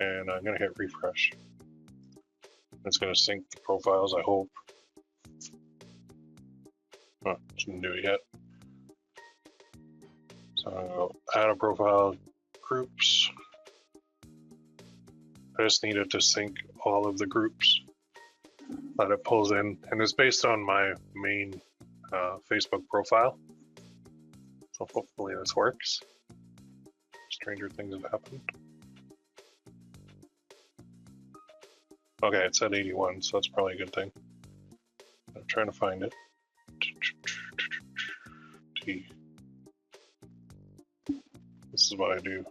and I'm going to hit refresh. It's going to sync the profiles, I hope. Oh, didn't do it yet. So I'm going to add a profile, groups. I just needed to sync all of the groups that it pulls in, and it's based on my main Facebook profile. So hopefully this works. Stranger things have happened. Okay, it's at 81, so that's probably a good thing. I'm trying to find it. T. This is what I do.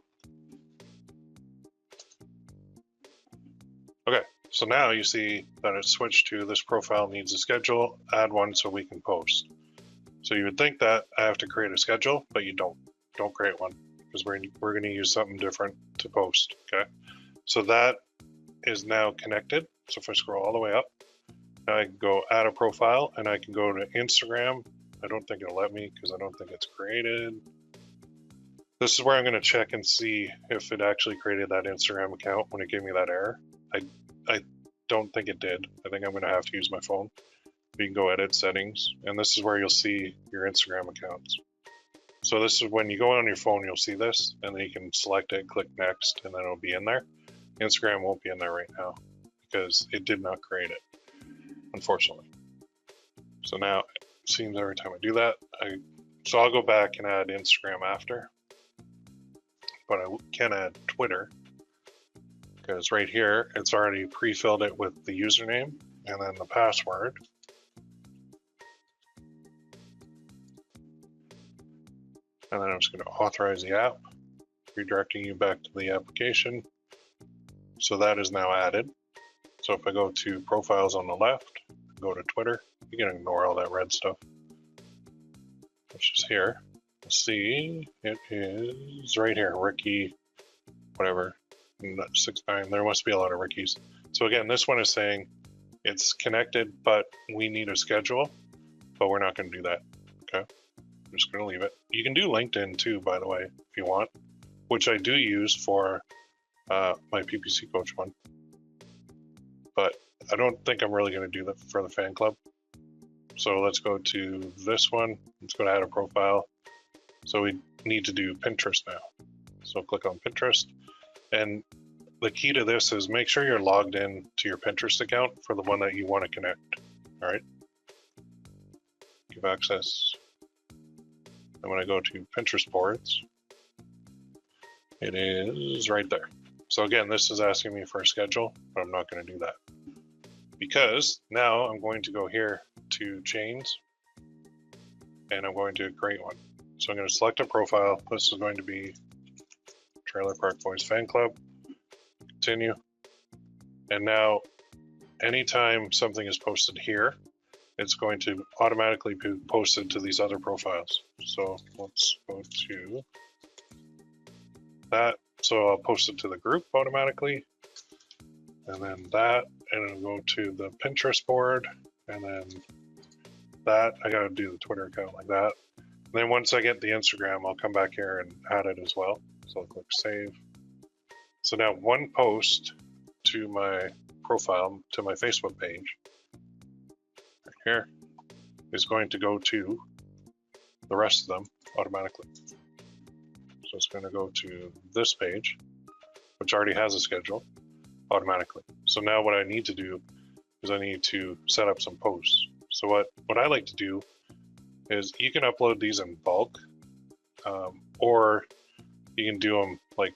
Okay, so now you see that it's switched to this profile needs a schedule, add one so we can post. So you would think that I have to create a schedule, but you don't. Don't create one because we're going to use something different to post, okay? So that is now connected. So if I scroll all the way up, now I can go add a profile and I can go to Instagram. I don't think it'll let me because I don't think it's created. This is where I'm going to check and see if it actually created that Instagram account when it gave me that error. I don't think it did. I think I'm going to have to use my phone. You can go edit settings, and this is where you'll see your Instagram accounts. So this is when you go on your phone, you'll see this, and then you can select it, click next, and then it'll be in there. Instagram won't be in there right now because it did not create it, unfortunately. So now it seems every time I do that, so I'll go back and add Instagram after, but I can add Twitter because right here, it's already pre-filled it with the username and then the password. And then I'm just going to authorize the app, redirecting you back to the application. So that is now added. So if I go to profiles on the left, go to Twitter, you can ignore all that red stuff. Which is here. We'll see, it is right here, Ricky, whatever, 69. There must be a lot of Rickies. So again, this one is saying it's connected, but we need a schedule, but we're not going to do that. Okay. I'm just going to leave it. You can do LinkedIn too, by the way, if you want, which I do use for my PPC coach one. But I don't think I'm really going to do that for the fan club. So let's go to this one. Let's go to add a profile. So we need to do Pinterest now. So click on Pinterest. And the key to this is make sure you're logged in to your Pinterest account for the one that you want to connect. All right. Give access. And when I go to Pinterest boards, it is right there. So again, this is asking me for a schedule, but I'm not going to do that. because now I'm going to go here to chains and I'm going to create one. So I'm going to select a profile. This is going to be Trailer Park Boys Fan Club. Continue. And now anytime something is posted here, it's going to automatically be posted to these other profiles. So let's go to that. So I'll post it to the group automatically. And then that, and I'll go to the Pinterest board, and then that. I gotta do the Twitter account like that. And then once I get the Instagram, I'll come back here and add it as well. So I'll click save. So now one post to my profile, to my Facebook page, right here, is going to go to the rest of them automatically. So it's going to go to this page, which already has a schedule, automatically. So now what I need to do is I need to set up some posts. So what I like to do is you can upload these in bulk, or you can do them like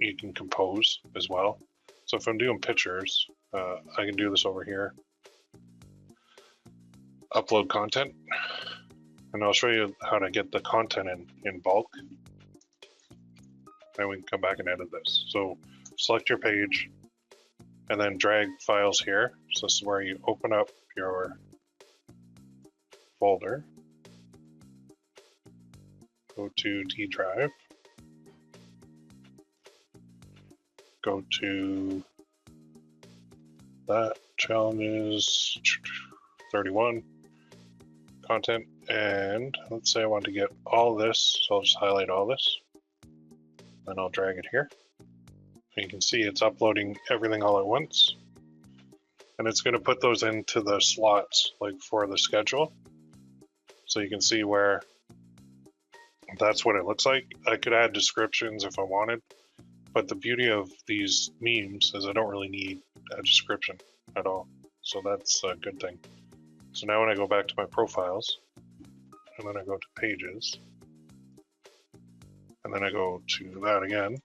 you can compose as well. So if I'm doing pictures, I can do this over here, upload content, and I'll show you how to get the content in bulk. Then we can come back and edit this. So select your page and then drag files here. So this is where you open up your folder, go to D drive, go to that challenges 31 content, and let's say I want to get all this, so I'll just highlight all this. Then I'll drag it here. And you can see it's uploading everything all at once. And it's going to put those into the slots like for the schedule. So you can see where that's what it looks like. I could add descriptions if I wanted, but the beauty of these memes is I don't really need a description at all. So that's a good thing. So now when I go back to my profiles, and then I go to pages, and then I go to that again,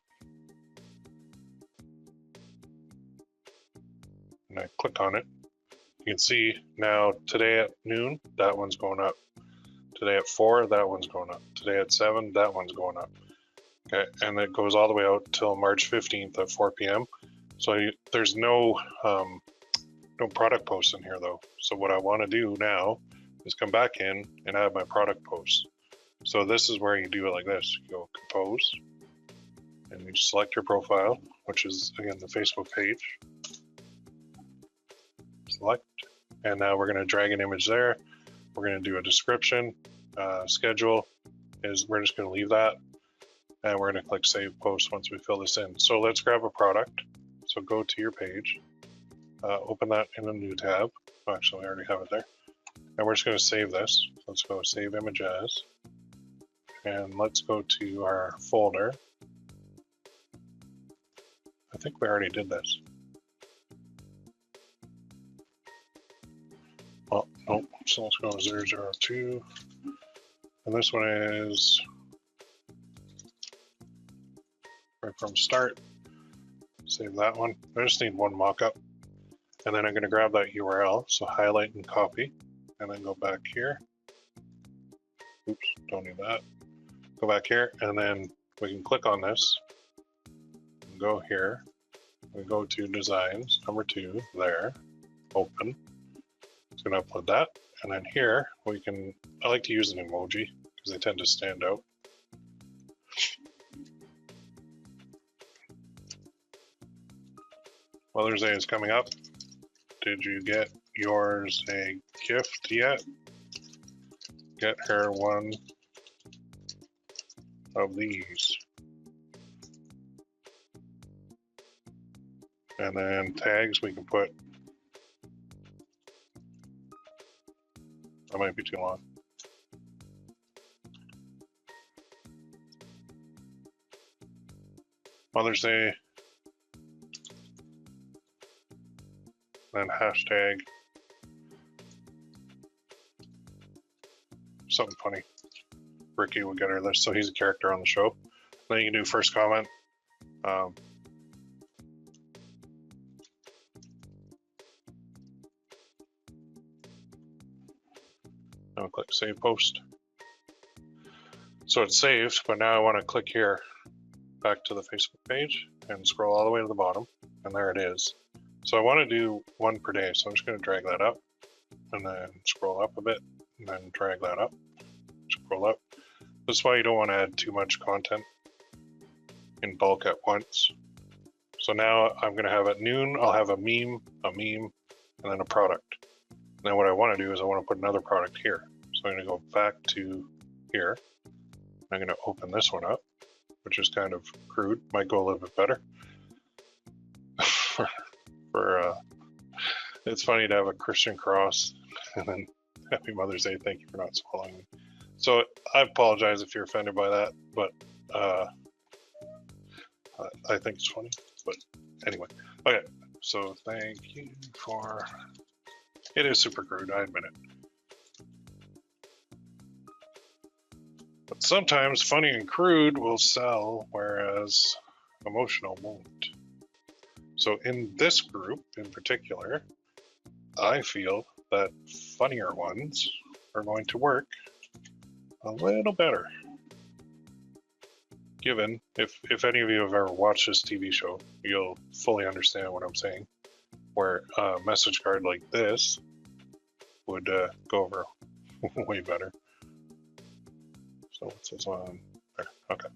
and I click on it, you can see now today at noon, that one's going up. Today at 4, that one's going up. Today at 7, that one's going up. Okay, and it goes all the way out till March 15th at 4 p.m. So there's no product posts in here though. So what I want to do now is come back in and add my product posts. So this is where you do it like this. You go compose, and you select your profile, which is again the Facebook page. Select, and now we're going to drag an image there. We're going to do a description. Schedule is we're just going to leave that, and we're going to click save post once we fill this in. So let's grab a product. So go to your page, open that in a new tab. Oh, actually, I already have it there. And we're just going to save this. Let's go save image as, and let's go to our folder. I think we already did this. Oh, nope. So let's go 002. And this one is right from start. Save that one. I just need one mockup. And then I'm going to grab that URL. So highlight and copy. And then go back here. Oops, don't need that. Go back here. And then we can click on this. Go here. We go to designs, number 2, there. Open. It's going to upload that. And then here, we can, I like to use an emoji because they tend to stand out. Mother's Day is coming up. Did you get yours a gift yet? Get her one of these. And then tags we can put. That might be too long. Mother's Day. Then hashtag. Something funny. Ricky will get her this, so he's a character on the show. Then you can do first comment. I'll click Save Post. So it's saved, but now I want to click here, back to the Facebook page, and scroll all the way to the bottom, and there it is. So I want to do one per day, so I'm just going to drag that up, and then scroll up a bit, and then drag that up, scroll up. That's why you don't want to add too much content in bulk at once. So now I'm going to have at noon, I'll have a meme, and then a product. Now what I want to do is I want to put another product here. So I'm going to go back to here. I'm going to open this one up, which is kind of crude, might go a little bit better. It's funny to have a Christian cross and then Happy Mother's Day, thank you for not swallowing me. So I apologize if you're offended by that, but I think it's funny, but anyway. Okay, so thank you for, it is super crude, I admit it. But sometimes funny and crude will sell, whereas emotional won't. So in this group in particular, I feel that funnier ones are going to work a little better. Given, if any of you have ever watched this TV show, you'll fully understand what I'm saying, where a message card like this would go over way better. So what's this one? There, okay.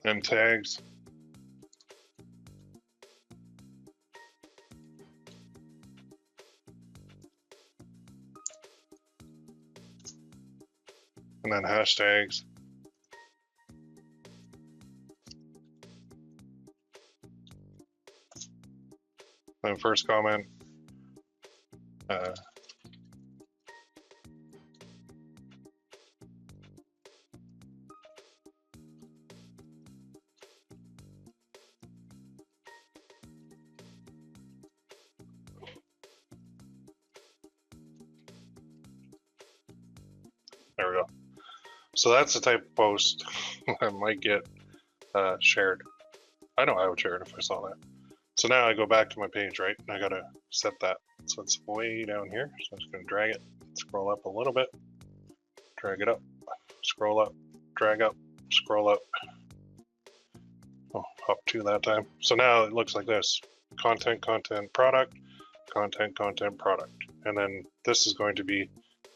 And tags. And then hashtags. Then first comment. There we go. So that's the type of post that might get shared. I know I would share it if I saw that. So now I go back to my page, right? And I gotta set that. So it's way down here. So I'm just gonna drag it, scroll up a little bit, drag it up, scroll up, drag up, scroll up. Oh, up 2 that time. So now it looks like this. Content, content, product, content, content, product. And then this is going to be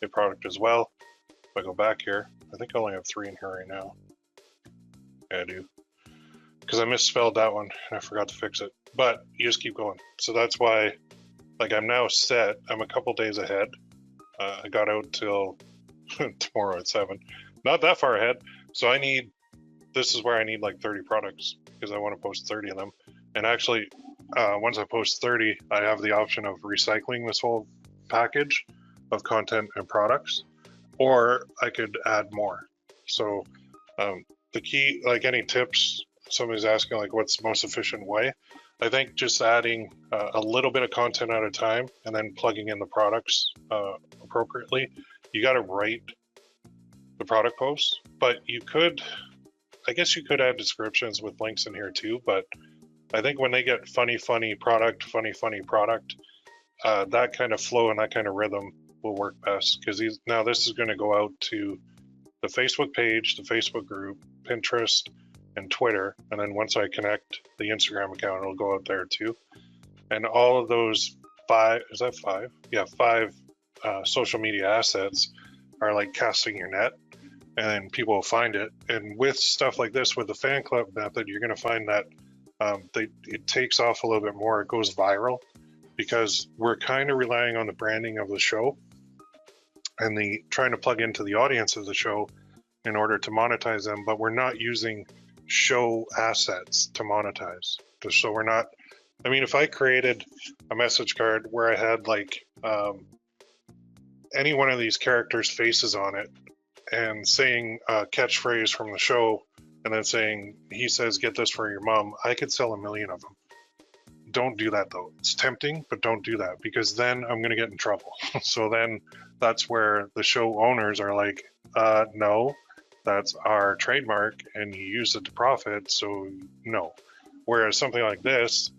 a product as well. If I go back here, I think I only have 3 in here right now. Yeah, I do. Because I misspelled that one and I forgot to fix it. But you just keep going. So that's why, like, I'm now set. I'm a couple days ahead. I got out till tomorrow at 7. Not that far ahead. So I need, this is where I need like 30 products because I want to post 30 of them. And actually, once I post 30, I have the option of recycling this whole package of content and products, or I could add more. So the key, like any tips, somebody's asking like what's the most efficient way? I think just adding a little bit of content at a time and then plugging in the products appropriately. You got to write the product posts, but you could, I guess you could add descriptions with links in here too, but I think when they get funny product, that kind of flow and that kind of rhythm will work best, because now this is going to go out to the Facebook page, the Facebook group, Pinterest, and Twitter. And then once I connect the Instagram account, it'll go out there too. And all of those 5, is that 5? Yeah, 5 social media assets are like casting your net, and then people will find it. And with stuff like this, with the fan club method, you're going to find that it takes off a little bit more. It goes viral because we're kind of relying on the branding of the show and the trying to plug into the audience of the show in order to monetize them, but we're not using show assets to monetize. So we're not, I mean, if I created a message card where I had like any one of these characters' faces on it and saying a catchphrase from the show and then saying, he says, get this for your mom, I could sell 1 million of them. Don't do that though. It's tempting, but don't do that, because then I'm going to get in trouble. So then that's where the show owners are like, no, that's our trademark and you use it to profit, so no. Whereas something like this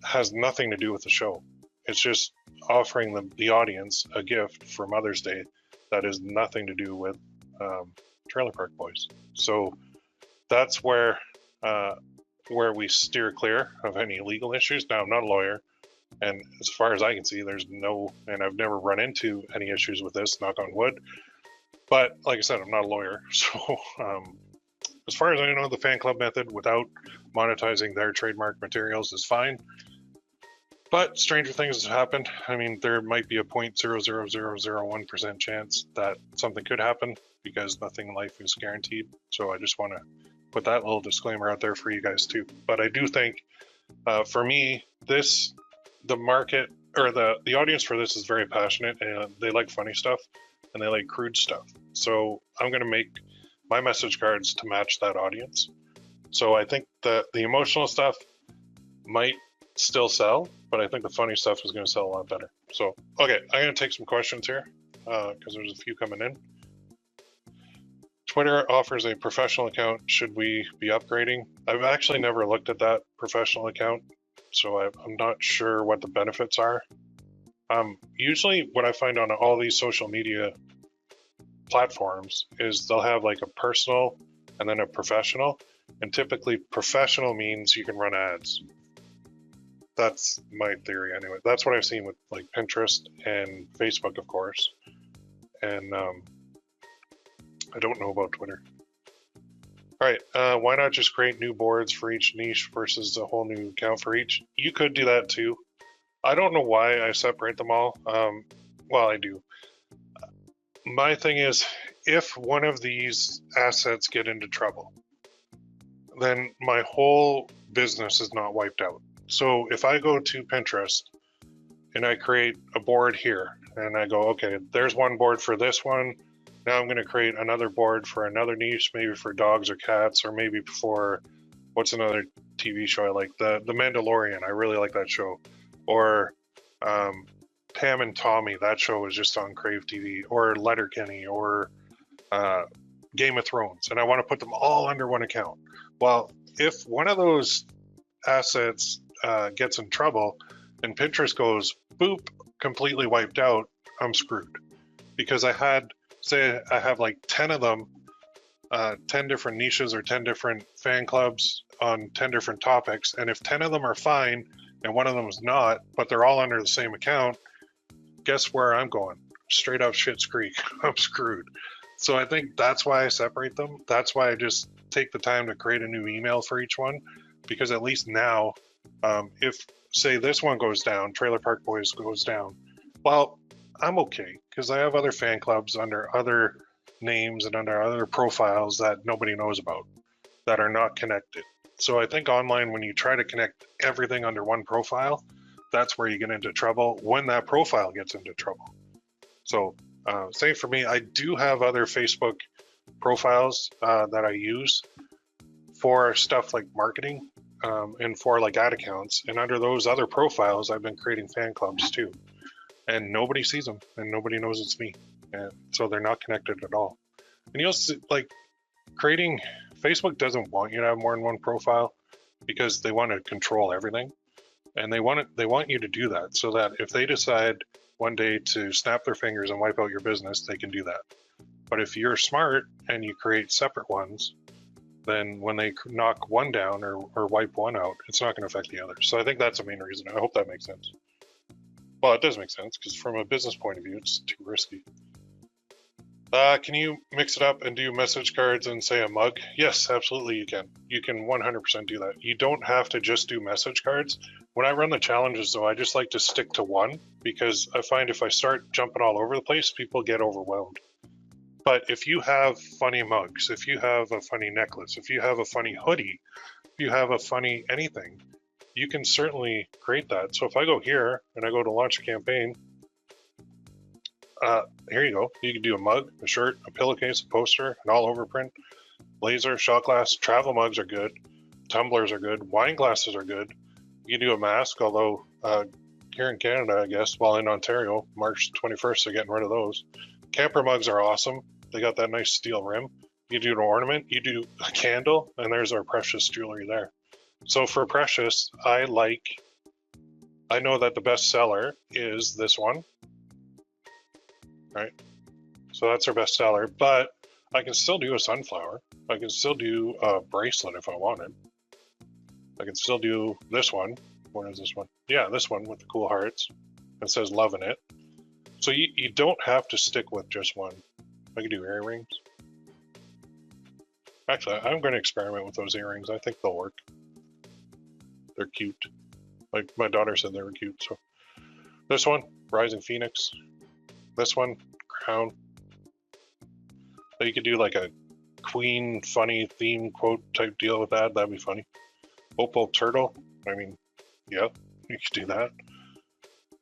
has nothing to do with the show. It's just offering the audience a gift for Mother's Day that has nothing to do with Trailer Park Boys. So that's where we steer clear of any legal issues. Now, I'm not a lawyer, and as far as I can see, there's no, and I've never run into any issues with this, knock on wood. But like I said, I'm not a lawyer. So as far as I know, the fan club method without monetizing their trademark materials is fine. But stranger things have happened. I mean, there might be a 0.00001% chance that something could happen, because nothing in life is guaranteed. So I just want to put that little disclaimer out there for you guys too. But I do think, for me, the market, or the audience for this is very passionate, and they like funny stuff and they like crude stuff. So I'm going to make my message cards to match that audience. So I think the emotional stuff might still sell, but I think the funny stuff is going to sell a lot better. So, okay, I'm going to take some questions here because there's a few coming in. Twitter offers a professional account. Should we be upgrading? I've actually never looked at that professional account, so I'm not sure what the benefits are. Usually what I find on all these social media platforms is they'll have like a personal and then a professional, and typically professional means you can run ads. That's my theory anyway. That's what I've seen with like Pinterest and Facebook, of course. And I don't know about Twitter. All right, why not just create new boards for each niche versus a whole new account for each? You could do that too. I don't know why I separate them all. Well, I do. My thing is, if one of these assets get into trouble, then my whole business is not wiped out. So if I go to Pinterest and I create a board here and I go, okay, there's one board for this one. Now I'm going to create another board for another niche, maybe for dogs or cats, or maybe for, what's another TV show I like? The Mandalorian. I really like that show. Or Pam and Tommy. That show is just on Crave TV. Or Letterkenny. Or Game of Thrones. And I want to put them all under one account. Well, if one of those assets gets in trouble and Pinterest goes, boop, completely wiped out, I'm screwed. Because I had, say I have like 10 of them, 10 different niches or 10 different fan clubs on 10 different topics, and if 10 of them are fine and one of them is not, but they're all under the same account, guess where I'm going? Straight up Schitt's Creek. I'm screwed. So I think that's why I separate them. That's why I just take the time to create a new email for each one, because at least now, if say this one goes down, Trailer Park Boys goes down, well, I'm okay, because I have other fan clubs under other names and under other profiles that nobody knows about that are not connected. So I think online, when you try to connect everything under one profile, that's where you get into trouble, when that profile gets into trouble. So same for me. I do have other Facebook profiles that I use for stuff like marketing and for like ad accounts. And under those other profiles, I've been creating fan clubs too. And nobody sees them and nobody knows it's me. And so they're not connected at all. And you'll see, like, creating, Facebook doesn't want you to have more than one profile because they want to control everything. And they want you to do that so that if they decide one day to snap their fingers and wipe out your business, they can do that. But if you're smart and you create separate ones, then when they knock one down or wipe one out, it's not going to affect the other. So I think that's the main reason. I hope that makes sense. Well, it does make sense, because from a business point of view, it's too risky. Can you mix it up and do message cards and say a mug? Yes, absolutely you can. You can 100% do that. You don't have to just do message cards. When I run the challenges, though, I just like to stick to one, because I find if I start jumping all over the place, people get overwhelmed. But if you have funny mugs, if you have a funny necklace, if you have a funny hoodie, if you have a funny anything, you can certainly create that. So if I go here and I go to launch a campaign, here you go. You can do a mug, a shirt, a pillowcase, a poster, an all over print. laser, shot glass, travel mugs are good. Tumblers are good. Wine glasses are good. You can do a mask, although here in Canada, I guess, while in Ontario, March 21st, they're getting rid of those. Camper mugs are awesome. They got that nice steel rim. You do an ornament, you do a candle, and there's our precious jewelry there. So for precious, I know that the best seller is this one, right? So that's our best seller, but I can still do a sunflower. I can still do a bracelet if I wanted. I can still do this one. What is this one? Yeah, this one with the cool hearts. It says love in it. So you don't have to stick with just one. I can do earrings. Actually, I'm going to experiment with those earrings. I think they'll work. They're cute. Like my daughter said they were cute. So this one, Rising Phoenix. This one, Crown. So you could do like a Queen funny theme quote type deal with that. That'd be funny. Opal Turtle. I mean, yeah, you could do that.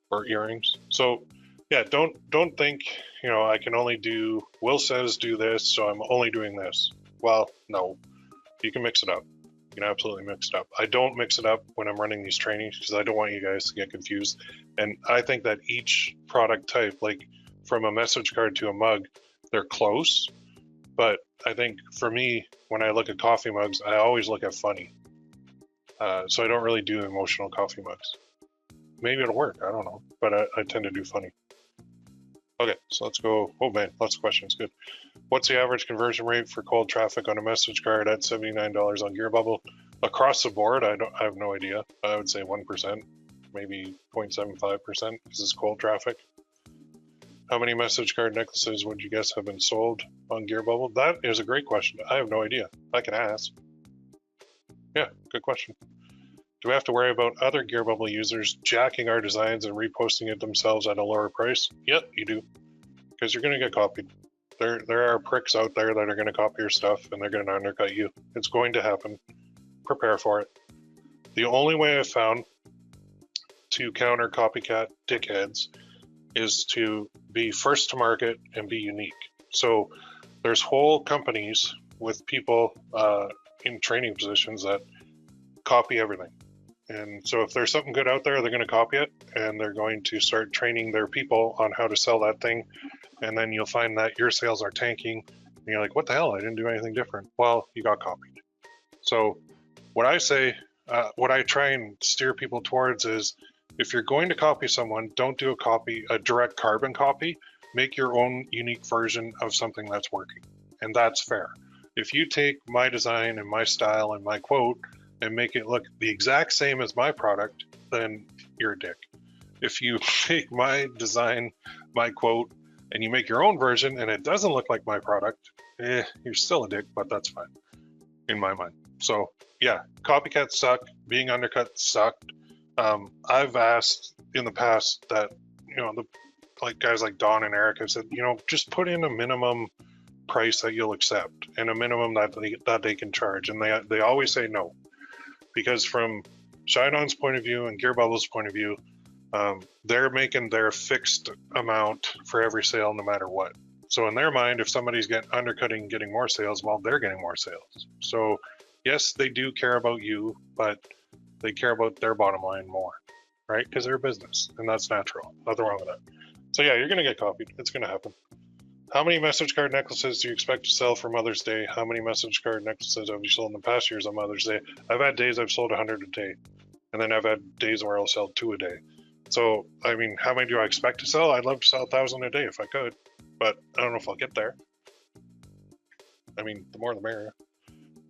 Or earrings. So yeah, don't think, you know, I can only do, Will says do this, so I'm only doing this. Well, no, you can mix it up. You can absolutely mix it up. I don't mix it up when I'm running these trainings because I don't want you guys to get confused. And I think that each product type, like from a message card to a mug, they're close. But I think for me, when I look at coffee mugs, I always look at funny. So I don't really do emotional coffee mugs. Maybe it'll work, I don't know. But I tend to do funny. Okay, so let's go. Oh man, lots of questions. Good. What's the average conversion rate for cold traffic on a message card at $79 on GearBubble? Across the board, I have no idea. I would say 1%, maybe 0.75% because it's cold traffic. How many message card necklaces would you guess have been sold on GearBubble? That is a great question. I have no idea. I can ask. Yeah, good question. Do we have to worry about other GearBubble users jacking our designs and reposting it themselves at a lower price? Yep, you do. Because you're going to get copied. There are pricks out there that are going to copy your stuff and they're going to undercut you. It's going to happen. Prepare for it. The only way I've found to counter copycat dickheads is to be first to market and be unique. So there's whole companies with people in training positions that copy everything. And so if there's something good out there, they're going to copy it and they're going to start training their people on how to sell that thing. And then you'll find that your sales are tanking and you're like, what the hell? I didn't do anything different. Well, you got copied. So what I say, what I try and steer people towards is if you're going to copy someone, don't do a direct carbon copy. Make your own unique version of something that's working. And that's fair. If you take my design and my style and my quote and make it look the exact same as my product, then you're a dick. If you take my design, my quote, and you make your own version and it doesn't look like my product, you're still a dick, but that's fine in my mind. So yeah, copycats suck. Being undercut sucked. I've asked in the past that, you know, like guys like Don and Eric have said, you know, just put in a minimum price that you'll accept and a minimum that they can charge, and they always say no. Because from Shine-On's point of view and GearBubble's point of view, they're making their fixed amount for every sale no matter what. So in their mind, if somebody's undercutting, getting more sales, well, they're getting more sales. So yes, they do care about you, but they care about their bottom line more, right? Because they're a business, and that's natural. Nothing wrong with that. So yeah, you're going to get copied. It's going to happen. How many message card necklaces do you expect to sell for Mother's Day? How many message card necklaces have you sold in the past years on Mother's Day? I've had days I've sold 100 a day, and then I've had days where I'll sell 2 a day. So, I mean, how many do I expect to sell? I'd love to sell 1,000 a day if I could, but I don't know if I'll get there. I mean, the more the merrier.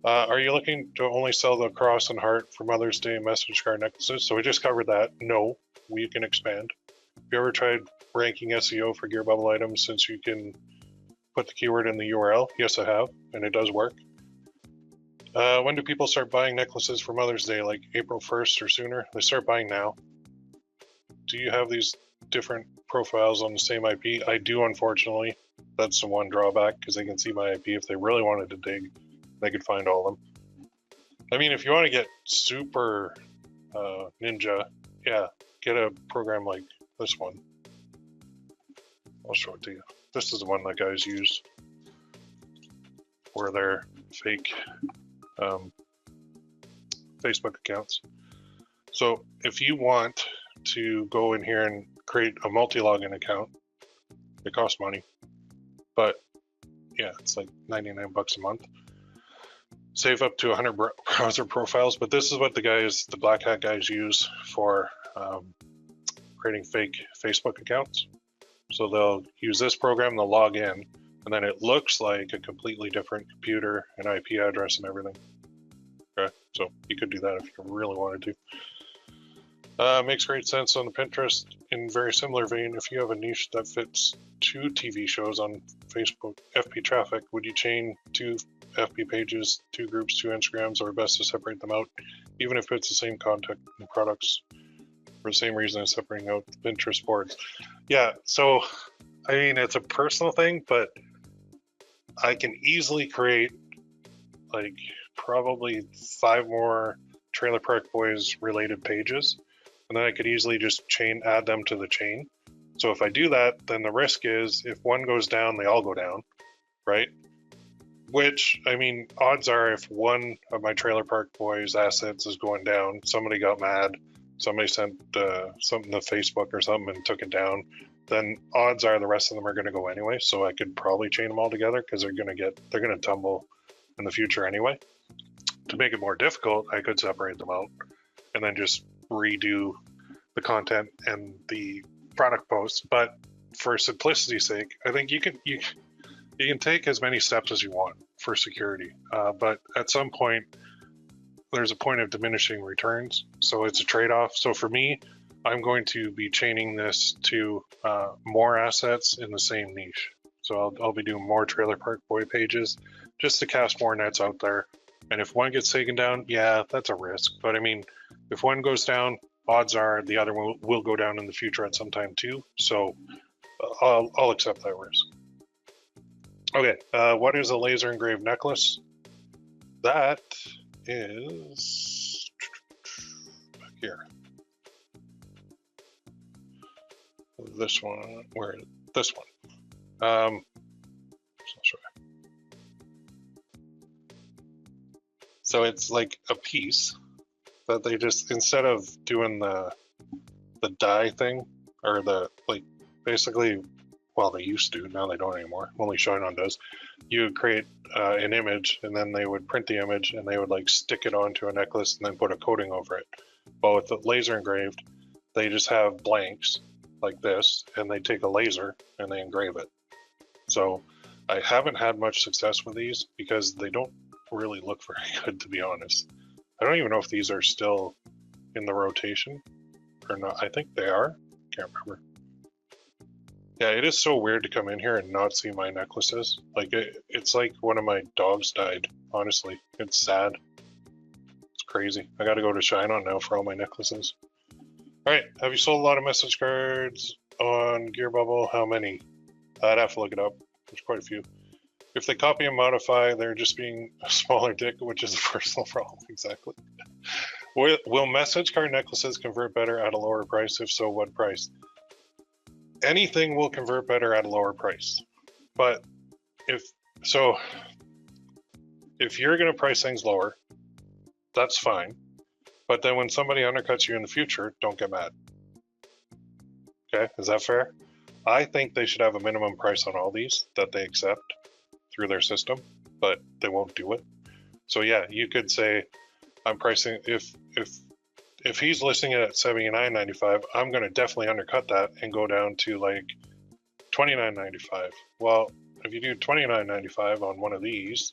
Are you looking to only sell the cross and heart for Mother's Day message card necklaces? So we just covered that. No, we can expand. Have you ever tried ranking SEO for GearBubble items since you can put the keyword in the URL? Yes, I have, and it does work. When do people start buying necklaces for Mother's Day, like April 1st or sooner? They start buying now. Do you have these different profiles on the same IP? I do, unfortunately. That's the one drawback, because they can see my IP. If they really wanted to dig, they could find all of them. I mean, if you want to get super ninja, yeah, get a program like this one. I'll show it to you. This is the one that guys use. for their fake Facebook accounts. So if you want to go in here and create a multi-login account, it costs money, but yeah, it's like 99 bucks a month. Save up to 100 browser profiles, but this is what the black hat guys use for creating fake Facebook accounts. So they'll use this program, they'll log in, and then it looks like a completely different computer and IP address and everything. Okay, so you could do that if you really wanted to. Makes great sense on the Pinterest. In very similar vein, if you have a niche that fits 2 TV shows on Facebook FP traffic, would you chain 2 FB pages, 2 groups, 2 Instagrams, or best to separate them out, even if it's the same content and products, for the same reason as separating out the Pinterest boards? Yeah, so I mean, it's a personal thing, but I can easily create like probably 5 more Trailer Park Boys related pages, and then I could easily just add them to the chain. So if I do that, then the risk is if one goes down, they all go down, right? Which, I mean, odds are if one of my Trailer Park Boys assets is going down, somebody got mad, somebody sent something to Facebook or something and took it down, then odds are the rest of them are going to go anyway. So I could probably chain them all together because they're going to tumble in the future anyway. To make it more difficult, I could separate them out and then just redo the content and the product posts. But for simplicity's sake, I think you can take as many steps as you want for security, but at some point there's a point of diminishing returns, so it's a trade-off. So for me, I'm going to be chaining this to more assets in the same niche. So I'll be doing more Trailer Park Boy pages just to cast more nets out there. And if one gets taken down, yeah, that's a risk. But I mean, if one goes down, odds are the other one will go down in the future at some time too. So I'll accept that risk. Okay, what is a laser engraved necklace? That is back here. This one, this one. So it's like a piece that they just, instead of doing the die thing, or the, like, basically, well, they used to, now they don't anymore, only Shinon does. You would create an image, and then they would print the image, and they would like stick it onto a necklace and then put a coating over it. But with the laser engraved, they just have blanks like this, and they take a laser and they engrave it. So I haven't had much success with these because they don't really look very good, to be honest. I don't even know if these are still in the rotation or not. I think they are. Can't remember. Yeah, it is so weird to come in here and not see my necklaces. Like, it's like one of my dogs died, honestly. It's sad. It's crazy. I gotta go to Shinon now for all my necklaces. Alright, have you sold a lot of message cards on GearBubble? How many? I'd have to look it up. There's quite a few. If they copy and modify, they're just being a smaller dick, which is a personal problem. Exactly. Will message card necklaces convert better at a lower price? If so, what price? Anything will convert better at a lower price. But if you're going to price things lower, that's fine. But then when somebody undercuts you in the future, don't get mad. Okay, is that fair? I think they should have a minimum price on all these that they accept through their system, but they won't do it. So yeah, you could say, I'm pricing, if he's listing it at $79.95, I'm going to definitely undercut that and go down to like $29.95. Well, if you do $29.95 on one of these,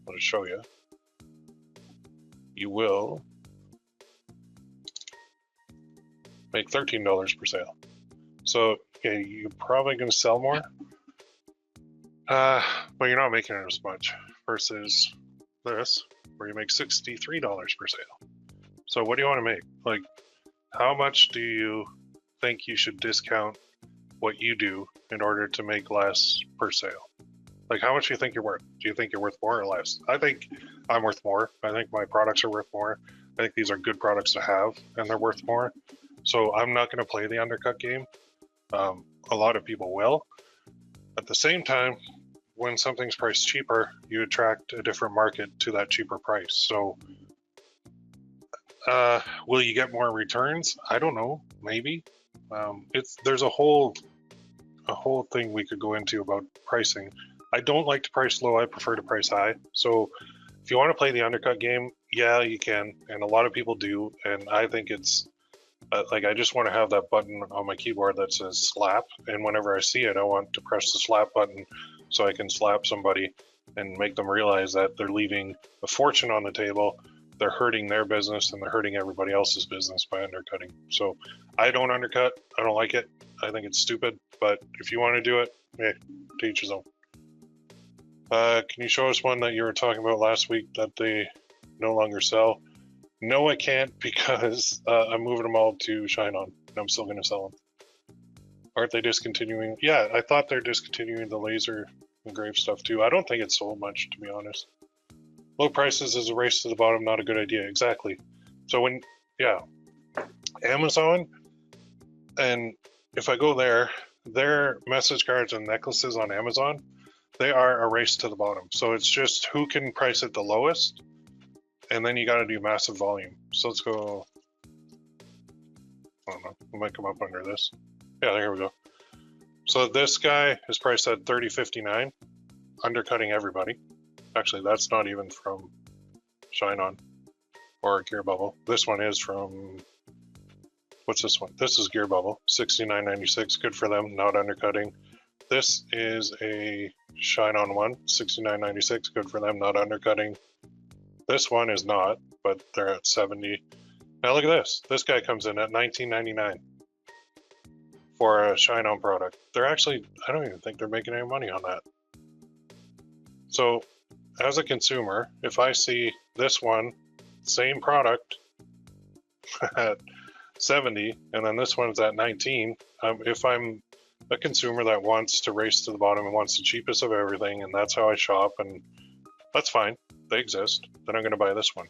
I'll just show you, you will make $13 per sale. So okay, you're probably going to sell more, but you're not making it as much versus this, where you make $63 per sale. So what do you want to make? Like, how much do you think you should discount what you do in order to make less per sale? Like, how much do you think you're worth? Do you think you're worth more or less? I think I'm worth more. I think my products are worth more. I think these are good products to have, and they're worth more. So I'm not going to play the undercut game. A lot of people will. At the same time, when something's priced cheaper, you attract a different market to that cheaper price. So will you get more returns? I don't know, maybe. There's a whole thing we could go into about pricing. I don't like to price low, I prefer to price high. So if you want to play the undercut game, yeah, you can, and a lot of people do, and I think it's like I just want to have that button on my keyboard that says slap, and whenever I see it, I want to press the slap button so I can slap somebody and make them realize that they're leaving a fortune on the table, they're hurting their business, and they're hurting everybody else's business by undercutting. So I don't undercut, I don't like it, I think it's stupid, but if you want to do it, hey, to each his own. Can you show us one that you were talking about last week that they no longer sell? No, I can't, because I'm moving them all to Shine On, and I'm still going to sell them. Aren't they discontinuing? Yeah, I thought they're discontinuing the laser engraved stuff too. I don't think it's sold much, to be honest. Low prices is a race to the bottom, not a good idea. Exactly. So Amazon, and if I go there, their message cards and necklaces on Amazon, they are a race to the bottom. So it's just who can price it the lowest, and then you got to do massive volume. So let's go, I don't know, we might come up under this. Yeah, there we go. So this guy is priced at $30.59, undercutting everybody. Actually, that's not even from Shine On or GearBubble. This one is from, what's this one? This is GearBubble, $69.96, good for them, not undercutting. This is a Shine On one, $69.96, good for them, not undercutting. This one is not, but they're at $70. Now look at this. This guy comes in at $19.99 for a Shine On product. They're actually, I don't even think they're making any money on that. So as a consumer, if I see this one, same product at 70, and then this one's at 19, if I'm a consumer that wants to race to the bottom and wants the cheapest of everything, and that's how I shop, and that's fine, they exist, then I'm going to buy this one.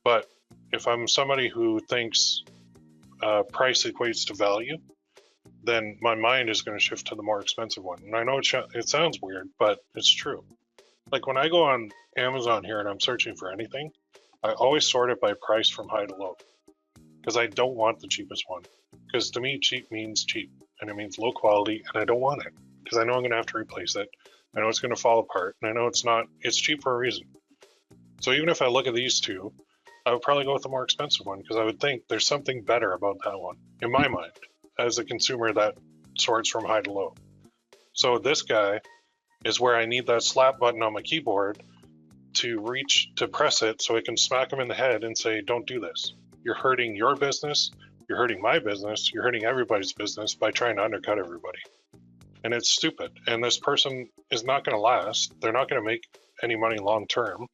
But if I'm somebody who thinks price equates to value, then my mind is going to shift to the more expensive one. And I know it sounds weird, but it's true. Like when I go on Amazon here and I'm searching for anything, I always sort it by price from high to low, because I don't want the cheapest one. Because to me, cheap means cheap, and it means low quality, and I don't want it, because I know I'm going to have to replace it. I know it's going to fall apart, and I know it's cheap for a reason. So even if I look at these two, I would probably go with the more expensive one, because I would think there's something better about that one, in my mind, as a consumer that sorts from high to low. So this guy is where I need that slap button on my keyboard to reach to press it so I can smack him in the head and say, don't do this. You're hurting your business, you're hurting my business, you're hurting everybody's business by trying to undercut everybody. And it's stupid. And this person is not going to last. They're not going to make any money long term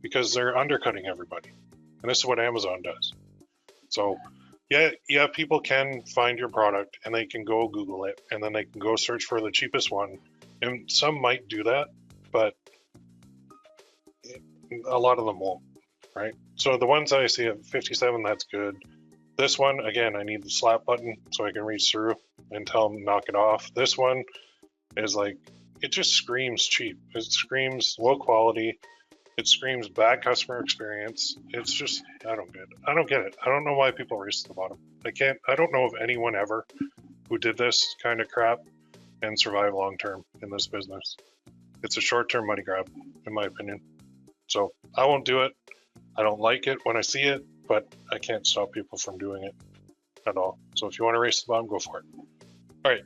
because they're undercutting everybody. And this is what Amazon does. So yeah, people can find your product and they can go Google it, and then they can go search for the cheapest one. And some might do that, but a lot of them won't, right? So the ones I see at 57, that's good. This one, again, I need the slap button so I can reach through and tell them knock it off. This one is like, it just screams cheap. It screams low quality. It screams bad customer experience. It's just, I don't get it. I don't know why people race to the bottom. I don't know of anyone ever who did this kind of crap and survive long term in this business. It's a short-term money grab, in my opinion. So I won't do it. I don't like it when I see it, but I can't stop people from doing it at all. So if you want to race to the bottom, go for it. All right.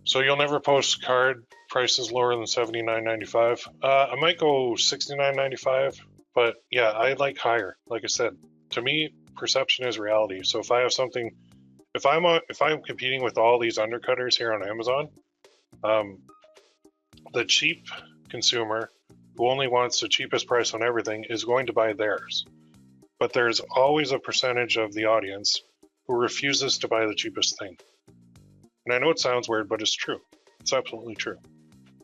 So you'll never post card prices lower than $79.95. I might go $69.95, but yeah, I like higher. Like I said, to me, perception is reality. So if I have something, if I'm competing with all these undercutters here on Amazon, the cheap consumer who only wants the cheapest price on everything is going to buy theirs. But there's always a percentage of the audience who refuses to buy the cheapest thing. And I know it sounds weird, but it's true. It's absolutely true.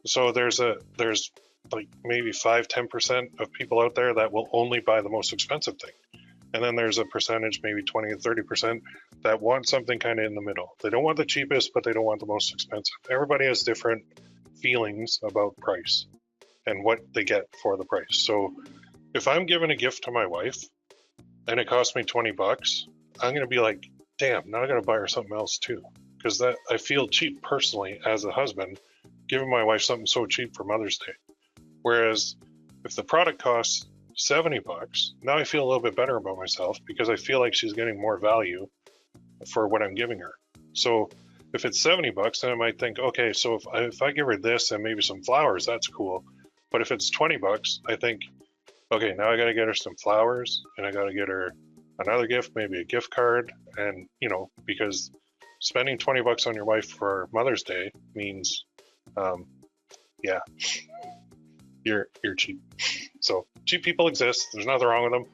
So there's like maybe 5-10% of people out there that will only buy the most expensive thing. And then there's a percentage, maybe 20 or 30%, that want something kind of in the middle. They don't want the cheapest, but they don't want the most expensive. Everybody has different feelings about price and what they get for the price. So if I'm giving a gift to my wife and it costs me 20 bucks, I'm going to be like, damn, now I got to buy her something else too. Because that I feel cheap personally as a husband, giving my wife something so cheap for Mother's Day. Whereas if the product costs 70 bucks, now I feel a little bit better about myself because I feel like she's getting more value for what I'm giving her. So if it's 70 bucks, then I might think, okay, so if I give her this and maybe some flowers, that's cool. But if it's 20 bucks, I think, okay, now I got to get her some flowers and I got to get her another gift, maybe a gift card. And, you know, because spending 20 bucks on your wife for Mother's Day means, yeah, you're cheap. So cheap people exist. There's nothing wrong with them.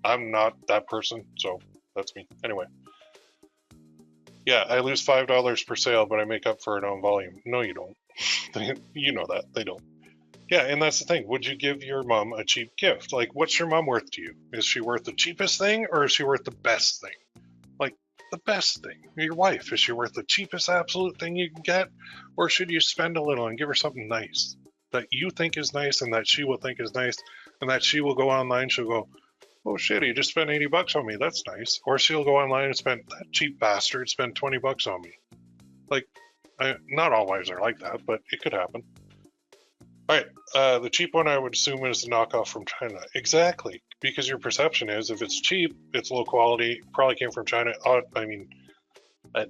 I'm not that person, so that's me. Anyway. Yeah, I lose $5 per sale, but I make up for it on volume. No, you don't. You know that. They don't. Yeah, and that's the thing. Would you give your mom a cheap gift? Like, what's your mom worth to you? Is she worth the cheapest thing, or is she worth the best thing? Like, the best thing. Your wife, is she worth the cheapest absolute thing you can get? Or should you spend a little and give her something nice that you think is nice and that she will think is nice and that she will go online, she'll go, oh shit, he just spent 80 bucks on me. That's nice. Or she'll go online and spend, that cheap bastard spent 20 bucks on me. Like, not all wives are like that, but it could happen. All right, the cheap one I would assume is the knockoff from China. Exactly, because your perception is if it's cheap, it's low quality, probably came from China. I mean, a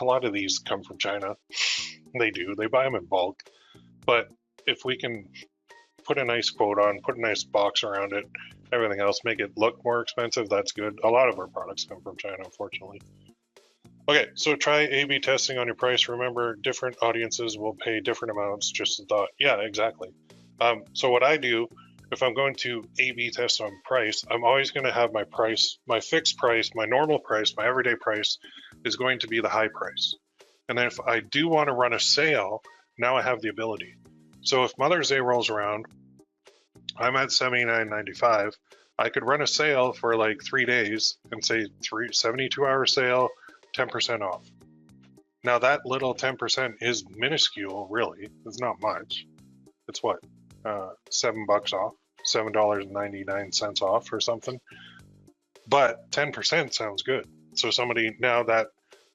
lot of these come from China. They do. They buy them in bulk. But if we can put a nice quote on, put a nice box around it, everything else, make it look more expensive, that's good. A lot of our products come from China, unfortunately. Okay, so try A/B testing on your price. Remember, different audiences will pay different amounts, just a thought. Yeah, exactly. So what I do, if I'm going to A/B test on price, I'm always going to have my price, my fixed price, my normal price, my everyday price is going to be the high price. And then if I do want to run a sale, now I have the ability. So if Mother's Day rolls around, I'm at $79.95. I could run a sale for like 3 days and say 72-hour sale, 10% off. Now that little 10% is minuscule, really. It's not much. It's what, $7 off, $7.99 off or something. But 10% sounds good. So somebody, now that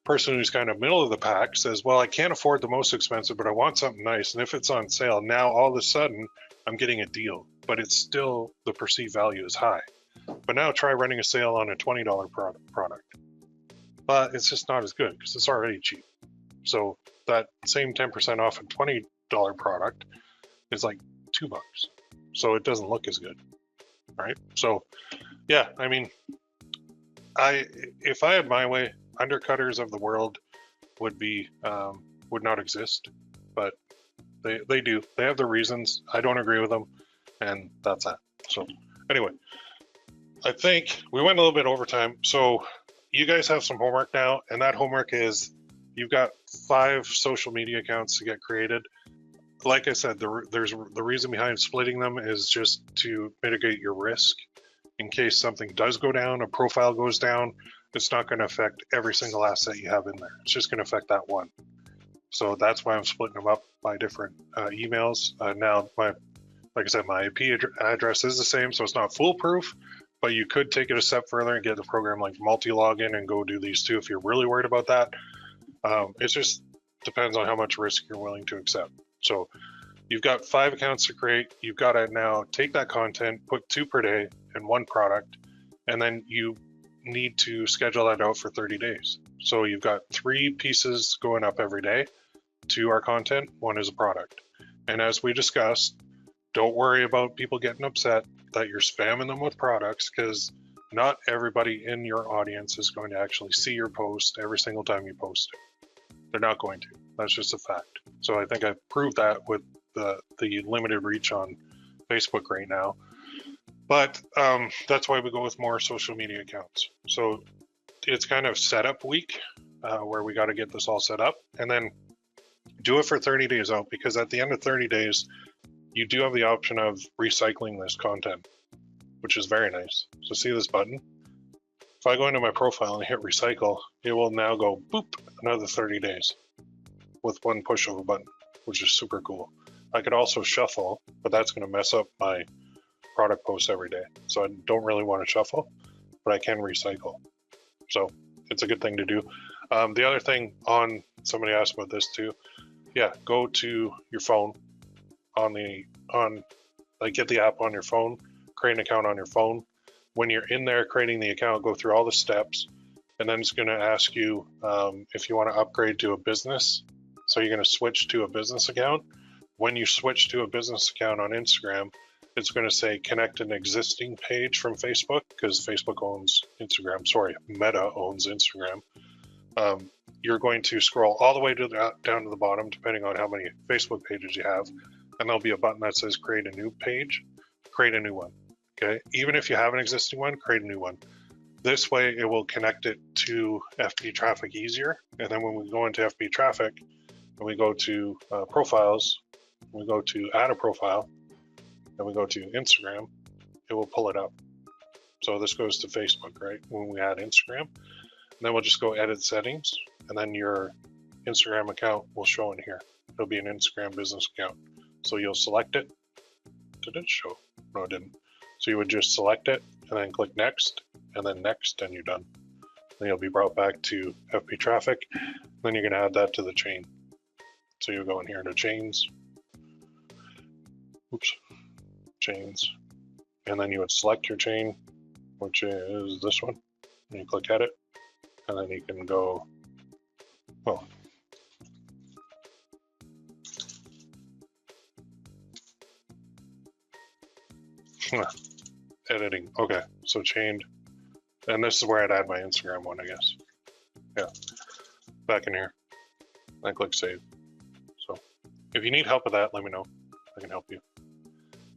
person who's kind of middle of the pack says, well, I can't afford the most expensive, but I want something nice. And if it's on sale, now all of a sudden I'm getting a deal, but it's still, the perceived value is high. But now try running a sale on a $20 product. But it's just not as good because it's already cheap. So that same 10% off a $20 product is like $2. So it doesn't look as good, right? So yeah, I mean, if I had my way, undercutters of the world would not exist, but they do. They have their reasons. I don't agree with them, and that's that. So anyway, I think we went a little bit over time. So you guys have some homework now, and that homework is you've got 5 social media accounts to get created. Like I said, the reason behind splitting them is just to mitigate your risk in case something does go down, a profile goes down. It's not going to affect every single asset you have in there. It's just going to affect that one. So that's why I'm splitting them up by different emails. Now, like I said, my IP address is the same, so it's not foolproof, but you could take it a step further and get the program like multi-login and go do these too if you're really worried about that. It just depends on how much risk you're willing to accept. So you've got 5 accounts to create. You've got to now take that content, put 2 per day in one product, and then you need to schedule that out for 30 days. So you've got 3 pieces going up every day to our content. 1 is a product. And as we discussed, don't worry about people getting upset that you're spamming them with products, because not everybody in your audience is going to actually see your post every single time you post it. They're not going to. That's just a fact. So I think I've proved that with the limited reach on Facebook right now. But that's why we go with more social media accounts. So it's kind of setup week where we got to get this all set up, and then do it for 30 days out, because at the end of 30 days, you do have the option of recycling this content, which is very nice. So see this button? If I go into my profile and hit recycle, it will now go boop, another 30 days with one push of a button, which is super cool. I could also shuffle, but that's going to mess up my product posts every day. So I don't really want to shuffle, but I can recycle. So it's a good thing to do. The other thing somebody asked about this too. Yeah, go to your phone get the app on your phone, create an account on your phone. When you're in there creating the account, go through all the steps, and then it's going to ask you if you want to upgrade to a business. So you're going to switch to a business account. When you switch to a business account on Instagram, it's going to say connect an existing page from Facebook, because Facebook owns Instagram. Sorry, Meta owns Instagram. You're going to scroll all the way down to the bottom, depending on how many Facebook pages you have, and there'll be a button that says create a new page, create a new one. Okay, even if you have an existing one, create a new one. This way it will connect it to FB traffic easier. And then when we go into FB traffic and we go to profiles, we go to add a profile, and we go to Instagram, it will pull it up. So this goes to Facebook, right? When we add Instagram, and then we'll just go edit settings, and then your Instagram account will show in here. It'll be an Instagram business account. So you'll select it. Did it show? No, it didn't. So you would just select it and then click next, and then next, and you're done. Then you'll be brought back to FB traffic. Then you're gonna add that to the chain. So you'll go in here to chains. Oops, chains. And then you would select your chain, which is this one. And you click edit, and then you can go, well, editing. Okay, so chained, and this is where I'd add my Instagram one, I guess. Yeah, back in here. I click save. So if you need help with that, let me know. I can help you.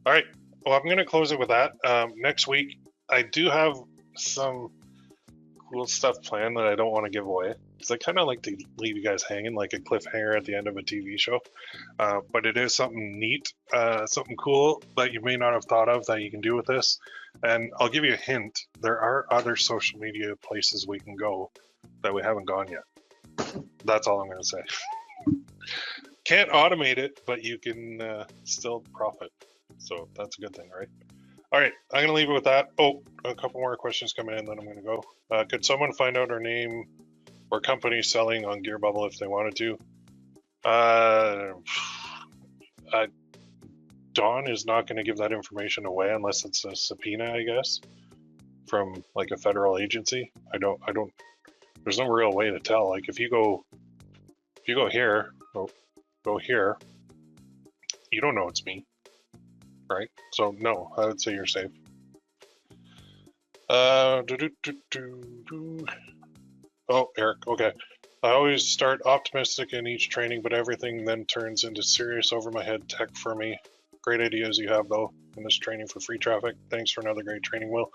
All right, well, I'm gonna close it with that. Next week, I do have some cool stuff planned that I don't want to give away, because I kind of like to leave you guys hanging like a cliffhanger at the end of a TV show. But it is something neat, something cool that you may not have thought of that you can do with this. And I'll give you a hint. There are other social media places we can go that we haven't gone yet. That's all I'm going to say. Can't automate it, but you can still profit. So that's a good thing, right? All right, I'm going to leave it with that. Oh, a couple more questions coming in, then I'm going to go. Could someone find out our name or company selling on GearBubble if they wanted to? Dawn is not going to give that information away unless it's a subpoena, I guess, from like a federal agency. I don't. There's no real way to tell. Like if you go here, go here, you don't know it's me, right? So no, I would say you're safe. Oh, Eric, okay. I always start optimistic in each training, but everything then turns into serious over my head tech for me. Great ideas you have though in this training for free traffic. Thanks for another great training, Will.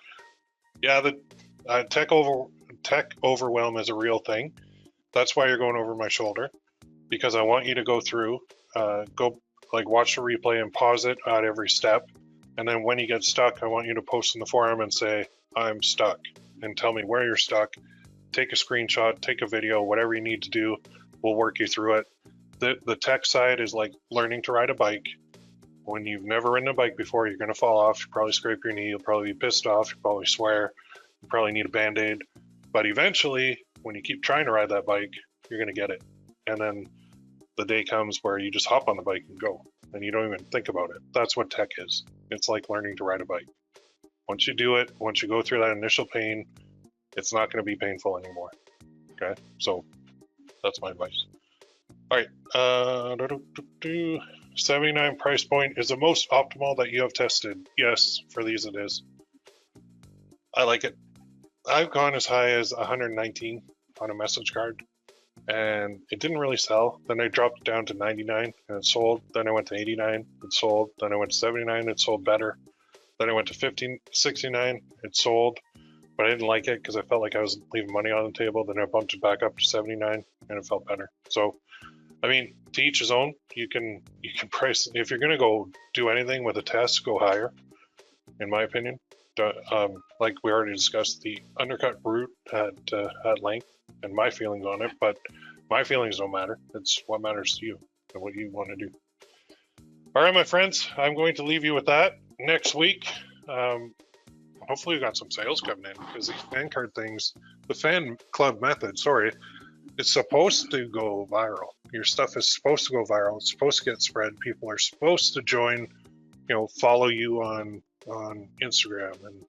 Yeah, the tech overwhelm is a real thing. That's why you're going over my shoulder, because I want you to go through, watch the replay and pause it at every step. And then when you get stuck, I want you to post in the forum and say, I'm stuck, and tell me where you're stuck. Take a screenshot, take a video, whatever you need to do, we'll work you through it. The tech side is like learning to ride a bike. When you've never ridden a bike before, you're going to fall off, you'll probably scrape your knee, you'll probably be pissed off, you'll probably swear, you probably need a band-aid. But eventually, when you keep trying to ride that bike, you're going to get it. And then the day comes where you just hop on the bike and go, and you don't even think about it. That's what tech is. It's like learning to ride a bike. Once you do it, once you go through that initial pain, it's not going to be painful anymore. Okay, so that's my advice. All right, 79 price point is the most optimal that you have tested. Yes, for these it is. I like it. I've gone as high as 119 on a message card, and it didn't really sell. Then I dropped it down to 99 and it sold. Then I went to 89, it sold. Then I went to 79, it sold better. Then I went to 69, it sold, but I didn't like it because I felt like I was leaving money on the table. Then I bumped it back up to 79 and it felt better. So, I mean, to each his own. You can price, if you're gonna go do anything with a test, go higher, in my opinion. Like we already discussed the undercut route at length and my feelings on it, but my feelings don't matter. It's what matters to you. and what you want to do. All right, my friends, I'm going to leave you with that. Next week, hopefully we got some sales coming in, because these fan card things, the fan club method, sorry, it's supposed to go viral. Your stuff is supposed to go viral. It's supposed to get spread. People are supposed to join, follow you on Instagram and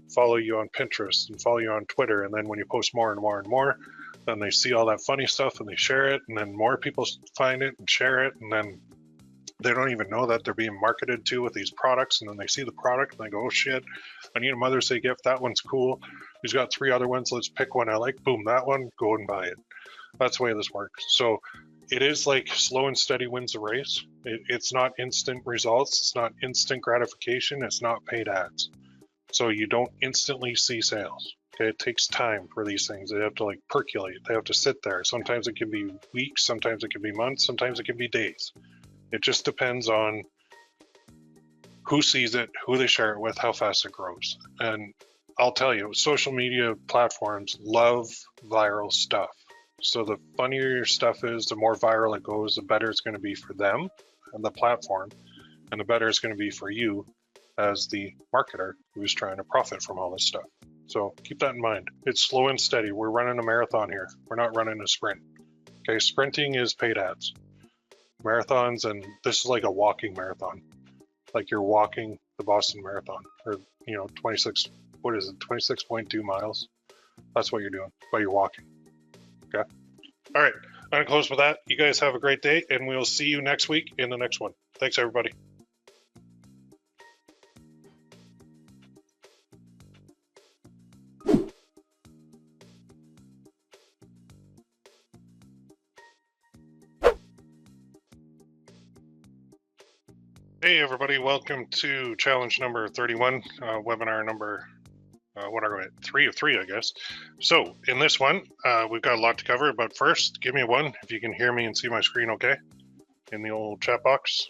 follow you on Pinterest and follow you on Twitter. And then when you post more and more and more, then they see all that funny stuff and they share it, and then more people find it and share it, and then they don't even know that they're being marketed to with these products, and then they see the product and they go, oh shit, I need a Mother's Day gift. That one's cool. He's got 3 other ones. Let's pick one I like. Boom, that one, go and buy it. That's the way this works. So it is like slow and steady wins the race. It's not instant results. It's not instant gratification. It's not paid ads. So you don't instantly see sales. Okay, it takes time for these things. They have to like percolate. They have to sit there. Sometimes it can be weeks. Sometimes it can be months. Sometimes it can be days. It just depends on who sees it, who they share it with, how fast it grows. And I'll tell you, social media platforms love viral stuff. So the funnier your stuff is, the more viral it goes, the better it's going to be for them and the platform, and the better it's going to be for you as the marketer who's trying to profit from all this stuff. So keep that in mind. It's slow and steady. We're running a marathon here. We're not running a sprint. Okay, sprinting is paid ads. Marathons, and this is like a walking marathon. Like you're walking the Boston Marathon, or 26, what is it, 26.2 miles? That's what you're doing, but you're walking. Okay. All right. I'm going to close with that. You guys have a great day, and we'll see you next week in the next one. Thanks, everybody. Hey, everybody. Welcome to challenge number 31, webinar number what are we at? 3 of 3, I guess. So in this one, we've got a lot to cover, but first, give me a 1 if you can hear me and see my screen okay in the old chat box.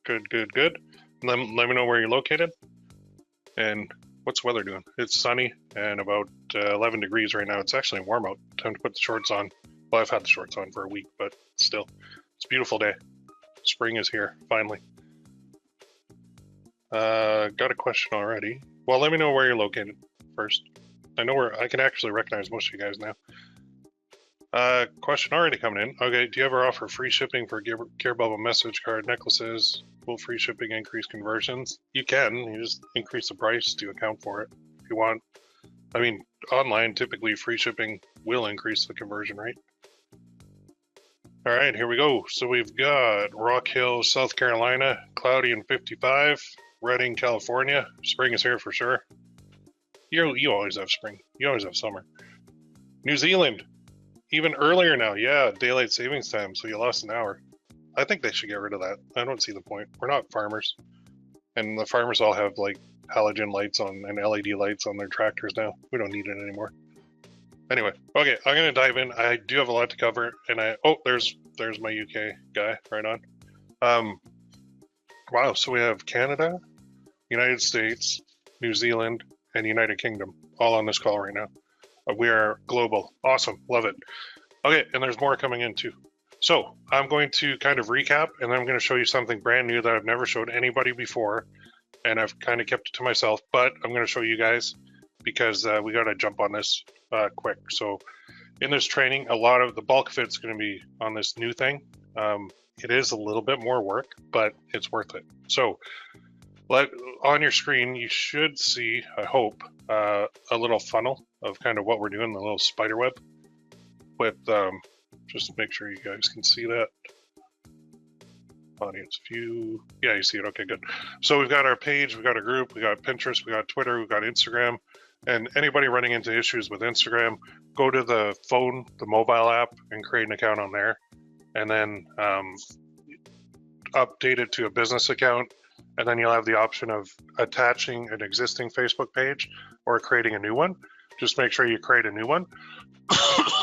Good, good, good. Let me know where you're located. And what's the weather doing? It's sunny and about 11 degrees right now. It's actually warm out. Time to put the shorts on. Well, I've had the shorts on for a week, but still, it's a beautiful day. Spring is here, finally. Got a question already. Well, let me know where you're located first. I know where I can actually recognize most of you guys now. Question already coming in. Okay, do you ever offer free shipping for GearBubble message card necklaces? Will free shipping increase conversions? You can. You just increase the price to account for it if you want. I mean, online, typically free shipping will increase the conversion rate. All right, here we go. So we've got Rock Hill, South Carolina, cloudy and 55. Redding, California. Spring is here for sure. You always have spring. You always have summer. New Zealand, even earlier now. Yeah, daylight savings time, so you lost an hour. I think they should get rid of that. I don't see the point. We're not farmers. And the farmers all have like halogen lights on and LED lights on their tractors now. We don't need it anymore. Anyway, okay, I'm gonna dive in. I do have a lot to cover, and there's my UK guy right on. Wow, so we have Canada, United States, New Zealand, and United Kingdom all on this call right now. We are global. Awesome. Love it. Okay, and there's more coming in too. So I'm going to kind of recap, and then I'm going to show you something brand new that I've never showed anybody before, and I've kind of kept it to myself, but I'm going to show you guys because we got to jump on this quick. So in this training, a lot of the bulk of it's going to be on this new thing. It is a little bit more work, but it's worth it. So on your screen, you should see, I hope, a little funnel of kind of what we're doing, the little spider web with, just to make sure you guys can see that. Audience view. Yeah, you see it. Okay, good. So we've got our page, we've got a group, we got Pinterest, we got Twitter, we've got Instagram. And anybody running into issues with Instagram, go to the phone, the mobile app, and create an account on there. And then update it to a business account. And then you'll have the option of attaching an existing Facebook page or creating a new one. Just make sure you create a new one.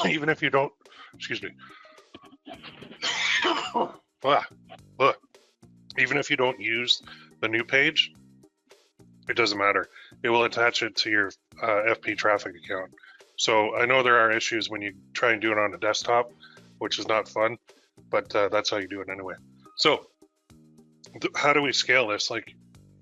Even if you don't, excuse me. Even if you don't use the new page, it doesn't matter. It will attach it to your FP traffic account. So I know there are issues when you try and do it on a desktop, which is not fun. but that's how you do it anyway. So how do we scale this? Like,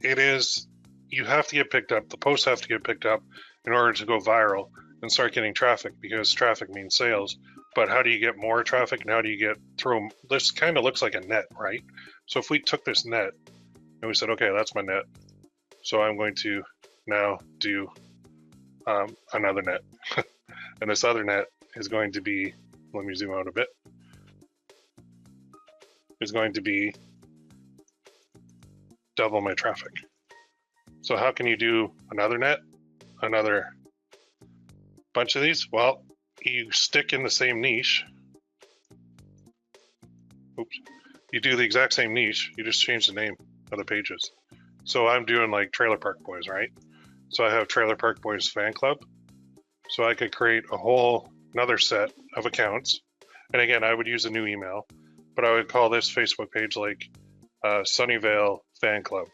it is, you have to get picked up, the posts have to get picked up in order to go viral and start getting traffic, because traffic means sales. But how do you get more traffic, and how do you get through? This kind of looks like a net, right? So if we took this net and we said, okay, that's my net, so I'm going to now do another net. And this other net is going to be, let me zoom out a bit, is going to be double my traffic. So how can you do another net, another bunch of these? Well, you stick in the same niche. Oops. You do the exact same niche, you just change the name of the pages. So I'm doing like Trailer Park Boys, right? So I have Trailer Park Boys fan club. So I could create a whole another set of accounts. And again, I would use a new email, but I would call this Facebook page like Sunnyvale Fan Club.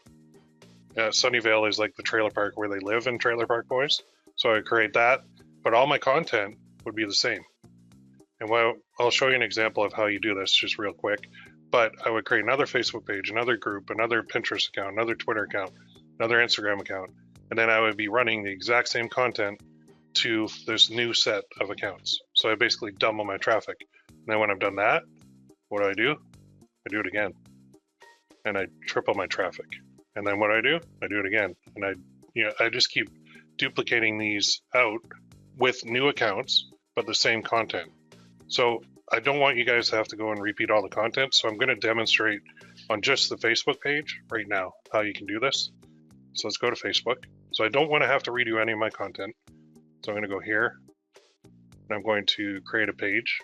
Sunnyvale is like the trailer park where they live in Trailer Park Boys. So I would create that, but all my content would be the same. And I'll show you an example of how you do this just real quick. But I would create another Facebook page, another group, another Pinterest account, another Twitter account, another Instagram account. And then I would be running the exact same content to this new set of accounts. So I basically double my traffic. And then when I've done that, what do? I do it again. And I triple my traffic. And then what do? I do it again. And I just keep duplicating these out with new accounts, but the same content. So I don't want you guys to have to go and repeat all the content. So I'm going to demonstrate on just the Facebook page right now how you can do this. So let's go to Facebook. So I don't want to have to redo any of my content. So I'm going to go here and I'm going to create a page,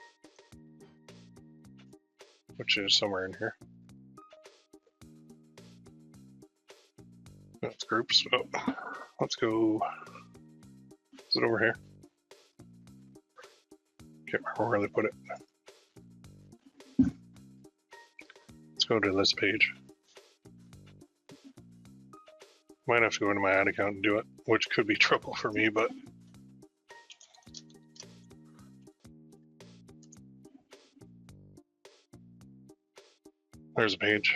which is somewhere in here. That's groups. Oh, let's go. Is it over here? Can't remember where they put it. Let's go to this page. Might have to go into my ad account and do it, which could be trouble for me, but there's a page.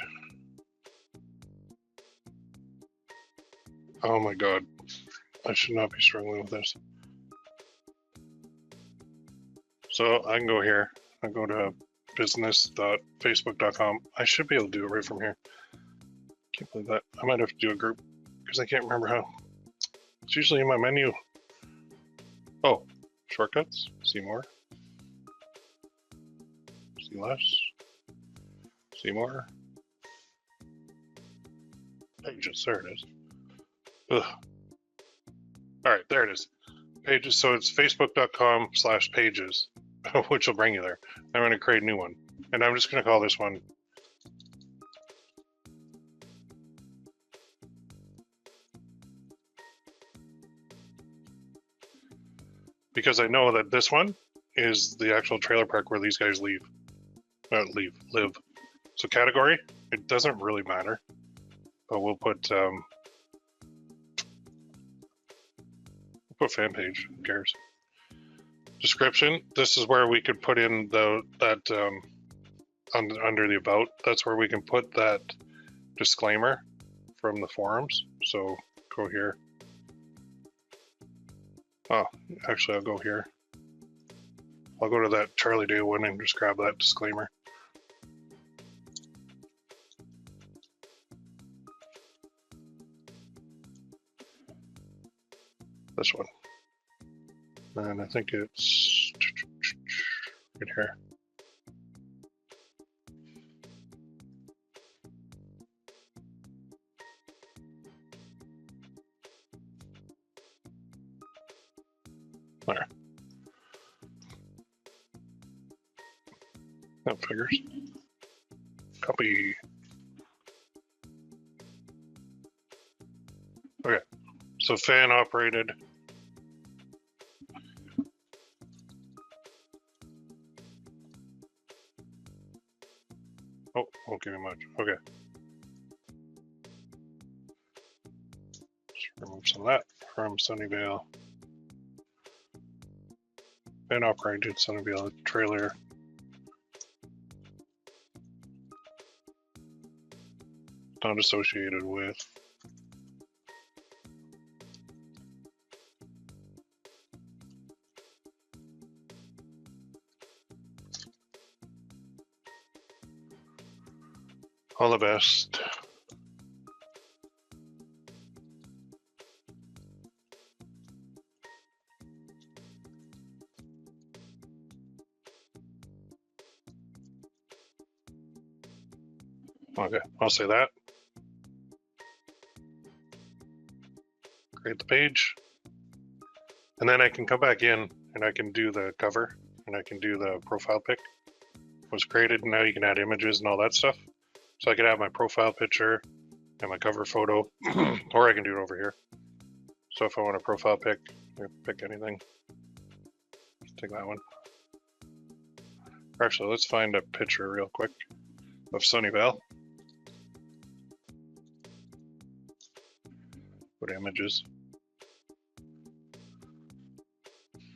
Oh my God, I should not be struggling with this. So I can go here, I go to business.facebook.com. I should be able to do it right from here. Can't believe that. I might have to do a group because I can't remember how. It's usually in my menu. Oh, shortcuts, see more, see less, see more, pages, there it is. Ugh. All right, there it is. Pages, so it's facebook.com/pages, which will bring you there. I'm going to create a new one, and I'm just going to call this one because I know that this one is the actual trailer park where these guys live. So category, it doesn't really matter, but we'll put fan page, who cares? Description, this is where we could put in under the about, that's where we can put that disclaimer from the forums. So go here. Oh, actually I'll go here. I'll go to that Charlie Day one and just grab that disclaimer. This one. And I think it's right here. There. That figures. Copy. Okay. So fan operated. Oh, won't give me much. Okay. Just remove some of that from Sunnyvale. Fan operated Sunnyvale trailer. not associated with. All the best. Okay, I'll say that. Create the page. And then I can come back in and I can do the cover and I can do the profile pic. Was created, and now you can add images and all that stuff. So I could have my profile picture and my cover photo, or I can do it over here. So if I want a profile pic, pick anything. Take that one. Actually, let's find a picture real quick of Sunnyvale. Go to images.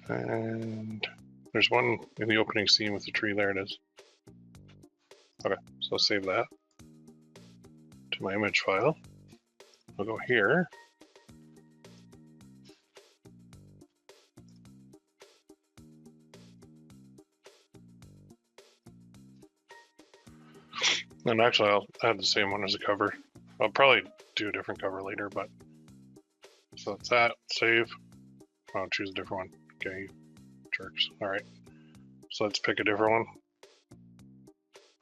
And there's one in the opening scene with the tree. There it is. Okay, so I'll save that to my image file. I'll go here. And actually, I'll add the same one as a cover. I'll probably do a different cover later, but so that's that. Save. I'll choose a different one. Okay, jerks. All right. So let's pick a different one.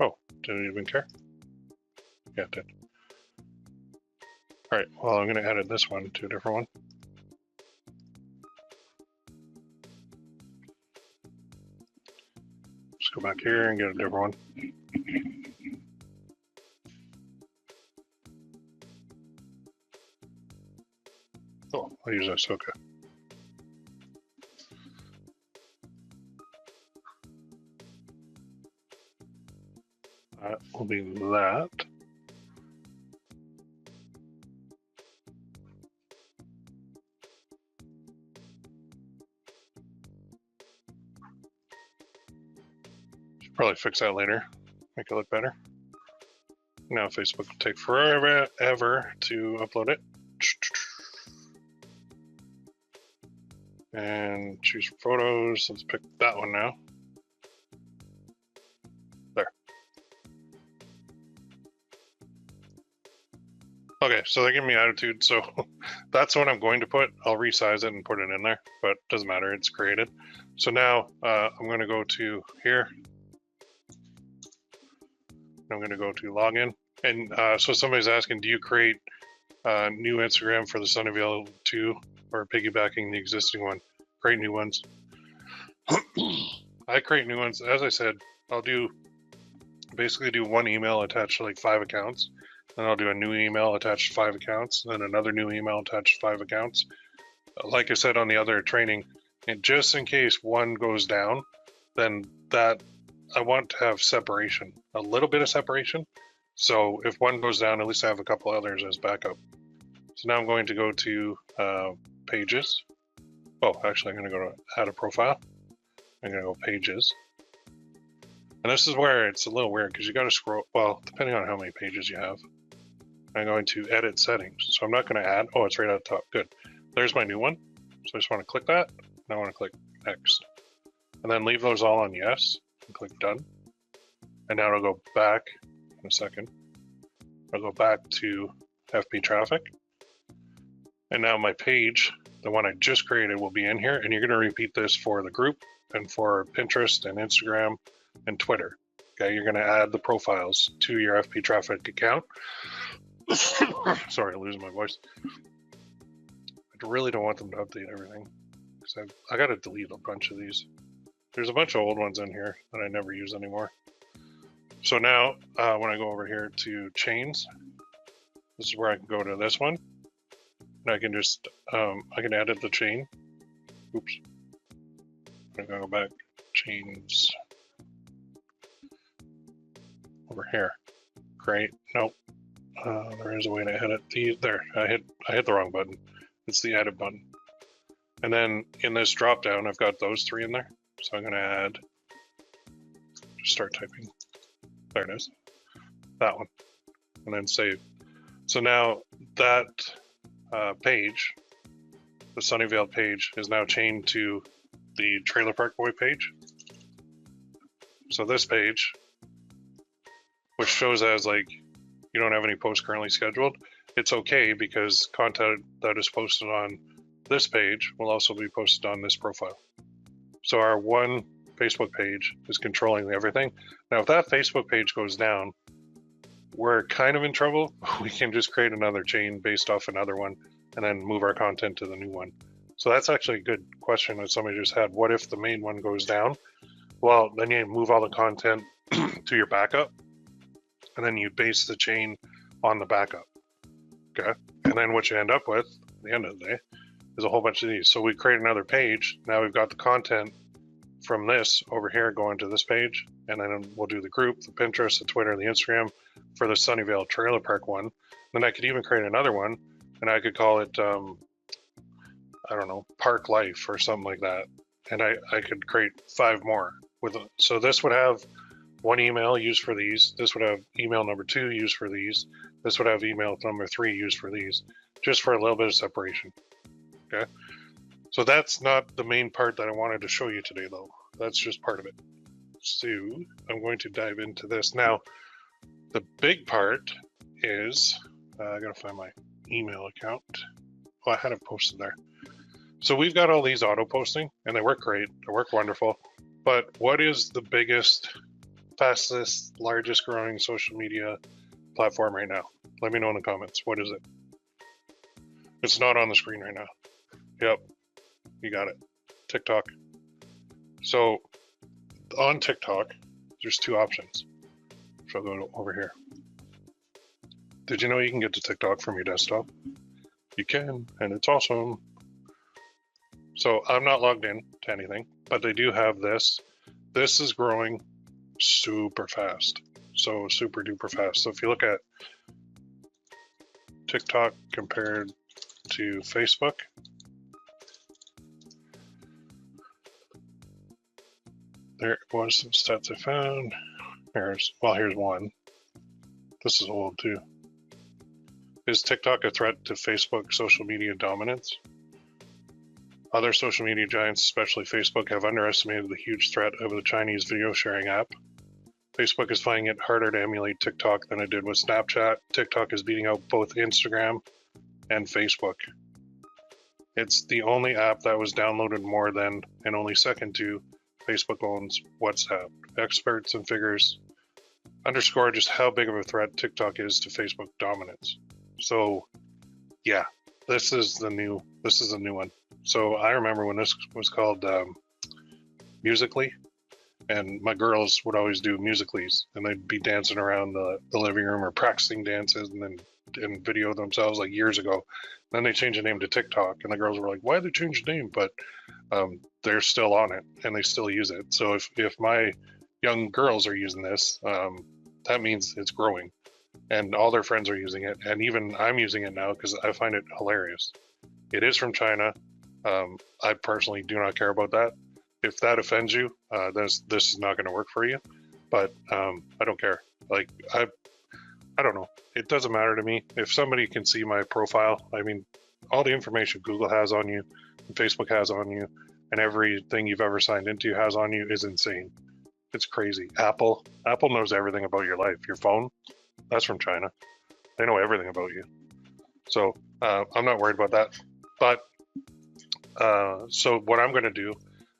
Oh, did it even care? Yeah, it did. All right. Well, I'm going to edit this one to a different one. Just go back here and get a different one. Oh, I'll use Ahsoka. That will be that. Should probably fix that later, make it look better. Now Facebook will take forever to upload it. And choose photos. Let's pick that one now. There. Okay, so they give me attitude, so that's what I'm going to put. I'll resize it and put it in there, but it doesn't matter, it's created. So now I'm going to go to here. I'm going to go to login. And so somebody's asking, do you create new Instagram for the Sunnyvale 2 or piggybacking the existing one? Create new ones. I create new ones. As I said, I'll basically do one email attached to like 5 accounts. Then I'll do a new email attached to 5 accounts, then another new email attached to 5 accounts. Like I said on the other training, and just in case one goes down, then that I want to have separation, a little bit of separation. So if one goes down, at least I have a couple others as backup. So now I'm going to go to pages. Oh, actually, I'm going to go to add a profile. I'm going to go pages. And this is where it's a little weird because you got to scroll, well, depending on how many pages you have. I'm going to edit settings. So I'm not going to add, oh, it's right at the top. Good. There's my new one. So I just want to click that. And I want to click Next. And then leave those all on yes and click Done. And now it'll go back in a second. I'll go back to FP traffic. And now my page, the one I just created, will be in here. And you're going to repeat this for the group and for Pinterest and Instagram and Twitter. Okay, you're going to add the profiles to your FP traffic account. Sorry, I'm losing my voice. I really don't want them to update everything because I got to delete a bunch of these. There's a bunch of old ones in here that I never use anymore. So now when I go over here to chains, this is where I can go to this one. And I can just, I can edit the chain. Oops. I'm going to go back, chains. Over here. Great. Nope. There is a way to edit these. There, I hit the wrong button. It's the edit button. And then in this drop down, I've got those 3 in there. So I'm going to add, just start typing. There it is. That one. And then save. So now that page, the Sunnyvale page, is now chained to the Trailer Park Boy page. So this page, which shows as like you don't have any posts currently scheduled, it's okay because content that is posted on this page will also be posted on this profile. So our one Facebook page is controlling everything. Now, if that Facebook page goes down, we're kind of in trouble. We can just create another chain based off another one and then move our content to the new one. So that's actually a good question that somebody just had. What if the main one goes down? Well, then you move all the content to your backup, and then you base the chain on the backup. Okay. And then what you end up with at the end of the day is a whole bunch of these. So we create another page. Now we've got the content from this over here going to this page, and then we'll do the group, the Pinterest, the Twitter, the Instagram for the Sunnyvale Trailer Park one. Then I could even create another one, and I could call it, I don't know, Park Life or something like that. And I could create 5 more with it. So this would have one email used for these. This would have email number 2 used for these. This would have email number 3 used for these, just for a little bit of separation. Okay. So that's not the main part that I wanted to show you today, though. That's just part of it. So I'm going to dive into this. Now, the big part is, I gotta find my email account. Oh, I had it posted there. So we've got all these auto posting, and they work great. They work wonderful. But what is the biggest, fastest, largest growing social media platform right now? Let me know in the comments. What is it? It's not on the screen right now. Yep, you got it. TikTok. So on TikTok, there's 2 options. So I'll go over here. Did you know you can get to TikTok from your desktop? You can, and it's awesome. So I'm not logged in to anything, but they do have this. This is growing super fast. So super duper fast. So if you look at TikTok compared to Facebook, there was some stats I found. Here's one. This is old too. Is TikTok a threat to Facebook social media dominance? Other social media giants, especially Facebook, have underestimated the huge threat of the Chinese video sharing app. Facebook is finding it harder to emulate TikTok than it did with Snapchat. TikTok is beating out both Instagram and Facebook. It's the only app that was downloaded more than, and only second to, Facebook owns WhatsApp. Experts and figures underscore just how big of a threat TikTok is to Facebook dominance. So yeah, this is the new one. So I remember when this was called Musical.ly, and my girls would always do Musical.lys, and they'd be dancing around the living room or practicing dances and video themselves like years ago. Then they changed the name to TikTok, and the girls were like, why did they change the name? But they're still on it, and they still use it. So if my young girls are using this, that means it's growing, and all their friends are using it, and even I'm using it now because I find it hilarious. It is from China. I personally do not care about that. If that offends you, this is not going to work for you. But I don't care. Like I don't know. It doesn't matter to me. If somebody can see my profile, I mean, all the information Google has on you, and Facebook has on you, and everything you've ever signed into has on you is insane. It's crazy. Apple knows everything about your life. Your phone, that's from China. They know everything about you. So I'm not worried about that. But so what I'm going to do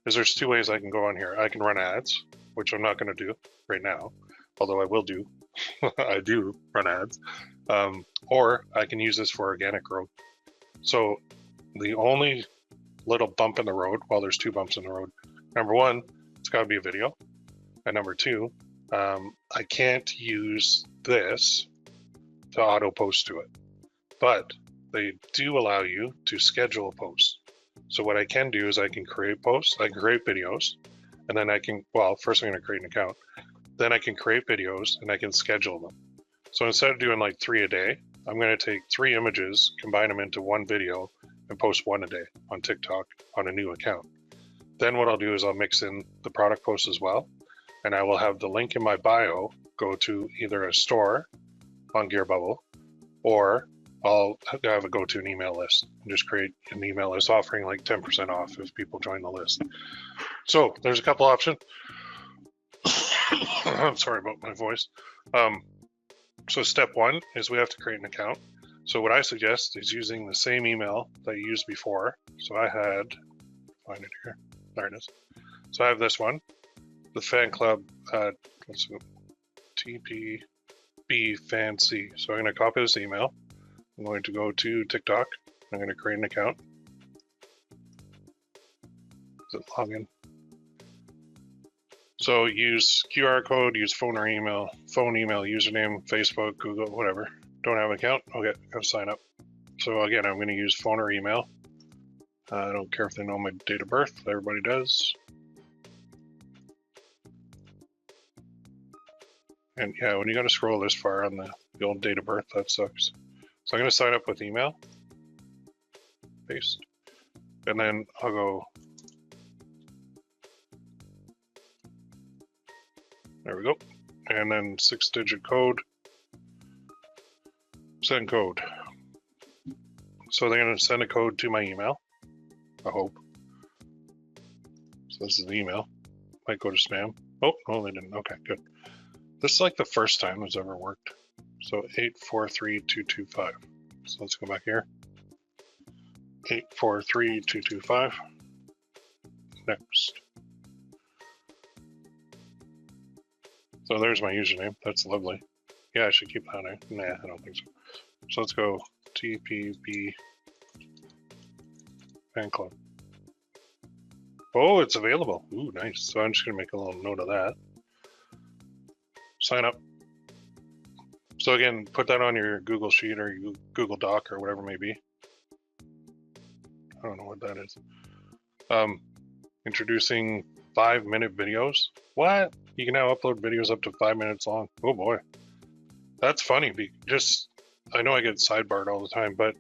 is there's 2 ways I can go on here. I can run ads, which I'm not going to do right now, although I will do. I do run ads. Or I can use this for organic growth. So the only little bump in the road, well, there's 2 bumps in the road. Number 1, it's got to be a video. And number 2, I can't use this to auto post to it. But they do allow you to schedule a post. So what I can do is I can create posts, I can create videos, and then I can, well, first I'm going to create an account. Then I can create videos and I can schedule them. So instead of doing like 3 a day, I'm going to take 3 images, combine them into 1 video, and post 1 a day on TikTok on a new account. Then what I'll do is I'll mix in the product posts as well, and I will have the link in my bio go to either a store on GearBubble or I'll have a go to an email list and just create an email list offering like 10% off if people join the list. So there's a couple options. I'm sorry about my voice. So step one is we have to create an account. So what I suggest is using the same email that you used before. So I had, find it here, there it is. So I have this one, the fan club, let's go, TPB fancy. So I'm going to copy this email. I'm going to go to TikTok. I'm going to create an account. Login. So use QR code, use phone or email, username, Facebook, Google, whatever. Don't have an account? Okay, gotta sign up. So again, I'm going to use phone or email. I don't care if they know my date of birth. Everybody does. And yeah, when you got to scroll this far on the old date of birth, that sucks. So I'm going to sign up with email. Paste. And then I'll go. There we go. And then 6-digit code. Send code. So they're going to send a code to my email. I hope. So this is the email. Might go to spam. Oh, no, they didn't. Okay, good. This is like the first time it's ever worked. So 843225. So let's go back here. 843225. Next. So there's my username. That's lovely. Yeah, I should keep that in. Nah, I don't think so. So let's go TPB fan club. Oh, it's available. Ooh, nice. So I'm just going to make a little note of that. Sign up. So again, put that on your Google Sheet or your Google Doc or whatever it may be. I don't know what that is. Introducing 5-minute videos. What? You can now upload videos up to 5 minutes long. Oh boy. That's funny. I know I get sidebarred all the time, but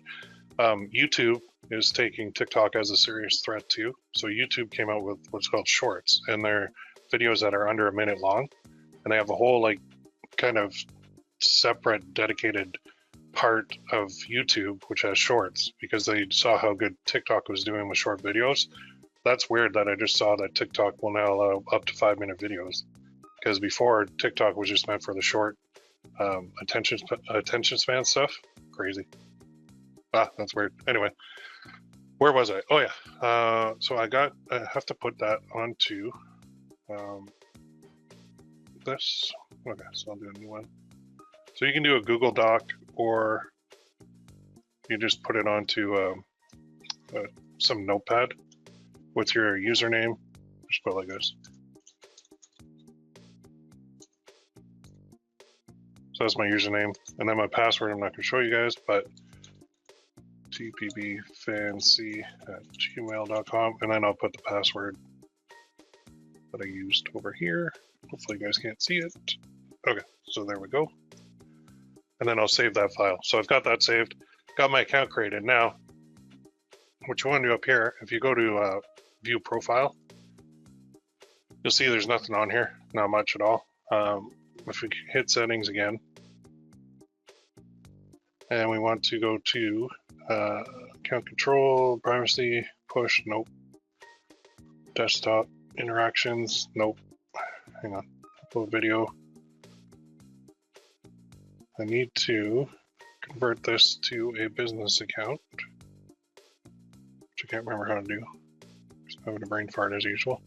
YouTube is taking TikTok as a serious threat too. So YouTube came out with what's called shorts, and they're videos that are under a minute long. And they have a whole like kind of separate dedicated part of YouTube which has shorts because they saw how good TikTok was doing with short videos. That's weird that I just saw that TikTok will now allow up to 5-minute videos, because before TikTok was just meant for the short attention span stuff. Crazy. That's weird. Anyway, where was I? Oh yeah. So I have to put that onto this. Okay, so I'll do a new one. So you can do a Google Doc, or you just put it onto some notepad with your username. Just put it like this. So that's my username, and then my password I'm not going to show you guys, but tpbfancy@gmail.com, and then I'll put the password that I used over here. Hopefully you guys can't see it. Okay, so there we go. And then I'll save that file. So I've got that saved, got my account created. Now, what you want to do up here, if you go to view profile, you'll see there's nothing on here, not much at all. If we hit settings again, and we want to go to account control, privacy, push, nope. Desktop, interactions, nope. Hang on, upload video. I need to convert this to a business account, which I can't remember how to do. I'm having a brain fart as usual.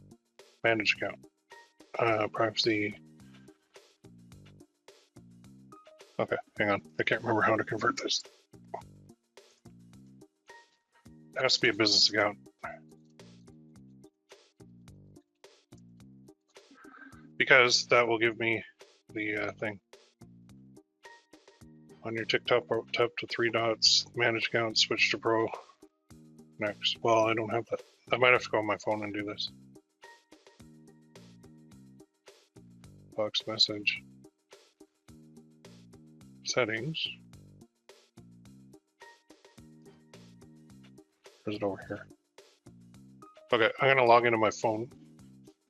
Manage account. Privacy. Okay, hang on. I can't remember how to convert this. It has to be a business account. Because that will give me the thing. On your TikTok, tap to 3 dots, manage account, switch to pro. Next. Well, I don't have that. I might have to go on my phone and do this. Box message. Settings. Or is it over here? Okay, I'm gonna log into my phone.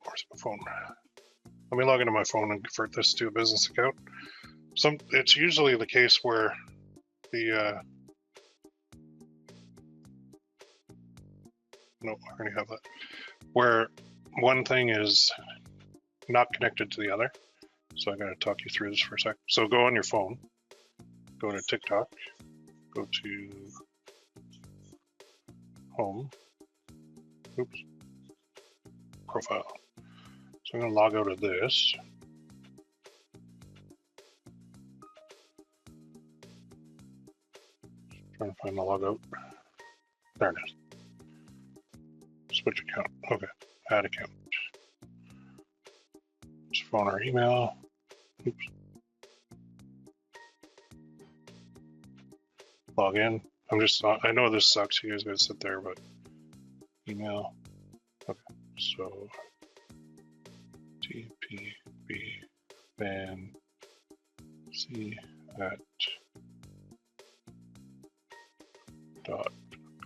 Where's my phone? Let me log into my phone and convert this to a business account. It's usually the case where the, no, I already have that. Where one thing is not connected to the other. So I'm going to talk you through this for a sec. So go on your phone, go to TikTok, go to home, oops, profile. So I'm going to log out of this. Trying to find the logout. There it is. Switch account. Okay. Add account. Just phone or email. Oops. Log in. I know this sucks. You guys gotta sit there, but email. Okay. So TPB ban C at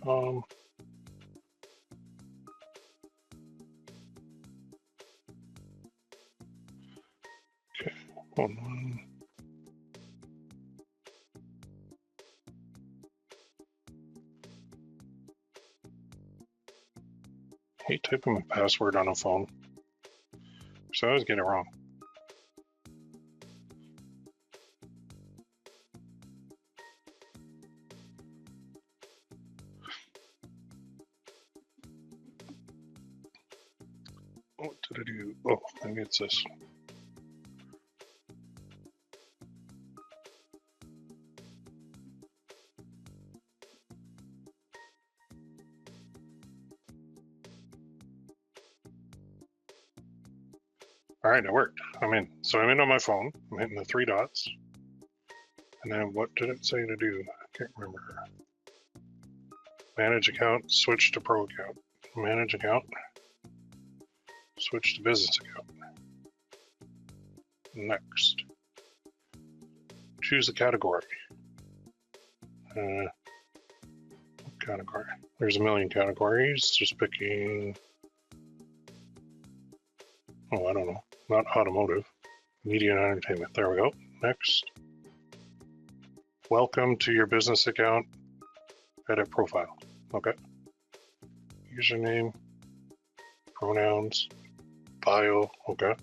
.com. Okay, hold on. I hate typing my password on a phone, so I always get it wrong. What did I do? Oh, maybe it's this. All right, it worked. I'm in. So I'm in on my phone. I'm hitting the 3 dots. And then what did it say to do? I can't remember. Manage account, switch to pro account. Manage account, switch to business account. Next. Choose a category. Category. There's a million categories. Just picking, oh, I don't know. Not automotive. Media and entertainment. There we go. Next. Welcome to your business account. Edit profile. Okay. Username. Pronouns. Bio. Okay.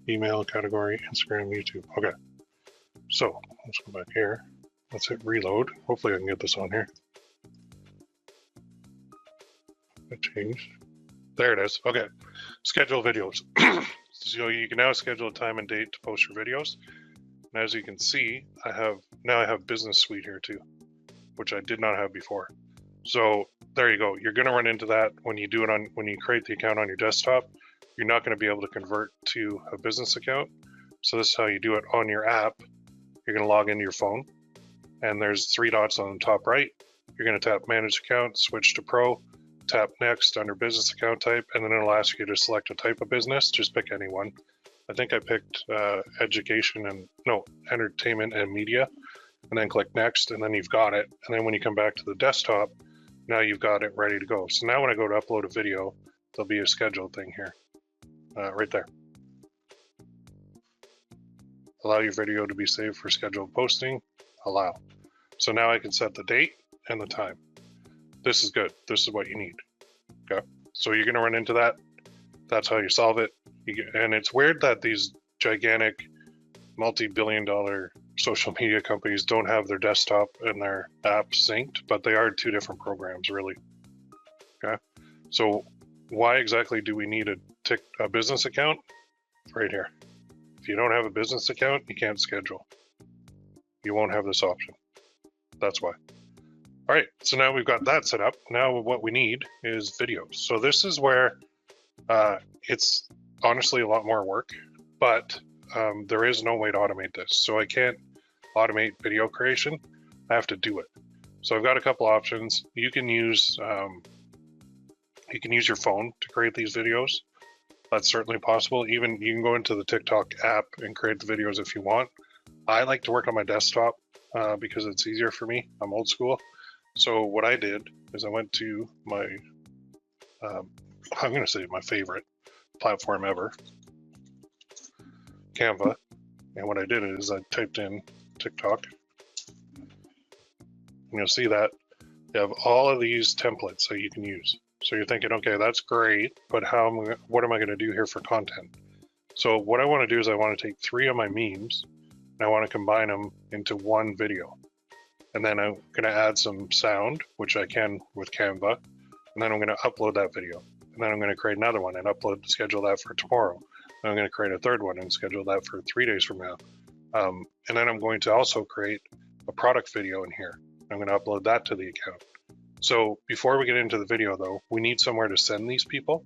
Email category. Instagram. YouTube. Okay. So let's go back here. Let's hit reload. Hopefully I can get this on here. I changed. There it is. Okay. Schedule videos. So you can now schedule a time and date to post your videos. And as you can see, I have Business Suite here too, which I did not have before. So there you go. You're going to run into that when you create the account on your desktop. You're not going to be able to convert to a business account. So this is how you do it on your app. You're going to log into your phone, and there's 3 dots on the top right. You're going to tap Manage Account, switch to Pro, tap Next under Business Account Type, and then it'll ask you to select a type of business. Just pick any one. I think I picked entertainment and media, and then click Next, and then you've got it. And then when you come back to the desktop, now you've got it ready to go. So now when I go to upload a video, there'll be a schedule thing here, right there. Allow your video to be saved for scheduled posting. Allow. So now I can set the date and the time. This is good. This is what you need. Okay. So you're going to run into that. That's how you solve it. And it's weird that these gigantic multi-billion-dollar social media companies don't have their desktop and their app synced, but they are 2 different programs, really. Okay. So why exactly do we need a business account? Right here. If you don't have a business account, you can't schedule. You won't have this option. That's why. All right, so now we've got that set up. Now what we need is videos. So this is where it's honestly a lot more work, but there is no way to automate this. So I can't automate video creation. I have to do it. So I've got a couple options. You can use your phone to create these videos. That's certainly possible. Even you can go into the TikTok app and create the videos if you want. I like to work on my desktop because it's easier for me. I'm old school. So what I did is I went to my, I'm going to say my favorite platform ever, Canva. And what I did is I typed in TikTok And you'll see that you have all of these templates that you can use. So you're thinking, okay, that's great, but what am I going to do here for content? So what I want to do is I want to take 3 of my memes and I want to combine them into one video. And then I'm going to add some sound, which I can with Canva. And then I'm going to upload that video. And then I'm going to create another one and schedule that for tomorrow. And I'm going to create a third one and schedule that for 3 days from now. And then I'm going to also create a product video in here. I'm going to upload that to the account. So before we get into the video though, we need somewhere to send these people.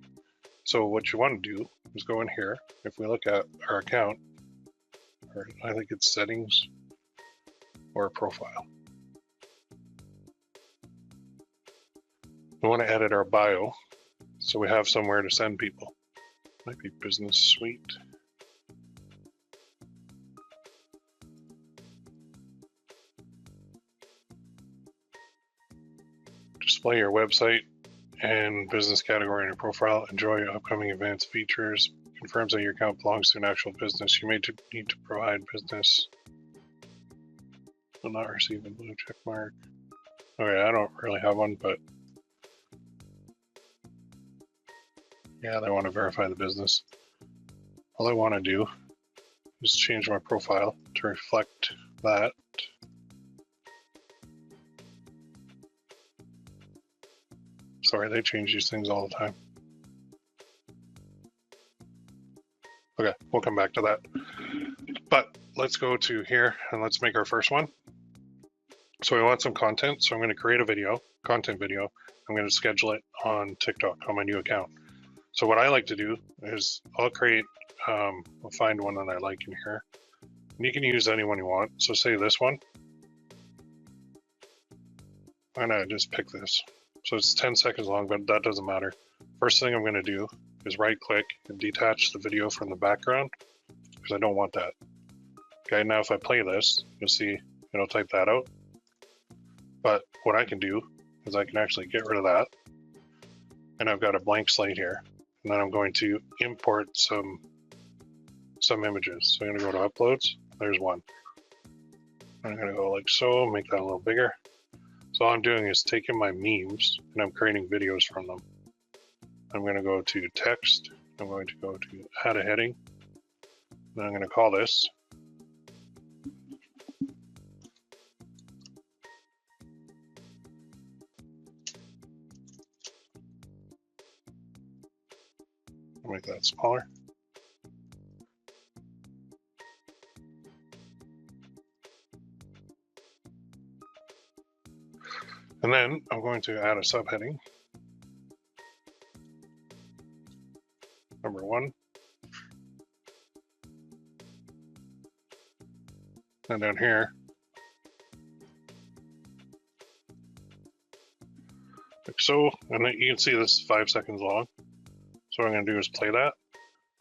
So what you want to do is go in here. If we look at our account, or I think it's settings or profile. We want to edit our bio so we have somewhere to send people. Might be business suite. Display your website and business category in your profile. Enjoy upcoming advanced features. Confirms that your account belongs to an actual business. You may need to provide business. Will not receive a blue check mark. Okay, I don't really have one, but yeah, they want to verify the business. All I want to do is change my profile to reflect that. Sorry, they change these things all the time. Okay, we'll come back to that. But let's go to here and let's make our first one. So we want some content, so I'm going to create a video, content video. I'm going to schedule it on TikTok on my new account. So what I like to do is I'll create, I'll find one that I like in here. And you can use any one you want. So say this one. I'm going to just pick this. So it's 10 seconds long, but that doesn't matter. First thing I'm going to do is right click and detach the video from the background because I don't want that. Okay, now if I play this, you'll see it'll type that out. But what I can do is I can actually get rid of that. And I've got a blank slate here. And then I'm going to import some images. So I'm going to go to uploads. There's one. I'm going to go like so, make that a little bigger. So all I'm doing is taking my memes and I'm creating videos from them. I'm going to go to text. I'm going to go to add a heading. And I'm going to call this. I'll make that smaller. And then I'm going to add a subheading. Number 1. And down here, like so, and then you can see this is 5 seconds long. So what I'm going to do is play that.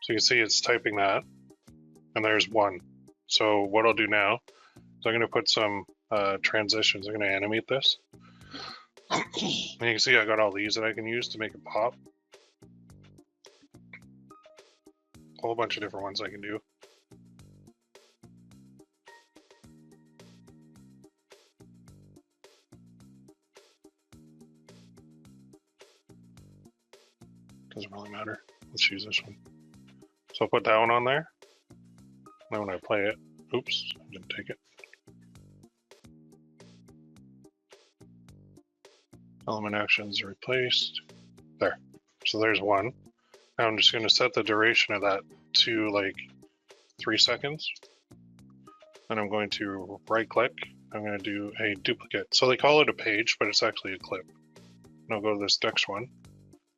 So you can see it's typing that, and there's 1. So what I'll do now is I'm going to put some transitions. I'm going to animate this. And you can see I got all these that I can use to make it pop. A whole bunch of different ones I can do. Doesn't really matter. Let's use this one. So I'll put that one on there. Then when I play it, oops, I didn't take it. Element actions replaced. There. So there's 1. Now I'm just going to set the duration of that to like 3 seconds. And I'm going to right click. I'm going to do a duplicate. So they call it a page, but it's actually a clip. And I'll go to this next one.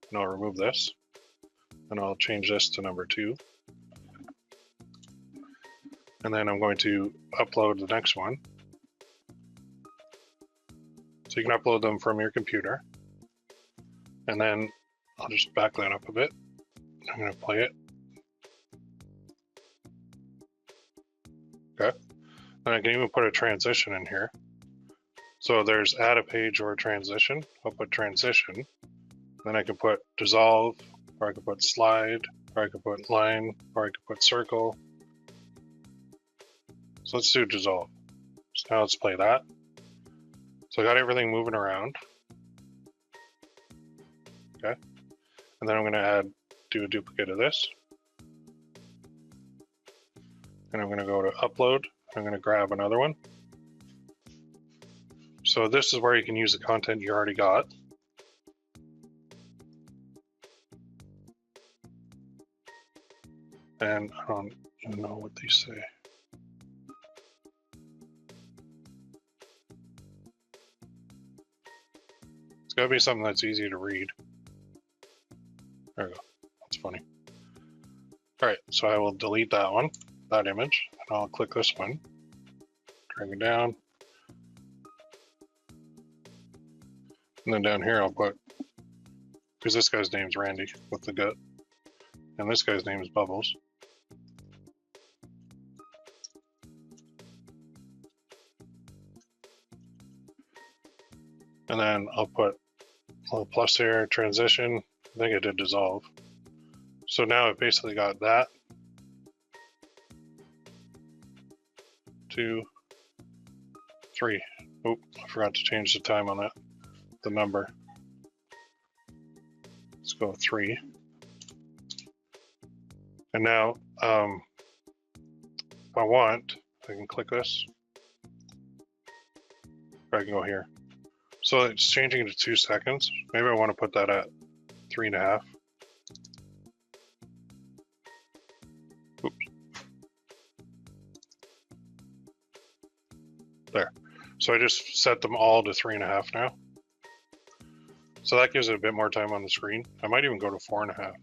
And I'll remove this. And I'll change this to number 2. And then I'm going to upload the next one. So you can upload them from your computer. And then I'll just back that up a bit. I'm going to play it. Okay. And I can even put a transition in here. So there's add a page or a transition. I'll put transition. Then I can put dissolve, or I can put slide, or I can put line, or I can put circle. So let's do dissolve. So now let's play that. So I got everything moving around. Okay. And then I'm going to do a duplicate of this. And I'm going to go to upload. I'm going to grab another one. So this is where you can use the content you already got. And I don't even know what these say. It's got to be something that's easy to read. There we go. That's funny. All right, so I will delete that one, that image, and I'll click this one, drag it down. And then down here I'll put, because this guy's name's Randy with the gut, and this guy's name is Bubbles. And then I'll put a little plus here, transition. I think I did dissolve. So now I've basically got that. 2, 3. Oop, I forgot to change the time on that, the number. Let's go 3. And now, if I want, I can click this. Or I can go here. So it's changing to 2 seconds. Maybe I want to put that at 3.5. Oops. There. So I just set them all to 3.5 now. So that gives it a bit more time on the screen. I might even go to 4.5.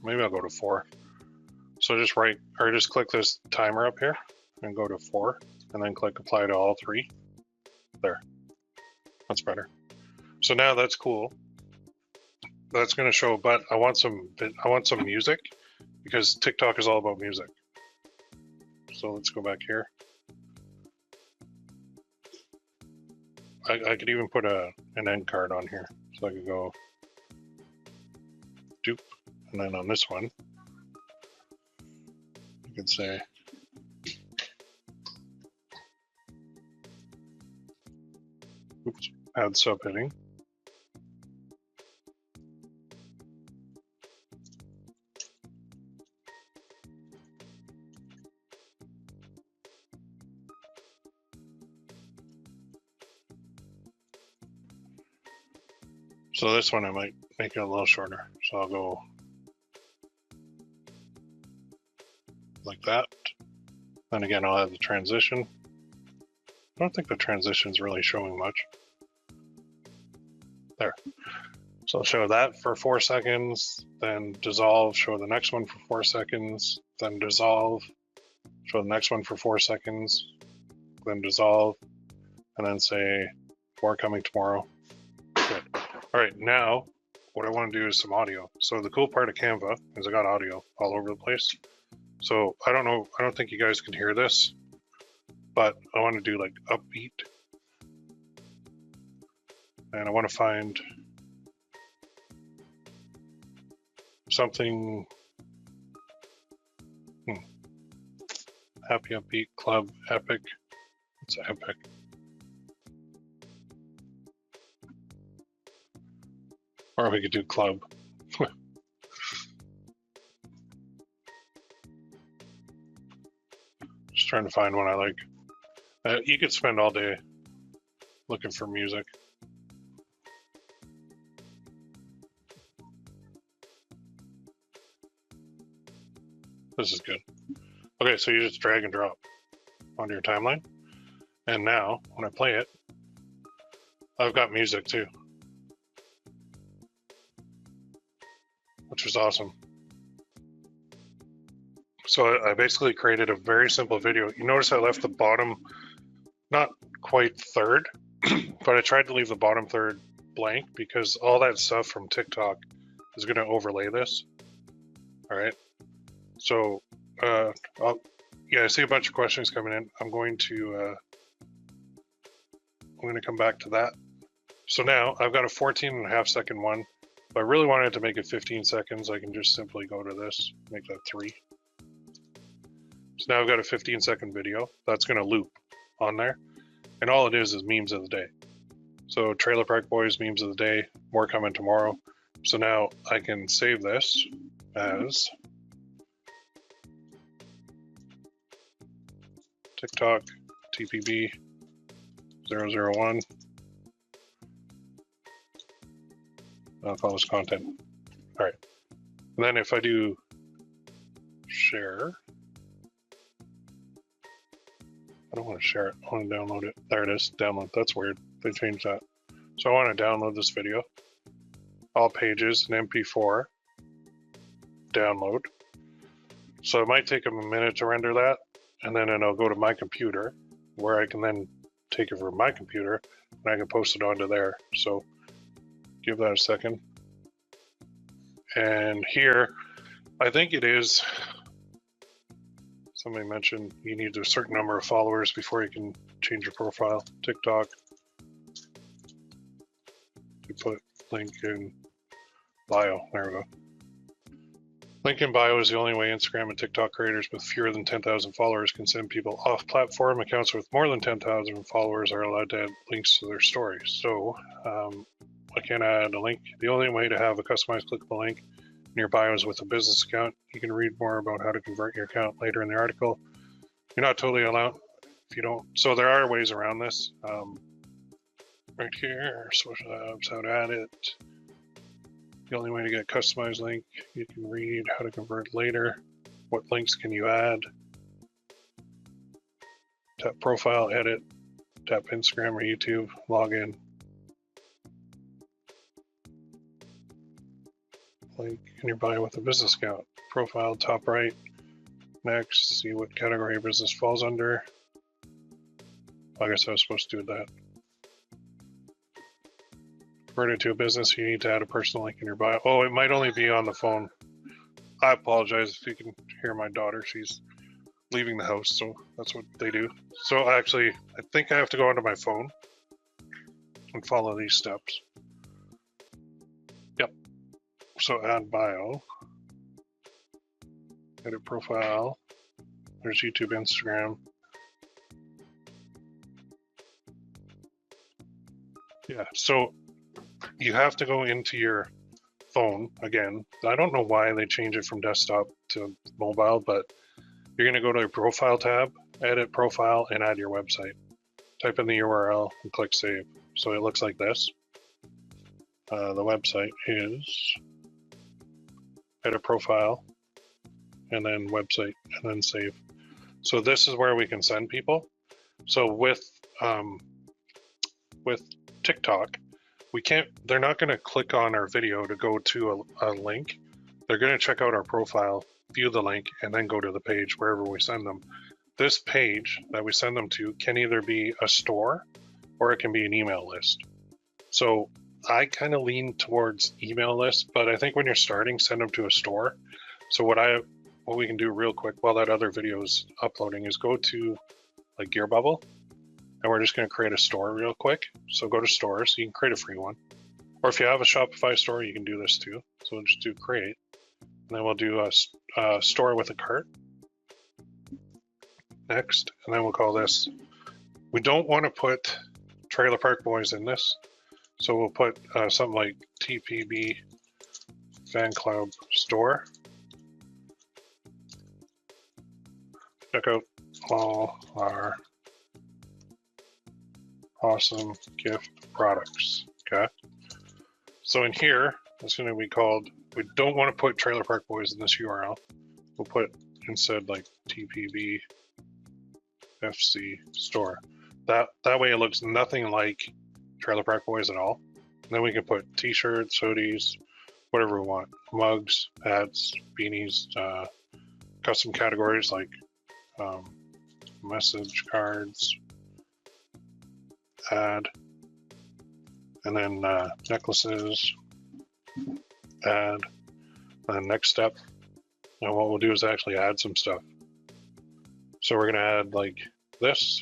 Maybe I'll go to 4. So just just click this timer up here and go to 4 and then click apply to all 3. There. That's better. So now that's cool. That's going to show, but I want some music because TikTok is all about music. So let's go back here. I could even put an end card on here. So I could go dupe, and then on this one, you could say oops, add subheading. So this one I might make it a little shorter. So I'll go like that. Then again, I'll add the transition. I don't think the transition is really showing much. There. So I'll show that for 4 seconds, then dissolve, show the next one for 4 seconds, then dissolve, show the next one for 4 seconds, then dissolve, and then say, more coming tomorrow. Good. All right, now what I want to do is some audio. So the cool part of Canva is I got audio all over the place. So I don't think you guys can hear this, but I want to do like upbeat. And I want to find something happy, upbeat, club, epic. It's epic. Or we could do club. Just trying to find one I like. You could spend all day looking for music. This is good. Okay, so you just drag and drop onto your timeline. And now, when I play it, I've got music too. Which is awesome. So I basically created a very simple video. You notice I left the bottom, not quite third, but I tried to leave the bottom third blank because all that stuff from TikTok is going to overlay this. All right. So, I see a bunch of questions coming in. I'm going to come back to that. So now I've got a 14.5 second one. If I really wanted to make it 15 seconds, I can just simply go to this, make that 3. So now I've got a 15-second video that's going to loop on there. And all it is memes of the day. So Trailer Park Boys memes of the day, more coming tomorrow. So now I can save this as TikTok TPB 001. I'll call this content. All right. And then if I do share, I don't want to share it. I want to download it. There it is. Download. That's weird. They changed that. So I want to download this video. All pages, an MP4. Download. So it might take them a minute to render that. And then it'll go to my computer where I can then take it from my computer and I can post it onto there. So give that a second. And here, I think it is, somebody mentioned you need a certain number of followers before you can change your profile. TikTok. You put link in bio. There we go. Link in bio is the only way Instagram and TikTok creators with fewer than 10,000 followers can send people off platform. Accounts with more than 10,000 followers are allowed to add links to their stories. So I can't add a link. The only way to have a customized clickable link in your bio is with a business account. You can read more about how to convert your account later in the article. You're not totally allowed if you don't. So there are ways around this. Right here, social apps, how to add it. The only way to get a customized link, you can read how to convert later. What links can you add? Tap profile, edit, tap Instagram or YouTube, log in. Link in your bio with a business account. Profile, top right. Next, see what category your business falls under. I guess I was supposed to do that. Convert it to a business, you need to add a personal link in your bio. Oh, it might only be on the phone. I apologize if you can hear my daughter. She's leaving the house, so that's what they do. So actually, I think I have to go onto my phone and follow these steps. Yep. So add bio. Edit profile. There's YouTube, Instagram. Yeah, so you have to go into your phone again. I don't know why they change it from desktop to mobile, but you're going to go to your profile tab, edit profile, and add your website. Type in the URL and click save. So it looks like this. The website is edit profile, and then website, and then save. So this is where we can send people. So with TikTok, we can't, they're not going to click on our video to go to a link. They're going to check out our profile, view the link, and then go to the page wherever we send them. This page that we send them to can either be a store or it can be an email list. So I kind of lean towards email list, but I think when you're starting, send them to a store. So what we can do real quick while that other video is uploading is go to like GearBubble. And we're just going to create a store real quick. So go to stores, you can create a free one. Or if you have a Shopify store, you can do this too. So we'll just do create. And then we'll do a store with a cart. Next, and then we'll call this. We don't want to put Trailer Park Boys in this. So we'll put something like TPB Fan Club Store. Check out all our awesome gift products. Okay, so in here it's going to be called, we don't want to put Trailer Park Boys in this URL. We'll put instead like TPB FC store. That way it looks nothing like Trailer Park Boys at all. And then we can put t-shirts, hoodies, whatever we want, mugs, hats, beanies, custom categories like message cards, add, and then necklaces, add, and then next step. And what we'll do is actually add some stuff. So we're going to add like this,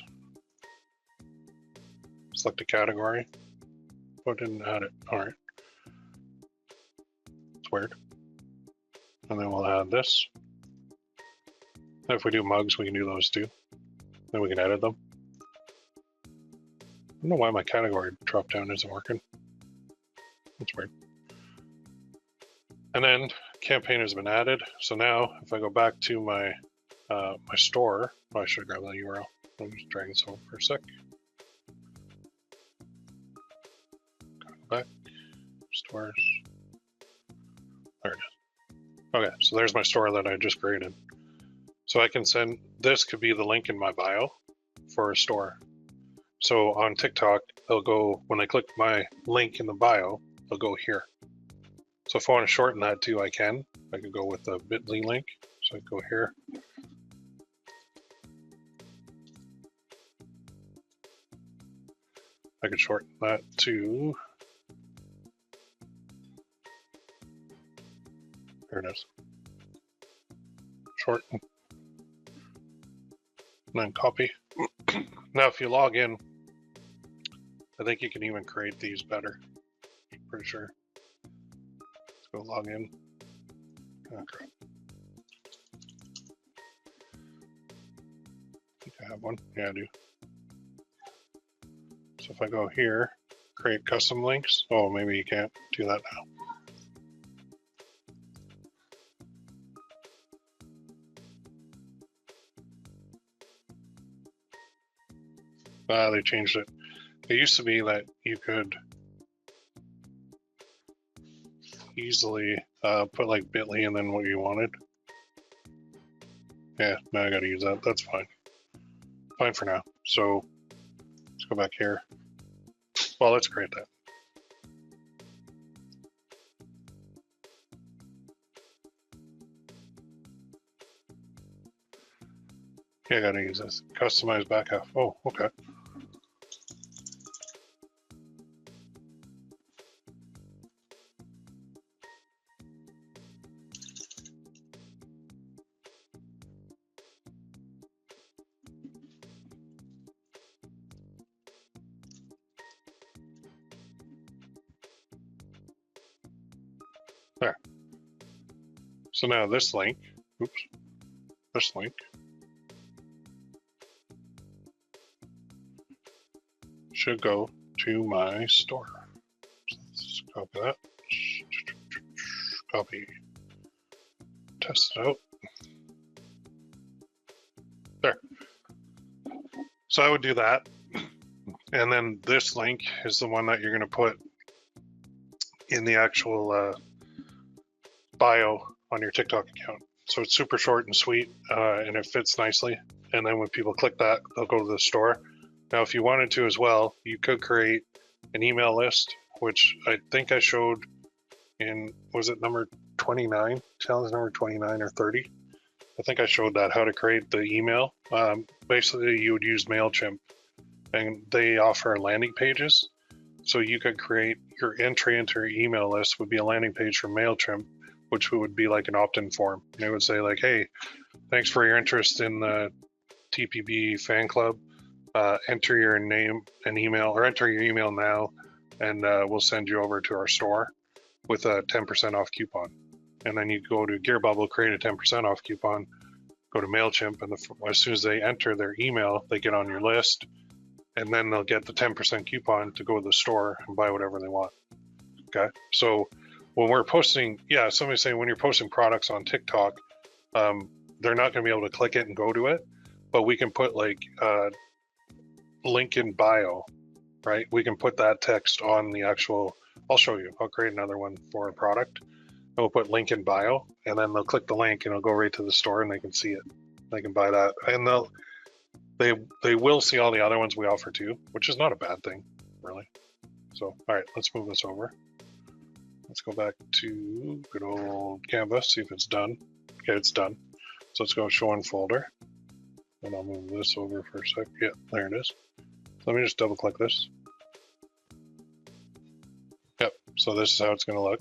select a category, put in, add it. All right, it's weird. And then we'll add this. If we do mugs, we can do those too. Then we can edit them. I don't know why my category drop down isn't working. That's weird. And then campaign has been added. So now if I go back to my my store, oh, I should grab that URL. I'll just drag this over for a sec. Go back, stores. There it is. Okay, so there's my store that I just created. So I can send, this could be the link in my bio for a store. So on TikTok, they'll go, when they click my link in the bio, they'll go here. So if I want to shorten that too, I can. I could go with the bit.ly link. So I go here. I could shorten that to, there it is. Shorten. And then copy. Now if you log in, I think you can even create these better. I'm pretty sure. Let's go log in. Oh, crap. I think I have one. Yeah, I do. So if I go here, create custom links. Oh, maybe you can't do that now. They changed it. It used to be that you could easily put like bit.ly and then what you wanted. Yeah, now I gotta use that. That's fine. Fine for now. So let's go back here. Well, let's create that. Yeah, I gotta use this. Customize back half. Oh, okay. There. So now this link, oops, this link should go to my store. So let's copy that. Copy. Test it out. There. So I would do that. And then this link is the one that you're going to put in the actual bio on your TikTok account. So it's super short and sweet, and it fits nicely. And then when people click that, they'll go to the store. Now, if you wanted to as well, you could create an email list, which I think I showed in, was it number 29? Challenge number 29 or 30? I think I showed that, how to create the email. Basically, you would use MailChimp, and they offer landing pages. So you could create your entry into your email list would be a landing page for MailChimp, which would be like an opt-in form. And it would say like, hey, thanks for your interest in the TPB fan club. Enter your name and email, or enter your email now, and we'll send you over to our store with a 10% off coupon. And then you go to GearBubble, create a 10% off coupon, go to MailChimp, and as soon as they enter their email, they get on your list, and then they'll get the 10% coupon to go to the store and buy whatever they want. Okay, so when we're posting, yeah, somebody's saying when you're posting products on TikTok, they're not going to be able to click it and go to it, but we can put like link in bio, right? We can put that text on the actual, I'll show you. I'll create another one for a product. And we'll put link in bio, and then they'll click the link and it'll go right to the store and they can see it. They can buy that. And they will see all the other ones we offer too, which is not a bad thing, really. So, all right, let's move this over. Let's go back to good old Canva, see if it's done. Okay, it's done. So let's go show in folder. And I'll move this over for a sec. Yeah, there it is. So let me just double click this. Yep, so this is how it's going to look.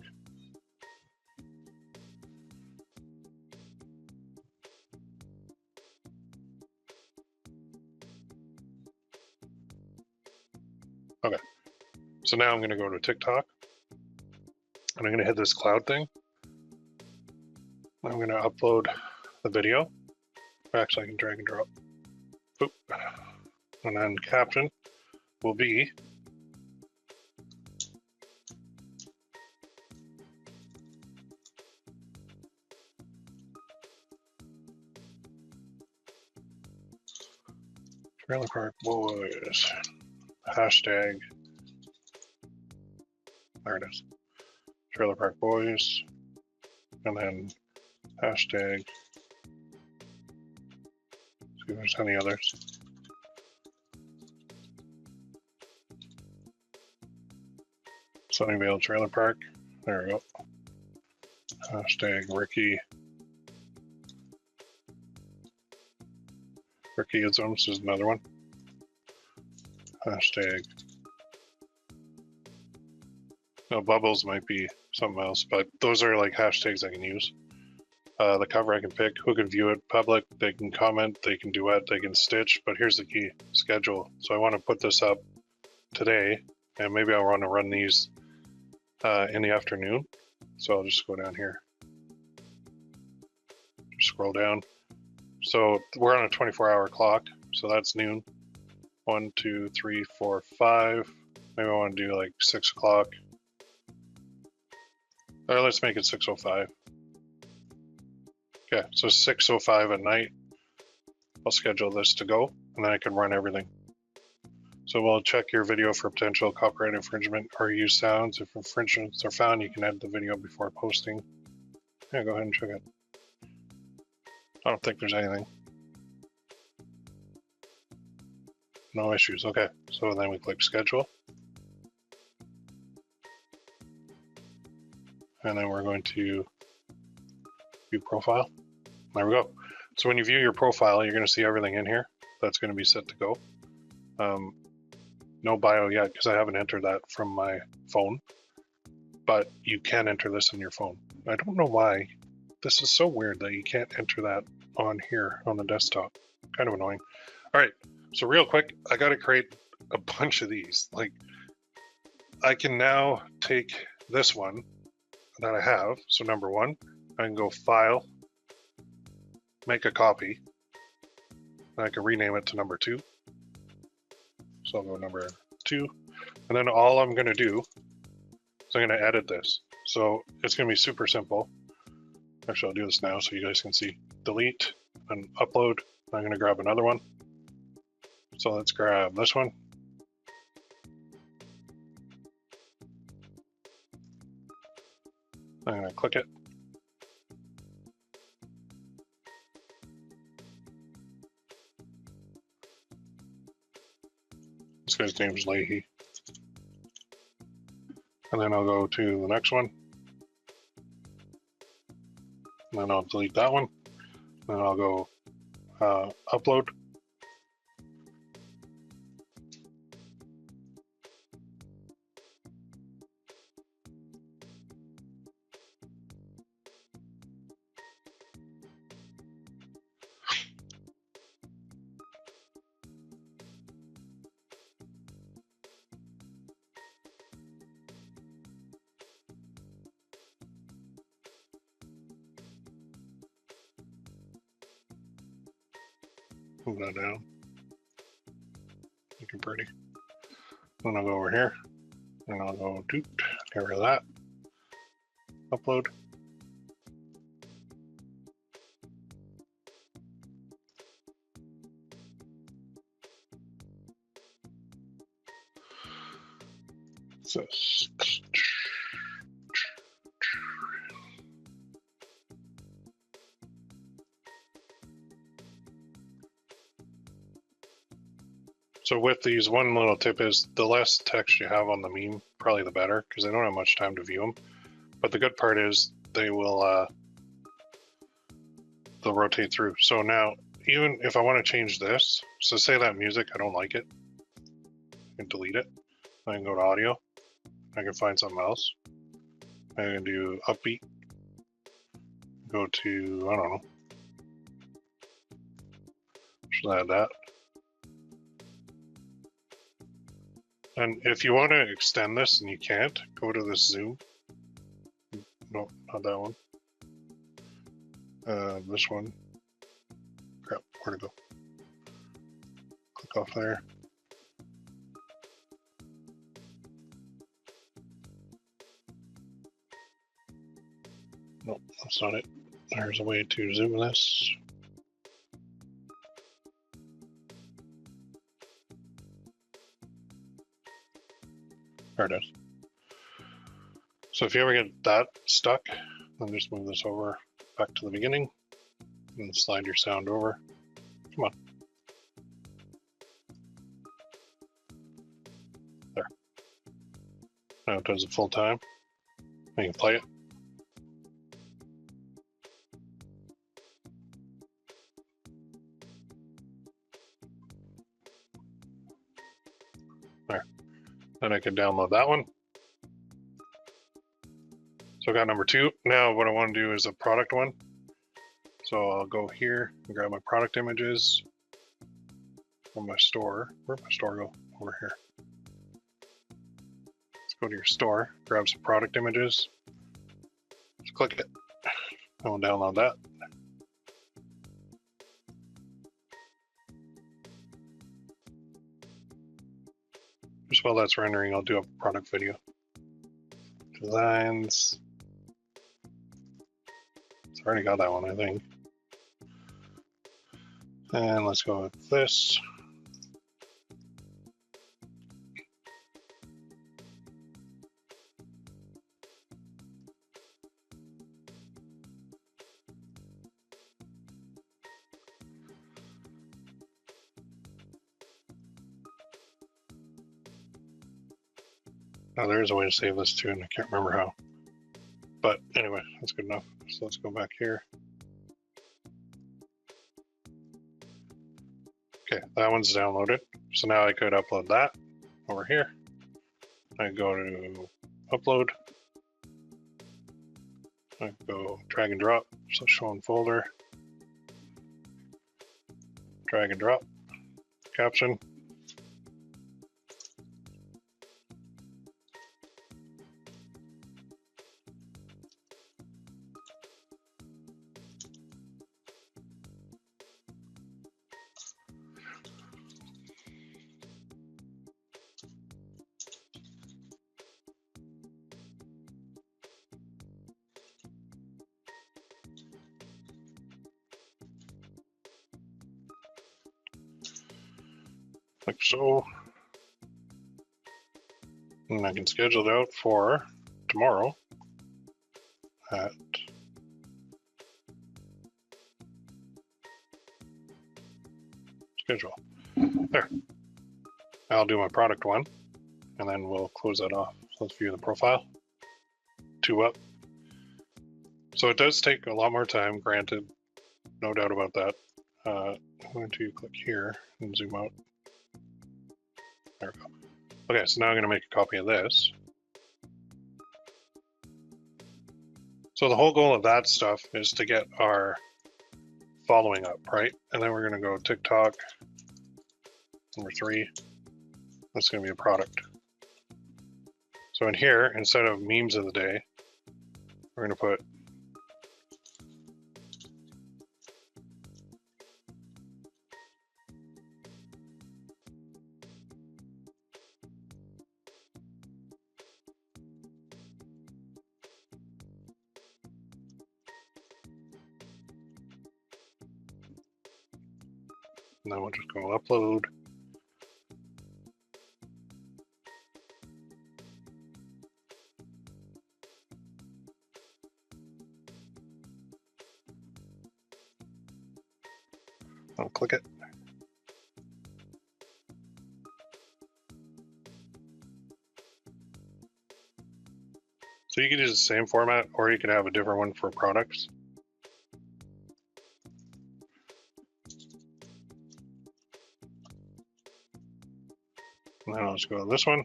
Okay, so now I'm going to go to TikTok, and I'm going to hit this cloud thing. I'm going to upload the video. Actually, I can drag and drop. Boop. And then caption will be Trailer Park Boys. Hashtag. There it is. Trailer Park Boys. And then hashtag. See if there's any others. Sunnyvale Trailer Park. There we go. Hashtag Ricky. Ricky Isms is another one. Hashtag. No, bubbles might be something else, but those are like hashtags I can use. The cover I can pick, who can view it, public, they can comment, they can duet, they can stitch, but here's the key, schedule. So I want to put this up today, and maybe I want to run these in the afternoon. So I'll just go down here. Just scroll down. So we're on a 24-hour clock, so that's noon. 1, 2, 3, 4, 5. Maybe I want to do like 6 o'clock. Or let's make it 6:05. Okay, so 6:05 at night. I'll schedule this to go, and then I can run everything. So we'll check your video for potential copyright infringement or use sounds. If infringements are found, you can edit the video before posting. Yeah, go ahead and check it. I don't think there's anything. No issues. Okay, so then we click schedule. And then we're going to view profile. There we go. So when you view your profile, you're going to see everything in here. That's going to be set to go. No bio yet because I haven't entered that from my phone. But you can enter this in your phone. I don't know why. This is so weird that you can't enter that on here on the desktop. Kind of annoying. All right. So real quick, I got to create a bunch of these. Like, I can now take this one that I have. So number 1, I can go File, make a copy. And I can rename it to number 2. So I'll go number 2. And then all I'm going to do is I'm going to edit this. So it's going to be super simple. Actually, I'll do this now so you guys can see. Delete and upload. I'm going to grab another one. So let's grab this one. I'm going to click it. This guy's name is Leahy. And then I'll go to the next one. And then I'll delete that one. And then I'll go upload. Move that down. Looking pretty. Then I'll go over here and I'll go doot, get rid of that. Upload. So with these, one little tip is the less text you have on the meme, probably the better, because I don't have much time to view them. But the good part is they will they'll rotate through. So now, even if I want to change this, so say that music, I don't like it, I can delete it. I can go to audio. I can find something else. I can do upbeat. Go to, I don't know. Should add that. And if you want to extend this and you can't, go to this zoom. No, not that one. This one. Crap. where to go? Click off there. Nope, that's not it. There's a way to zoom this. There it is. So if you ever get that stuck, then just move this over back to the beginning and slide your sound over. Come on. There. Now it does it full time. You can play it. There. Then I can download that one. So I got number 2. Now what I want to do is a product one. So I'll go here and grab my product images from my store. Where'd my store go? Over here. Let's go to your store, grab some product images. Just click it. And we'll download that. Just while that's rendering, I'll do a product video. Designs. It's already got that one, I think. And let's go with this. Now there is a way to save this too, and I can't remember how. But anyway, that's good enough. So let's go back here. Okay, that one's downloaded. So now I could upload that over here. I go to upload. I go drag and drop, so show in folder. Drag and drop, caption. Like so. And I can schedule it out for tomorrow at schedule. There. I'll do my product one and then we'll close that off. So let's view the profile. 2 up. So it does take a lot more time, granted, no doubt about that. I'm going to click here and zoom out. There we go. Okay, so now I'm going to make a copy of this. So the whole goal of that stuff is to get our following up, right? And then we're going to go TikTok, number 3. That's going to be a product. So in here, instead of memes of the day, we're going to put and then we'll just go upload. I'll click it. So you can use the same format, or you can have a different one for products. And then I'll just go to this one.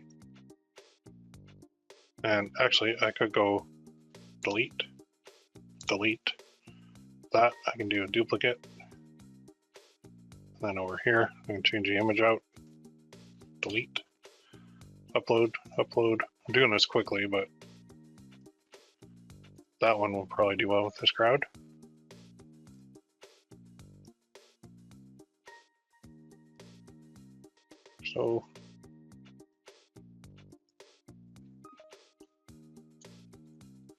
And actually, I could go delete, delete that. I can do a duplicate. And then over here, I can change the image out, delete, upload, upload. I'm doing this quickly, but that one will probably do well with this crowd. So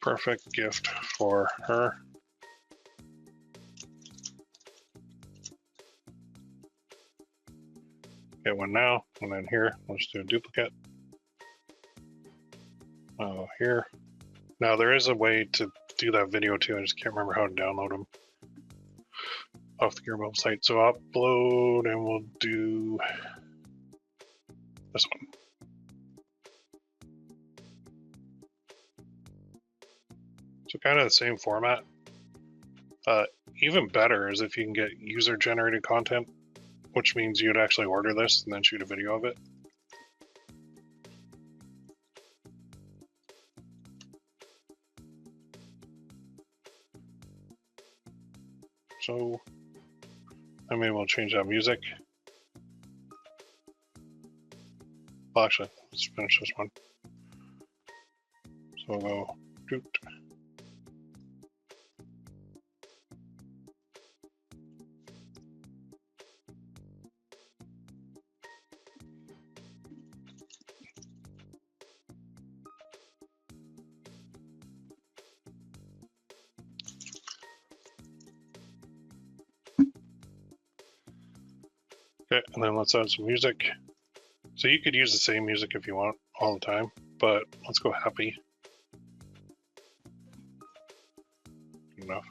perfect gift for her. Get one now, and then here, let's do a duplicate. Here. Now there is a way to do that video too, I just can't remember how to download them off the GearBubble site. So upload, and we'll do this one. So kind of the same format. Even better is if you can get user-generated content, which means you'd actually order this and then shoot a video of it. So I may well change that music. Well, actually, let's finish this one. So we'll go doot. Okay, and then let's add some music. So you could use the same music if you want all the time, but let's go happy. Enough.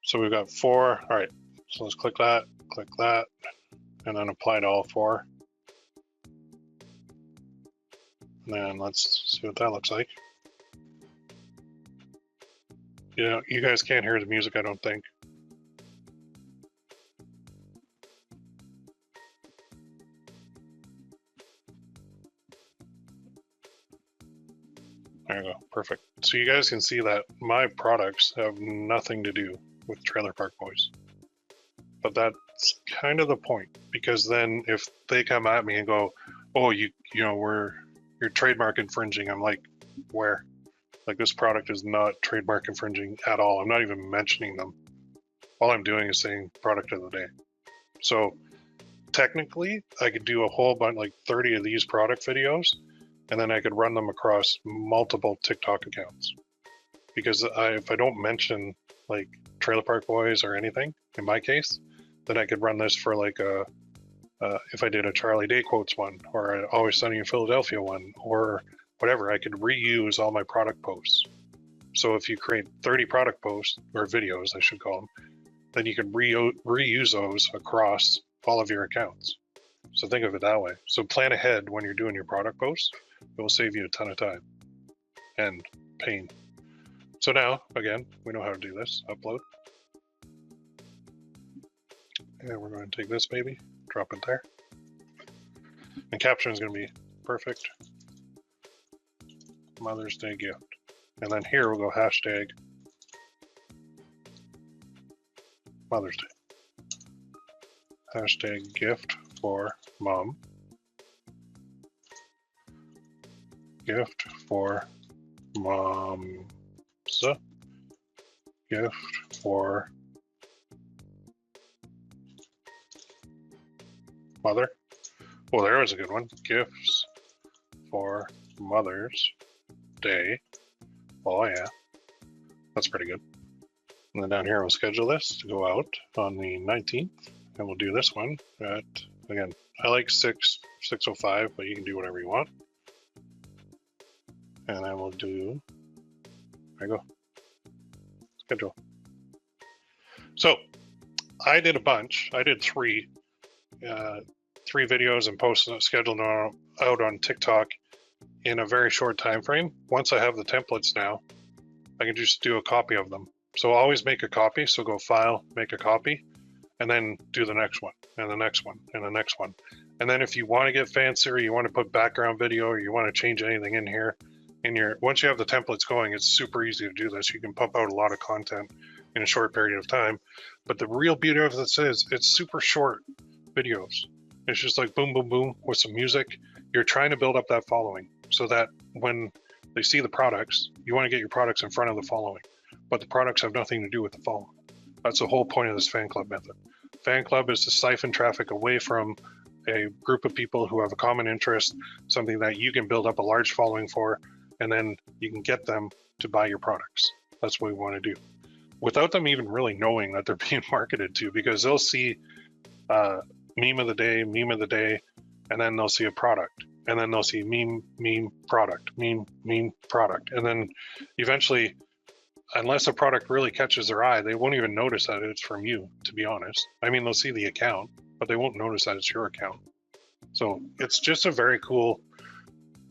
So we've got 4. All right, so let's click that, and then apply to all 4. And then let's see what that looks like. You know, you guys can't hear the music, I don't think. There you go, perfect. So you guys can see that my products have nothing to do with Trailer Park Boys. But that's kind of the point, because then if they come at me and go, oh, you know, you're trademark infringing, I'm like, where? Like, this product is not trademark infringing at all. I'm not even mentioning them. All I'm doing is saying product of the day. So technically I could do a whole bunch, like 30 of these product videos, and then I could run them across multiple TikTok accounts. Because if I don't mention like Trailer Park Boys or anything, in my case, then I could run this for like a, if I did a Charlie Day Quotes one, or an Always Sunny in Philadelphia one, or whatever, I could reuse all my product posts. So if you create 30 product posts, or videos, I should call them, then you can reuse those across all of your accounts. So think of it that way. So plan ahead when you're doing your product posts. It will save you a ton of time and pain. So now, again, we know how to do this. Upload. And we're going to take this baby, drop it there. And caption is going to be perfect. Mother's Day gift. And then here we'll go hashtag Mother's Day. Hashtag gift for mom. Gift for mom's. Gift for mother. Well, there was a good one. Gifts for Mother's Day. Oh yeah, that's pretty good. And then down here we'll schedule this to go out on the 19th, and we'll do this one at, again, I like 6:05, but you can do whatever you want. And then we'll do, there you go, schedule. So I did a bunch. I did 3 videos and posted, scheduled out on TikTok in a very short time frame. Once I have the templates now, I can just do a copy of them. So always make a copy. So go File, make a copy, and then do the next one, and the next one, and the next one. And then if you want to get fancier, you want to put background video, or you want to change anything in here, once you have the templates going, it's super easy to do this. You can pump out a lot of content in a short period of time. But the real beauty of this is it's super short videos. It's just like boom, boom, boom with some music. You're trying to build up that following so that when they see the products, you want to get your products in front of the following. But the products have nothing to do with the following. That's the whole point of this fan club method. Fan club is to siphon traffic away from a group of people who have a common interest, something that you can build up a large following for, and then you can get them to buy your products. That's what we want to do, without them even really knowing that they're being marketed to, because they'll see meme of the day, and then they'll see a product, and then they'll see meme, product, meme, product. And then eventually, unless a product really catches their eye, they won't even notice that it's from you, to be honest. I mean, they'll see the account, but they won't notice that it's your account. So it's just a very cool,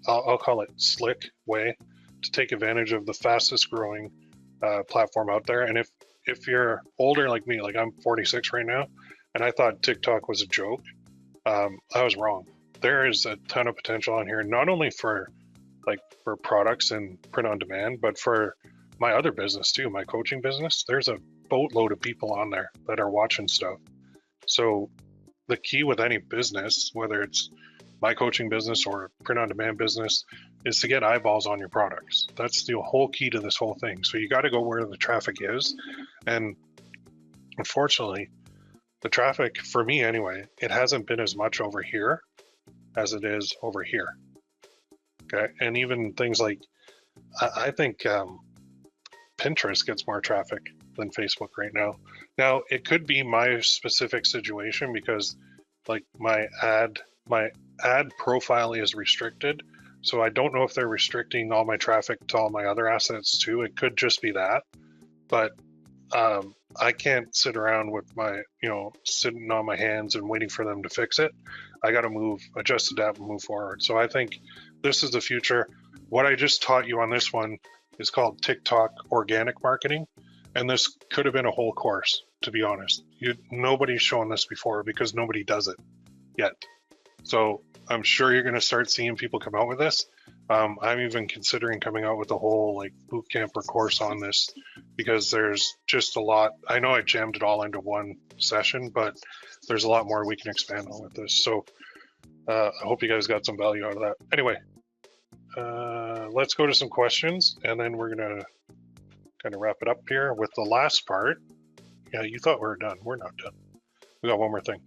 I'll call it slick way to take advantage of the fastest growing platform out there. And if you're older like me, like I'm 46 right now, and I thought TikTok was a joke, I was wrong. There is a ton of potential on here, not only for products and print on demand, but for my other business too, my coaching business. There's a boatload of people on there that are watching stuff. So the key with any business, whether it's my coaching business or print on demand business, is to get eyeballs on your products. That's the whole key to this whole thing. So you got to go where the traffic is. And unfortunately, the traffic, for me anyway, it hasn't been as much over here as it is over here. Okay. And even things like, I think Pinterest gets more traffic than Facebook right now. Now, it could be my specific situation because like my ad profile is restricted. So I don't know if they're restricting all my traffic to all my other assets too. It could just be that. But I can't sit around with my, sitting on my hands and waiting for them to fix it. I got to adjust, adapt, and move forward. So I think this is the future. What I just taught you on this one is called TikTok organic marketing. And this could have been a whole course, to be honest. Nobody's shown this before because nobody does it yet. So I'm sure you're going to start seeing people come out with this. I'm even considering coming out with a whole boot camp or course on this because there's just a lot. I know I jammed it all into one session, but there's a lot more we can expand on with this. So I hope you guys got some value out of that. Anyway, let's go to some questions and then we're going to kind of wrap it up here with the last part. Yeah, you thought we were done. We're not done. We got one more thing.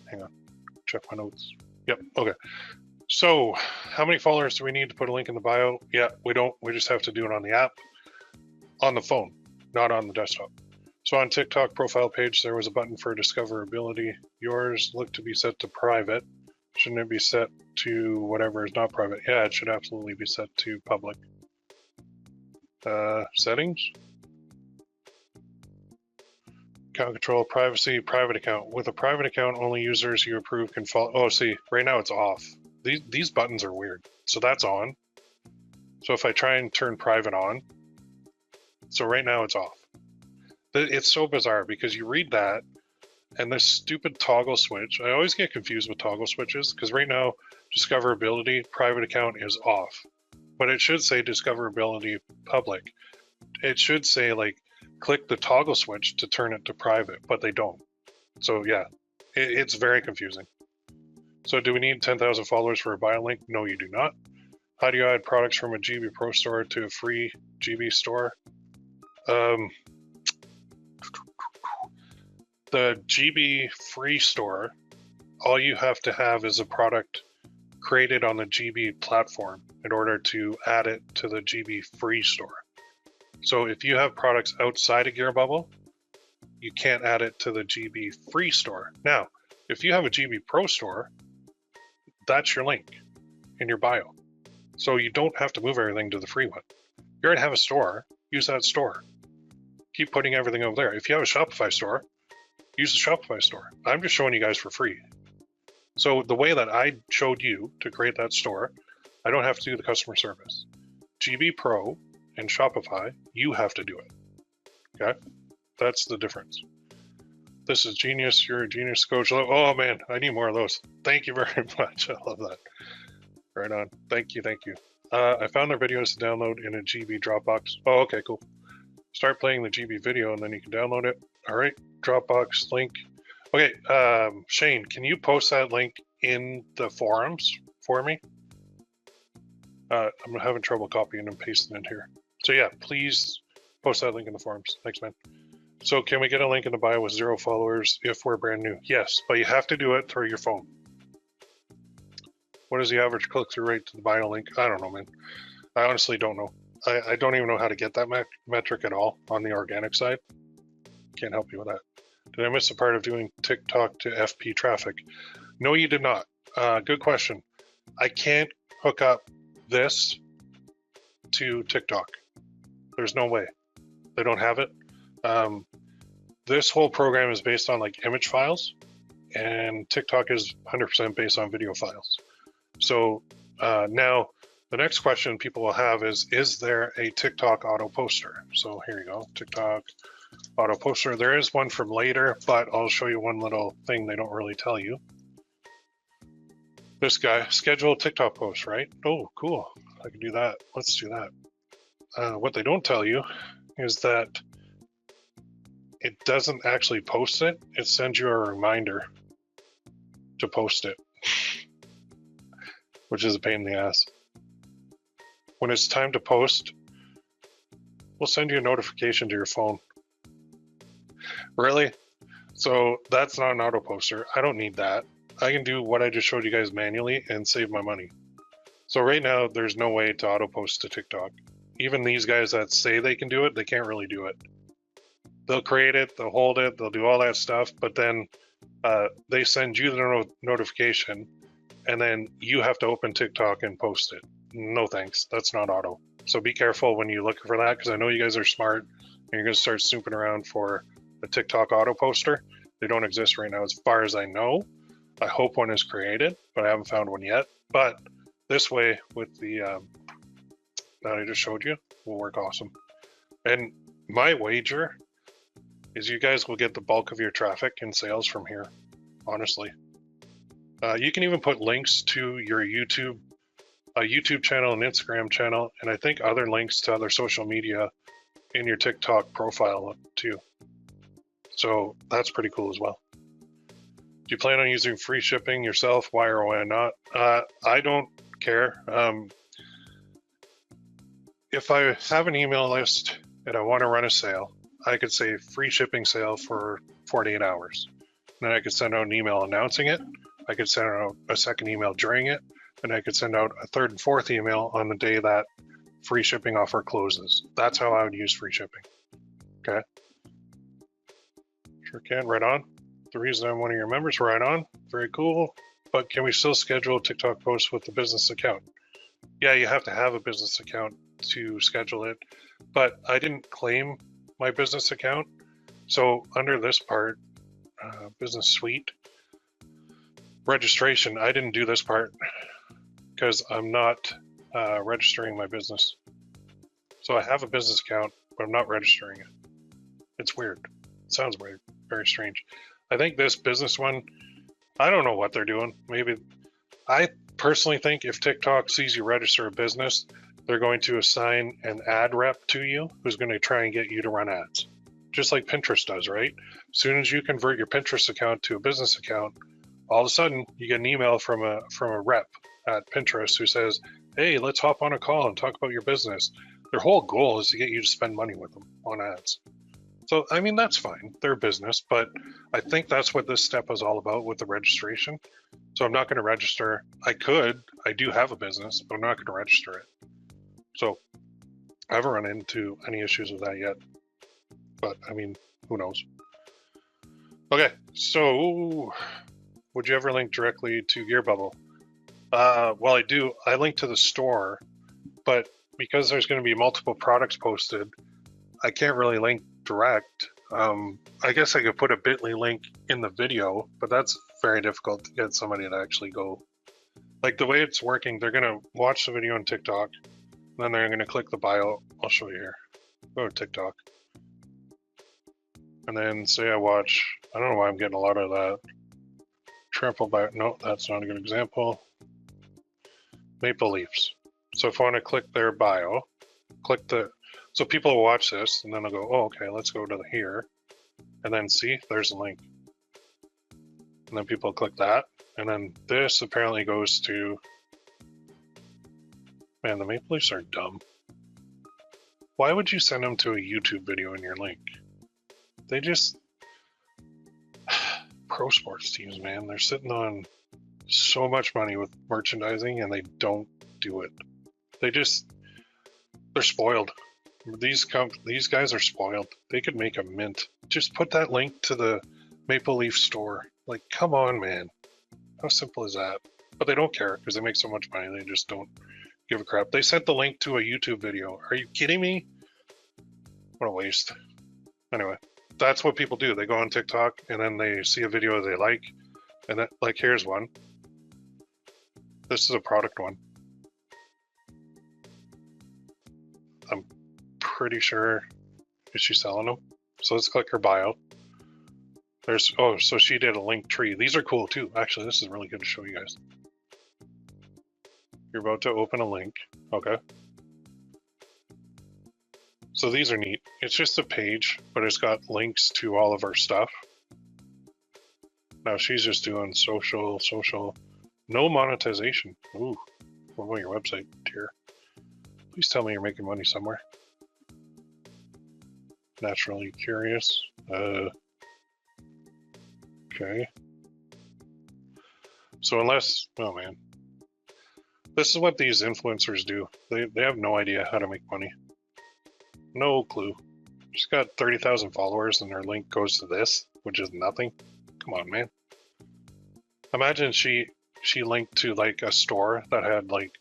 Hang on. Check my notes. Yep. Okay. So how many followers do we need to put a link in the bio? Yeah, we don't. We just have to do it on the app, on the phone, not on the desktop. So on TikTok profile page, there was a button for discoverability. Yours looked to be set to private. Shouldn't it be set to whatever is not private? Yeah, it should absolutely be set to public. Settings. Account control, privacy, private account. With a private account, only users you approve can follow. Oh, see, right now it's off. These buttons are weird. So that's on. So if I try and turn private on, so right now it's off. It's so bizarre because you read that and this stupid toggle switch. I always get confused with toggle switches because right now discoverability private account is off, but it should say discoverability public. It should say click the toggle switch to turn it to private, but they don't. So yeah, it's very confusing. So do we need 10,000 followers for a bio link? No, you do not. How do you add products from a GB Pro store to a free GB store? The GB free store, all you have to have is a product created on the GB platform in order to add it to the GB free store. So if you have products outside of GearBubble, you can't add it to the GB free store. Now, if you have a GB Pro store, that's your link in your bio. So you don't have to move everything to the free one. You already have a store, use that store. Keep putting everything over there. If you have a Shopify store, use the Shopify store. I'm just showing you guys for free. So the way that I showed you to create that store, I don't have to do the customer service. GB Pro and Shopify, you have to do it. Okay? That's the difference. This is genius. You're a genius, Coach. Oh man, I need more of those. Thank you very much. I love that. Right on. Thank you. Thank you. I found their videos to download in a GB Dropbox. Oh, okay, cool. Start playing the GB video and then you can download it. All right, Dropbox link. Okay, Shane, can you post that link in the forums for me? I'm having trouble copying and pasting it here. So yeah, please post that link in the forums. Thanks, man. So can we get a link in the bio with 0 followers if we're brand new? Yes, but you have to do it through your phone. What is the average click-through rate to the bio link? I don't know, man. I honestly don't know. I don't even know how to get that metric at all on the organic side. Can't help you with that. Did I miss a part of doing TikTok to FP traffic? No, you did not. Good question. I can't hook up this to TikTok. There's no way. They don't have it. This whole program is based on like image files, and TikTok is 100% based on video files. So now the next question people will have is there a TikTok auto poster? So here you go, TikTok auto poster. There is one from later, but I'll show you one little thing they don't really tell you. This guy, schedule a TikTok post, right? Oh, cool. I can do that. Let's do that. What they don't tell you is that it doesn't actually post it. It sends you a reminder to post it, which is a pain in the ass. When it's time to post, we'll send you a notification to your phone. Really? So that's not an auto poster. I don't need that. I can do what I just showed you guys manually and save my money. So right now, there's no way to auto post to TikTok. Even these guys that say they can do it, they can't really do it. They'll create it, they'll hold it, they'll do all that stuff, but then they send you the notification, and then you have to open TikTok and post it. No thanks, that's not auto. So be careful when you look for that, because I know you guys are smart, and you're gonna start snooping around for a TikTok auto poster. They don't exist right now as far as I know. I hope one is created, but I haven't found one yet. But this way, with the that I just showed you, will work awesome. And my wager is you guys will get the bulk of your traffic and sales from here, honestly. You can even put links to your YouTube channel and Instagram channel, and I think other links to other social media in your TikTok profile too. So that's pretty cool as well. Do you plan on using free shipping yourself? Why or why not? I don't care. If I have an email list and I want to run a sale, I could say free shipping sale for 48 hours. Then I could send out an email announcing it. I could send out a second email during it. And I could send out a third and fourth email on the day that free shipping offer closes. That's how I would use free shipping. Okay. Sure can, right on. The reason I'm one of your members, right on. Very cool. But can we still schedule TikTok posts with the business account? Yeah, you have to have a business account to schedule it. But I didn't claim my business account. So under this part, business suite, registration, I didn't do this part because I'm not registering my business. So I have a business account, but I'm not registering it. It's weird. It sounds weird, very strange. I think this business one, I don't know what they're doing. Maybe, I personally think if TikTok sees you register a business, they're going to assign an ad rep to you who's going to try and get you to run ads. Just like Pinterest does, right? As soon as you convert your Pinterest account to a business account, all of a sudden you get an email from a rep at Pinterest who says, hey, let's hop on a call and talk about your business. Their whole goal is to get you to spend money with them on ads. So, I mean, that's fine. They're a business, but I think that's what this step is all about with the registration. So I'm not going to register. I do have a business, but I'm not going to register it. So I haven't run into any issues with that yet, but I mean, who knows? Okay, so would you ever link directly to GearBubble? Well, I do. I link to the store, but because there's going to be multiple products posted, I can't really link direct. I guess I could put a bit.ly link in the video, but that's very difficult to get somebody to actually go. Like the way it's working, they're going to watch the video on TikTok, then they're going to click the bio. I'll show you here. Go to TikTok. And then say I watch, I don't know why I'm getting a lot of that. Trample by, no, that's not a good example. Maple Leafs. So if I want to click their bio, click the, so people will watch this and then they'll go, oh, okay, let's go to here. And then see, there's a link. And then people click that. And then this apparently goes to, man, the Maple Leafs are dumb. Why would you send them to a YouTube video in your link? They just pro sports teams, man. They're sitting on so much money with merchandising and they don't do it. They're spoiled. These guys are spoiled. They could make a mint. Just put that link to the Maple Leaf store. Like, come on, man. How simple is that? But they don't care because they make so much money. They just don't give a crap. They sent the link to a YouTube video. Are you kidding me? What a waste. Anyway, that's what people do. They go on TikTok and then they see a video they like. And then, like, here's one. This is a product one. I'm pretty sure, is she selling them? So let's click her bio. There's, oh, so she did a link tree. These are cool too. Actually, this is really good to show you guys. You're about to open a link. Okay. So these are neat. It's just a page, but it's got links to all of our stuff. Now she's just doing social, no monetization. Ooh, what about your website, dear? Please tell me you're making money somewhere. Naturally curious. Okay. So unless, oh man. This is what these influencers do. They have no idea how to make money. No clue. She's got 30,000 followers and her link goes to this, which is nothing. Come on, man. Imagine she linked to like a store that had like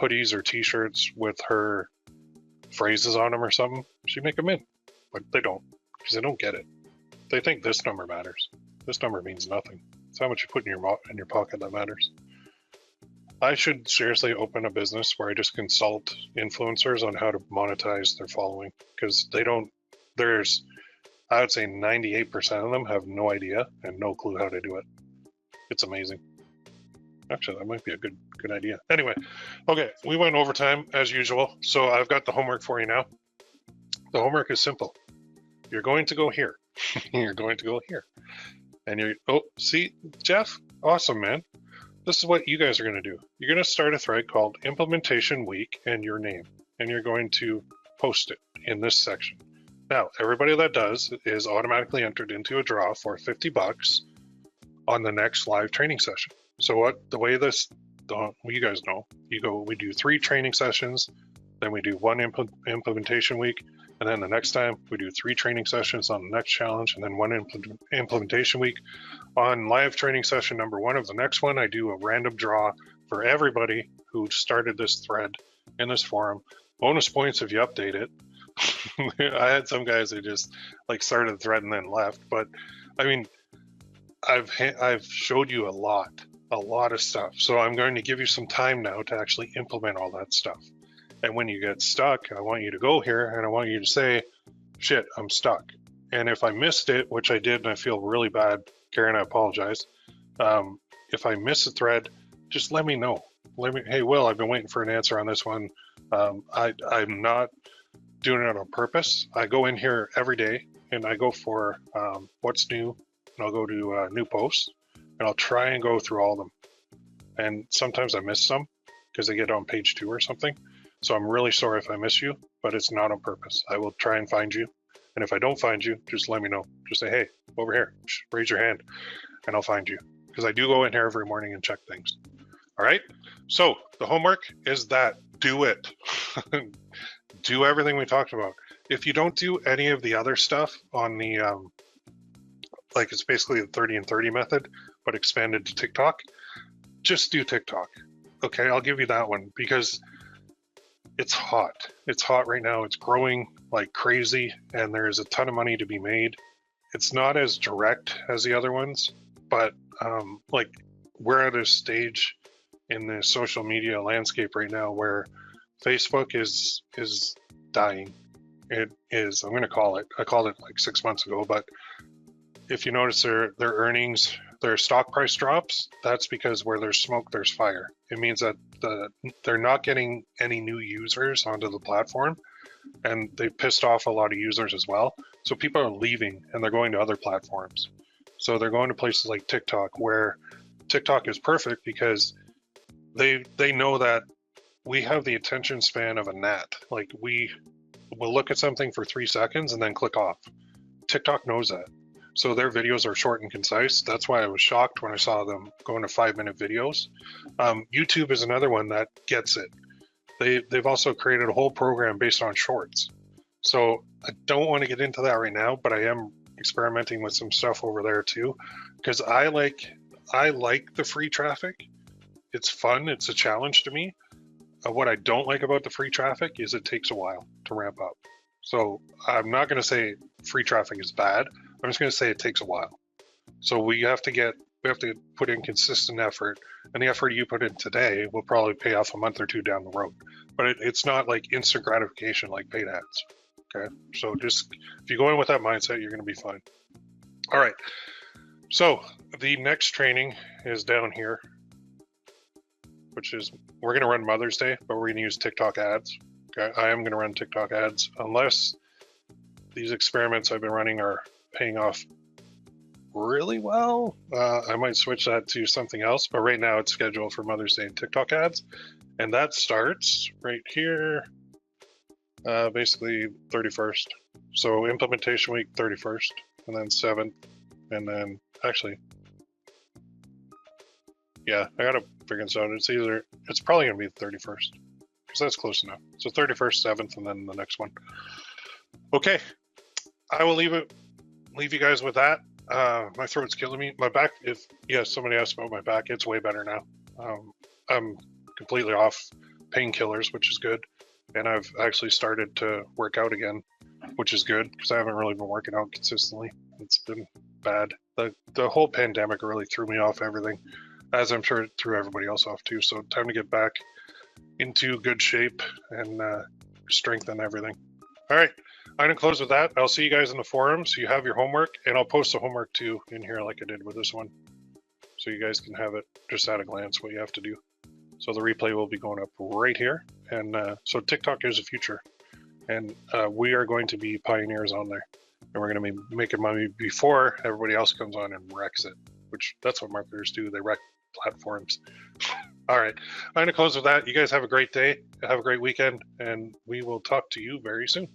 hoodies or t-shirts with her phrases on them or something. She'd make them in, but they don't because they don't get it. They think this number matters. This number means nothing. It's how much you put in your pocket that matters. I should seriously open a business where I just consult influencers on how to monetize their following because they don't. There's, I would say 98% of them have no idea and no clue how to do it. It's amazing. Actually, that might be a good idea. Anyway, okay, we went overtime as usual, so I've got the homework for you now. The homework is simple. You're going to go here. You're going to go here. And you're, oh, see, Jeff? Awesome, man. This is what you guys are going to do. You're going to start a thread called Implementation Week and your name, and you're going to post it in this section. Now, everybody that does is automatically entered into a draw for $50 on the next live training session. So what the way this, well, you guys know, we do 3 training sessions, then we do 1 implementation week, and then the next time we do 3 training sessions on the next challenge, and then 1 implementation week. On live training session number 1 of the next one, I do a random draw for everybody who started this thread in this forum. Bonus points if you update it. I had some guys that just like started the thread and then left, but I mean, I've showed you a lot of stuff. So I'm going to give you some time now to actually implement all that stuff. And when you get stuck, I want you to go here and I want you to say, shit, I'm stuck. And if I missed it, which I did, and I feel really bad, Karen, I apologize. If I miss a thread, just let me know. Hey, Will, I've been waiting for an answer on this one. I'm not doing it on purpose. I go in here every day and I go for what's new, and I'll go to new posts, and I'll try and go through all of them. And sometimes I miss some because they get on page 2 or something. So I'm really sorry if I miss you, but it's not on purpose. I will try and find you. And if I don't find you, just let me know. Just say, hey, over here, raise your hand and I'll find you. Because I do go in here every morning and check things. All right. So the homework is that do it. Do everything we talked about. If you don't do any of the other stuff on the, like it's basically the 30 and 30 method, but expanded to TikTok, just do TikTok. Okay, I'll give you that one because it's hot. It's hot right now. It's growing like crazy and there's a ton of money to be made. It's not as direct as the other ones, but like we're at a stage in the social media landscape right now where Facebook is dying. It is, I'm going to call it, I called it like 6 months ago, but if you notice their earnings, their stock price drops, that's because where there's smoke, there's fire. It means that they're not getting any new users onto the platform, and they've pissed off a lot of users as well. So people are leaving and they're going to other platforms. So they're going to places like TikTok, where TikTok is perfect because they know that we have the attention span of a gnat. Like we will look at something for 3 seconds and then click off. TikTok knows that. So their videos are short and concise. That's why I was shocked when I saw them going to 5-minute videos. YouTube is another one that gets it. They've also created a whole program based on shorts. So I don't want to get into that right now, but I am experimenting with some stuff over there too, because I like the free traffic. It's fun. It's a challenge to me. What I don't like about the free traffic is it takes a while to ramp up. So I'm not going to say free traffic is bad. I'm just going to say it takes a while. So we have to put in consistent effort, and the effort you put in today will probably pay off a month or two down the road. But it's not like instant gratification like paid ads. Okay, so just if you go in with that mindset, you're going to be fine. All right. So the next training is down here, which is we're going to run Mother's Day, but we're going to use TikTok ads. Okay, I am going to run TikTok ads unless these experiments I've been running are paying off really well. I might switch that to something else, but right now it's scheduled for Mother's Day and TikTok ads, and that starts right here, basically 31st. So implementation week 31st, and then 7th, and then actually, yeah, I gotta figure this out. It's probably gonna be the 31st because that's close enough. So 31st, 7th, and then the next one. Okay, I will leave you guys with that. My throat's killing me. My back, somebody asked about my back, it's way better now. I'm completely off painkillers, which is good. And I've actually started to work out again, which is good because I haven't really been working out consistently. It's been bad. The whole pandemic really threw me off everything, as I'm sure it threw everybody else off too. So time to get back into good shape and strengthen everything. All right, I'm gonna close with that. I'll see you guys in the forums. You have your homework, and I'll post the homework too in here like I did with this one, so you guys can have it just at a glance what you have to do. So the replay will be going up right here, and so TikTok is the future, and we are going to be pioneers on there, and we're going to be making money before everybody else comes on and wrecks it, which that's what marketers do. They wreck platforms. All right, I'm going to close with that. You guys have a great day. Have a great weekend, and we will talk to you very soon.